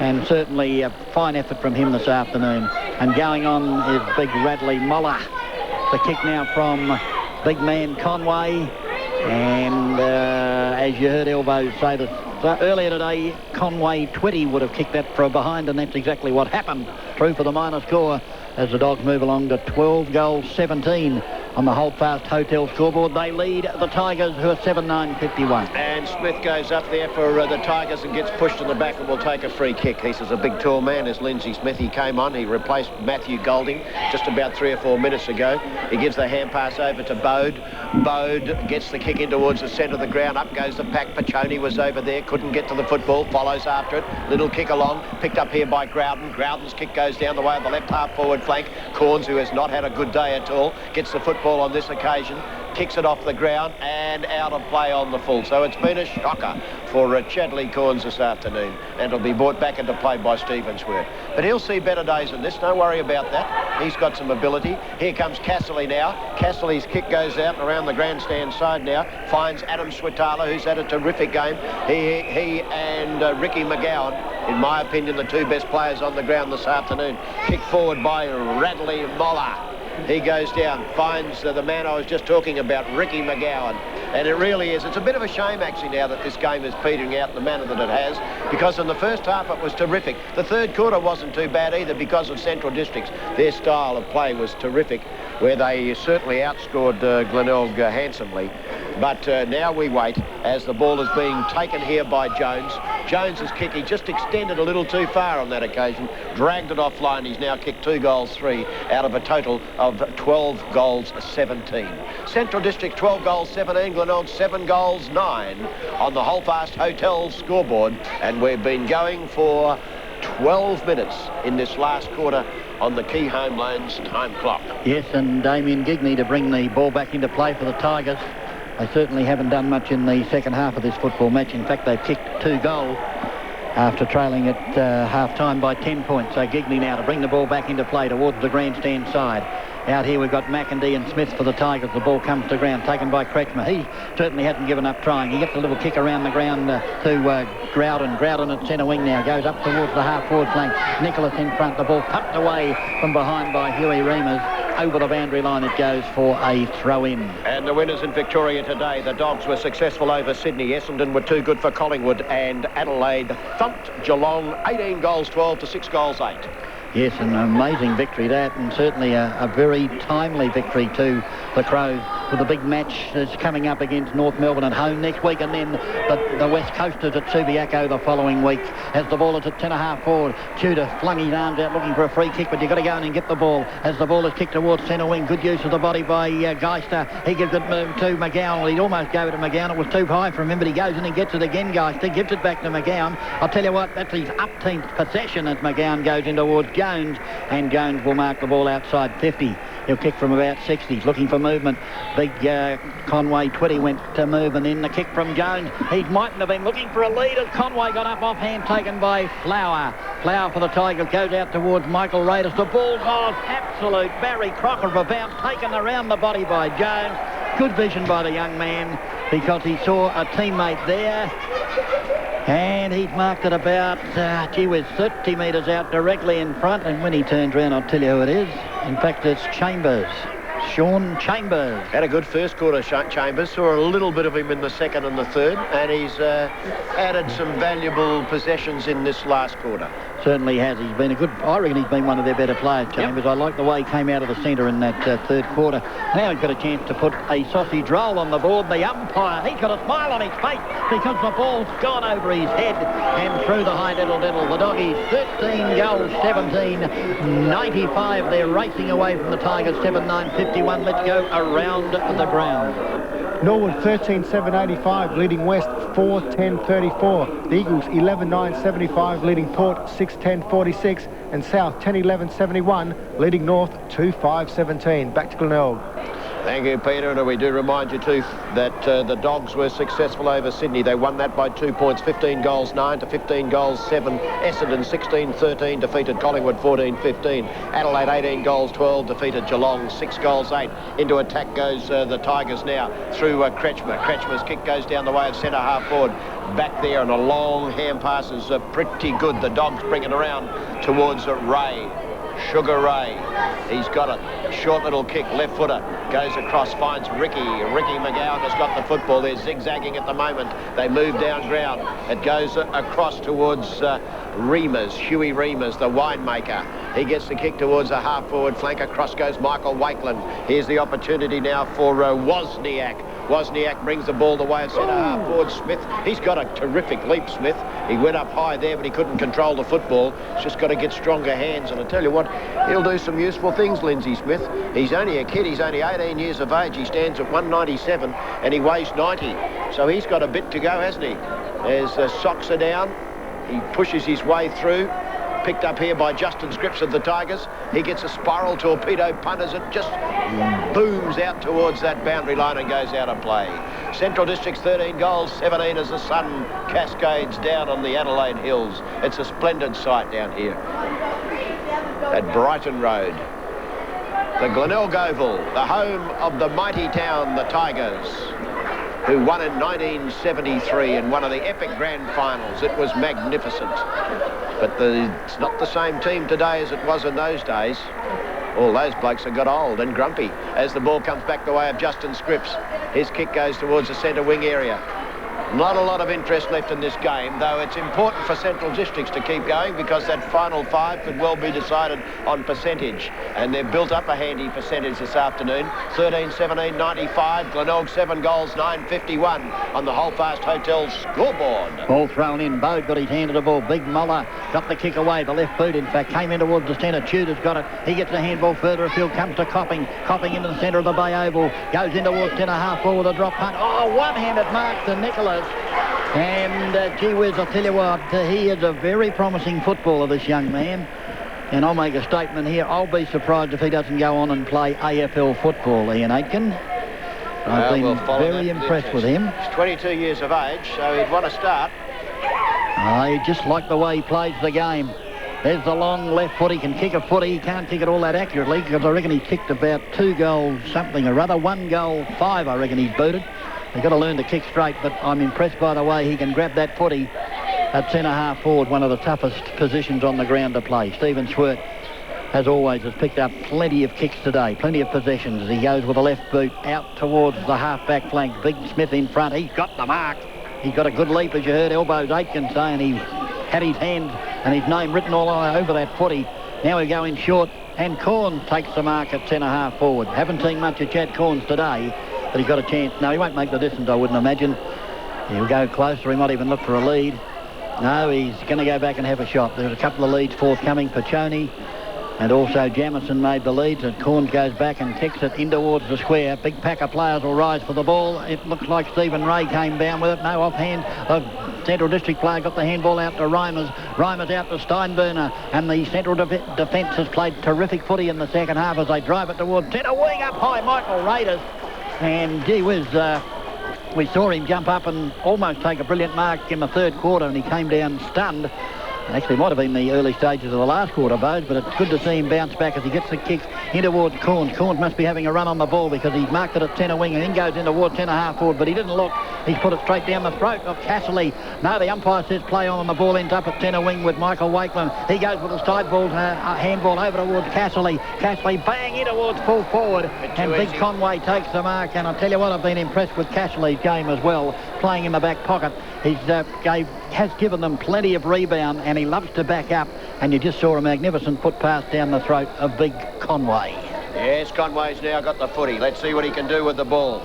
And certainly a fine effort from him this afternoon. And going on is Big Radley Moller. The kick now from big man Conway. And as you heard Elbows say that earlier today, Conway 20 would have kicked that for a behind, and that's exactly what happened. Through for the minor score as the Dogs move along to 12 goals 17 on the Holdfast Hotel scoreboard. They lead the Tigers, who are 7-9-51. And Smith goes up there for the Tigers and gets pushed in the back and will take a free kick. He's a big tall man as Lindsay Smith. He came on. He replaced Matthew Golding just about 3 or 4 minutes ago. He gives the hand pass over to Bode. Bode gets the kick in towards the centre of the ground. Up goes the pack. Pachoni was over there. Couldn't get to the football. Follows after it. Little kick along. Picked up here by Groudon. Groudon's kick goes down the way of the left half forward flank. Corns, who has not had a good day at all, gets the football on this occasion. kicks it off the ground and out of play on the full. So it's been a shocker for Chadley Corns this afternoon, and it'll be brought back into play by Stevensworth. But he'll see better days than this, don't worry about that. He's got some ability. Here comes Casserly now. Casserly's kick goes out and around the grandstand side now, finds Adam Switala, who's had a terrific game. He and Ricky McGowan, in my opinion, the two best players on the ground this afternoon. Kick forward by Radley Moller. He goes down, finds the man I was just talking about, Ricky McGowan. And it really is. It's a bit of a shame, actually, now that this game is petering out in the manner that it has, because in the first half it was terrific. The third quarter wasn't too bad either because of Central Districts. Their style of play was terrific, where they certainly outscored Glenelg handsomely. But now we wait as the ball is being taken here by Jones. Jones's kick, he just extended a little too far on that occasion, dragged it offline. He's now kicked 2 goals 3 out of a total of 12 goals 17. Central District 12 goals 17, Glenelg 7 goals 9 on the Holdfast Hotel scoreboard, and we've been going for 12 minutes in this last quarter on the Key Home Loans time clock. Yes, and Damien Gigney to bring the ball back into play for the Tigers. They certainly haven't done much in the second half of this football match. In fact, they've kicked 2 goals after trailing at half-time by 10 points. So Gigney now to bring the ball back into play towards the grandstand side. Out here we've got McIndy and Smith for the Tigers. The ball comes to ground, taken by Kretschmer. He certainly hasn't given up trying. He gets a little kick around the ground to Groudon. Groudon at centre wing now, goes up towards the half-forward flank. Nicholas in front, the ball pumped away from behind by Huey Reimers. Over the boundary line it goes for a throw-in. And the winners in Victoria today, the Dogs were successful over Sydney. Essendon were too good for Collingwood, and Adelaide thumped Geelong 18 goals 12 to 6 goals 8. Yes, an amazing victory that, and certainly a very timely victory to the Crows, with a big match that's coming up against North Melbourne at home next week, and then the West Coasters at Subiaco the following week. As the ball is at 10.5 forward, Tudor flung his arms out looking for a free kick, but you've got to go in and get the ball. As the ball is kicked towards centre wing, good use of the body by Geister. He gives it to McGowan. Well, he almost gave it to McGowan. It was too high for him, but he goes in and gets it again, Geister. Gives it back to McGowan. I'll tell you what, that's his up-team possession as McGowan goes in towards Jones, and Jones will mark the ball outside 50. He'll kick from about 60. He's looking for movement. Big Conway Twitty went to move, and in the kick from Jones. He mightn't have been looking for a lead as Conway got up offhand, taken by Flower. Flower for the Tigers goes out towards Michael Raiders. The ball goes absolute Barry Crocker of a bounce, taken around the body by Jones. Good vision by the young man, because he saw a teammate there. And he's marked it about, 30 metres out directly in front. And when he turns around, I'll tell you who it is. In fact, it's Chambers. Sean Chambers. Had a good first quarter, Chambers. Saw a little bit of him in the second and the third. And he's added some valuable possessions in this last quarter. Certainly has. He's been I reckon he's been one of their better players, Chambers. Yep. I like the way he came out of the centre in that third quarter. Now he's got a chance to put a sausage roll on the board. The umpire, he's got a smile on his face because the ball's gone over his head and through the high diddle. The Doggies 13 goals 17, 95. They're racing away from the Tigers. 7-9-51. Let's go around the ground. Norwood 13-7-85 leading West 4-10-34. The Eagles 11-9-75 leading Port 6-10-46, and South 10-11-71 leading North 2-5-17. Back to Glenelg. Thank you, Peter, and we do remind you too that the Dogs were successful over Sydney. They won that by 2 points, 15 goals 9 to 15 goals 7. Essendon 16-13 defeated Collingwood 14-15. Adelaide 18 goals 12 defeated Geelong 6 goals 8. Into attack goes the Tigers now through Kretschmer. Kretschmer's kick goes down the way of centre half forward. Back there, and a long hand pass is pretty good. The Dogs bring it around towards Ray. Sugar Ray. He's got it. Short little kick, left footer. Goes across, finds Ricky. Ricky McGowan has got the football. They're zigzagging at the moment. They move down ground. It goes across towards Reimers, Huey Reimers, the winemaker. He gets the kick towards the half-forward flank. Across goes Michael Wakeland. Here's the opportunity now for Wozniak. Wozniak brings the ball the way of centre half forward Smith. He's got a terrific leap, Smith. He went up high there, but he couldn't control the football. He's just got to get stronger hands. And I tell you what, he'll do some useful things, Lindsay Smith. He's only a kid. He's only 18 years of age. He stands at 197 and he weighs 90. So he's got a bit to go, hasn't he? As the socks are down, he pushes his way through. picked up here by Justin Scripps of the Tigers. He gets a spiral torpedo punt as it just booms out towards that boundary line and goes out of play. Central District's 13 goals, 17 as the sun cascades down on the Adelaide Hills. It's a splendid sight down here at Brighton Road. The Glenelg Oval, the home of the mighty town, the Tigers, who won in 1973 in one of the epic grand finals. It was magnificent. But it's not the same team today as it was in those days. All those blokes have got old and grumpy. As the ball comes back the way of Justin Scripps, his kick goes towards the centre wing area. Not a lot of interest left in this game, though it's important for Central Districts to keep going because that final 5 could well be decided on percentage. And they've built up a handy percentage this afternoon. 13-17, 95. Glenelg 7 goals, 951 on the Holdfast Hotel scoreboard. Ball thrown in. Bode got his hand to the ball. Big Muller got the kick away. The left boot, in fact, came in towards the centre. Tudor's got it. He gets the handball further afield. Comes to Copping. Copping into the centre of the Bay Oval. Goes in towards centre half forward with a drop punt. Oh, one-handed mark to Nicholas. And gee whiz, I'll tell you what, he is a very promising footballer, this young man. And I'll make a statement here. I'll be surprised if he doesn't go on and play AFL football, Ian Aitken. I've been very impressed with him. He's 22 years of age, so he'd want to start. I just like the way he plays the game. There's the long left foot. He can kick a footy. He can't kick it all that accurately because I reckon he kicked about 2 goals something or other. 1 goal 5, I reckon he's booted. They've got to learn to kick straight, but I'm impressed by the way he can grab that footy at centre-half forward, one of the toughest positions on the ground to play. Stephen Swert, as always, has picked up plenty of kicks today, plenty of possessions. He goes with a left boot out towards the half-back flank. Big Smith in front. He's got the mark. He's got a good leap, as you heard Elbows Aitken saying. He had his hand and his name written all over that footy. Now we go in short, and Corn takes the mark at centre-half forward. Haven't seen much of Chad Corns today, but he's got a chance. No, he won't make the distance, I wouldn't imagine. He'll go closer. He might even look for a lead. No, he's going to go back and have a shot. There's a couple of leads forthcoming. Pachoni and also Jamison made the leads, and Corns goes back and kicks it in towards the square. Big pack of players will rise for the ball. It looks like Stephen Ray came down with it. No offhand. Central District player got the handball out to Reimers. Reimers out to Steinburner, and the Central defence has played terrific footy in the second half as they drive it towards centre wing. Up high, Michael Raiders. And gee whiz, we saw him jump up and almost take a brilliant mark in the third quarter, and he came down stunned. Actually, it might have been the early stages of the last quarter, Bose, but it's good to see him bounce back as he gets the kick in towards Corns. Corns must be having a run on the ball because he's marked it at centre wing and then goes in towards centre half forward, but he didn't look. He's put it straight down the throat of Casserly. No, the umpire says play on, and the ball ends up at centre wing with Michael Wakeland. He goes with a side ball, handball over towards Casserly. Casserly bang in towards full forward, and Big Conway takes the mark. And I'll tell you what, I've been impressed with Casserly's game as well, playing in the back pocket. He's has given them plenty of rebound, and he loves to back up, and you just saw a magnificent foot pass down the throat of Big Conway. Yes, Conway's now got the footy. Let's see what he can do with the ball,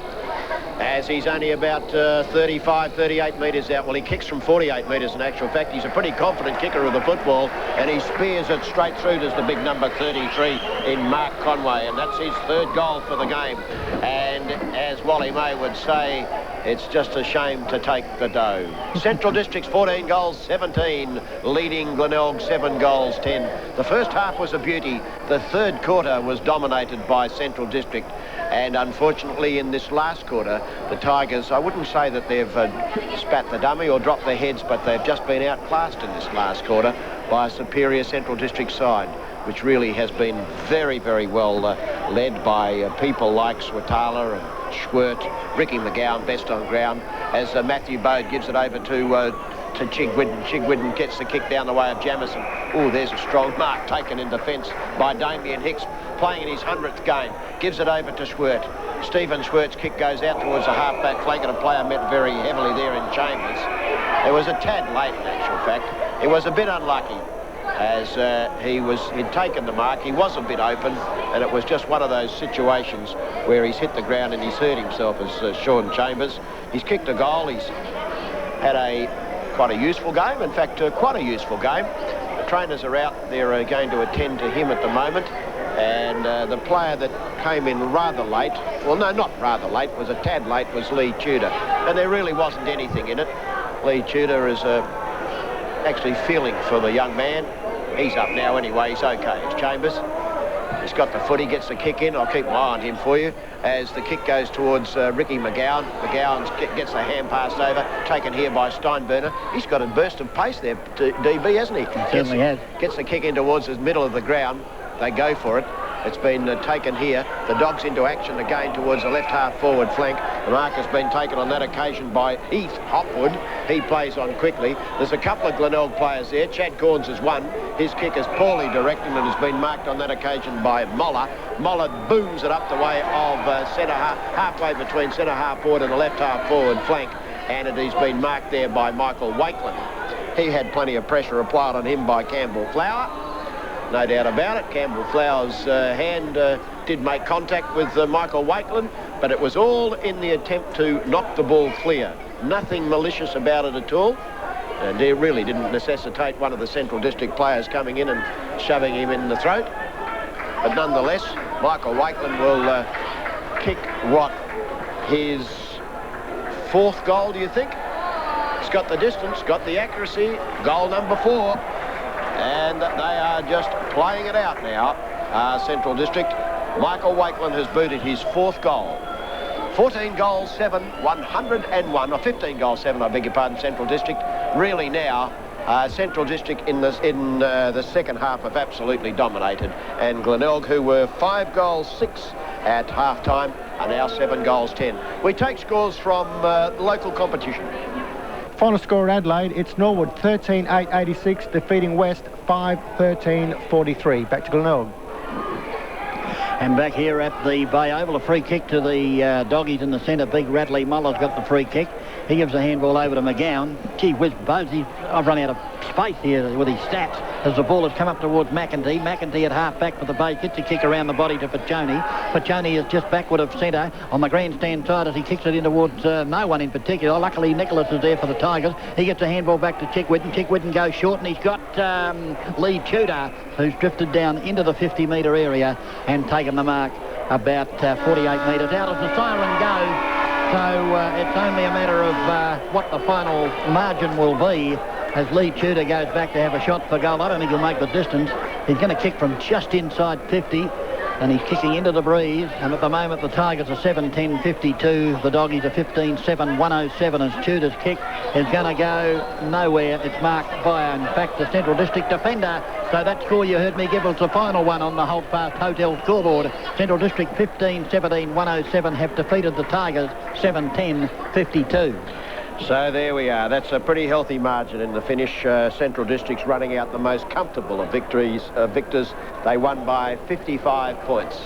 as he's only about 35, 38 metres out. Well, he kicks from 48 metres in actual fact. He's a pretty confident kicker of the football, and he spears it straight through to the big number 33 in Mark Conway, and that's his third goal for the game. And as Wally May would say, it's just a shame to take the dough. Central District's 14 goals, 17, leading Glenelg 7 goals, 10. The first half was a beauty. The third quarter was dominated by Central District. And unfortunately, in this last quarter, the Tigers, I wouldn't say that they've spat the dummy or dropped their heads, but they've just been outclassed in this last quarter by a superior Central District side, which really has been very, very well led by people like Swatala and Schwert. Ricky McGowan best on ground, as Matthew Bode gives it over to Chigwidden. Chigwidden gets the kick down the way of Jamison. Oh, there's a strong mark taken in defence by Damien Hicks, playing in his 100th game. Gives it over to Schwert. Stephen Schwert's kick goes out towards the half-back flank, and a player met very heavily there in Chambers. It was a tad late in actual fact. It was a bit unlucky, as he'd taken the mark. He was a bit open, and it was just one of those situations where he's hit the ground and he's hurt himself, as Sean Chambers. He's kicked a goal. He's had quite a useful game. In fact, quite a useful game. The trainers are out. They're going to attend to him at the moment. And the player that came in rather late, well, no, not rather late, was a tad late, was Lee Tudor. And there really wasn't anything in it. Lee Tudor is actually feeling for the young man. He's up now anyway. He's okay. It's Chambers. He's got the foot. He gets the kick in. I'll keep my eye on him for you as the kick goes towards Ricky McGowan. McGowan gets the hand passed over, taken here by Steinberner. He's got a burst of pace there, DB, hasn't he? He certainly has. Gets the kick in towards the middle of the ground. They go for it. It's been taken here. The Dogs into action again towards the left half forward flank. The mark has been taken on that occasion by Heath Hopwood. He plays on quickly. There's a couple of Glenelg players there. Chad Corns has won. His kick is poorly directed and has been marked on that occasion by Moller. Moller booms it up the way of centre half, halfway between centre half forward and the left half forward flank. And it has been marked there by Michael Wakeland. He had plenty of pressure applied on him by Campbell Flower. No doubt about it. Campbell Flower's hand did make contact with Michael Wakeland, but it was all in the attempt to knock the ball clear. Nothing malicious about it at all. And it really didn't necessitate one of the Central District players coming in and shoving him in the throat. But nonetheless, Michael Wakeland will kick what, his fourth goal, do you think? He's got the distance, got the accuracy, goal number 4. And they are just playing it out now, Central District. Michael Wakeland has booted his 4th goal. 14 goals, 7, 101, or 15 goals, 7, I beg your pardon, Central District. Really now, Central District in the second half have absolutely dominated. And Glenelg, who were 5 goals, 6 at half-time, are now 7 goals, 10. We take scores from local competition. Final score at Adelaide, it's Norwood 13-8-86, defeating West 5-13-43. Back to Glenelg. And back here at the Bay Oval, a free kick to the doggies in the centre. Big Radley Muller's got the free kick. He gives the handball over to McGowan. Gee whiz, Bozy, I've run out of space here with his stats as the ball has come up towards McEntee. McEntee at half-back for the Bay, gets a kick around the body to Pachoni. Pachoni is just backward of centre on the grandstand side as he kicks it in towards no one in particular. Luckily, Nicholas is there for the Tigers. He gets a handball back to Chickwitten. Chickwitten goes short, and he's got Lee Tudor, who's drifted down into the 50-metre area and taken the mark about 48 metres out as the siren goes. So it's only a matter of what the final margin will be as Lee Tudor goes back to have a shot for goal. I don't think he'll make the distance. He's going to kick from just inside 50, and he's kicking into the breeze. And at the moment, the Tigers are 7-10-52. The Doggies are 15-7-107 as Tudor's kick is going to go nowhere. It's marked by, in fact, the Central District defender. So that score you heard me give was the final one on the Holdfast Hotel scoreboard. Central District 15-17-107 have defeated the Tigers 7-10-52. So there we are. That's a pretty healthy margin in the finish. Central District's running out the most comfortable of victors. They won by 55 points.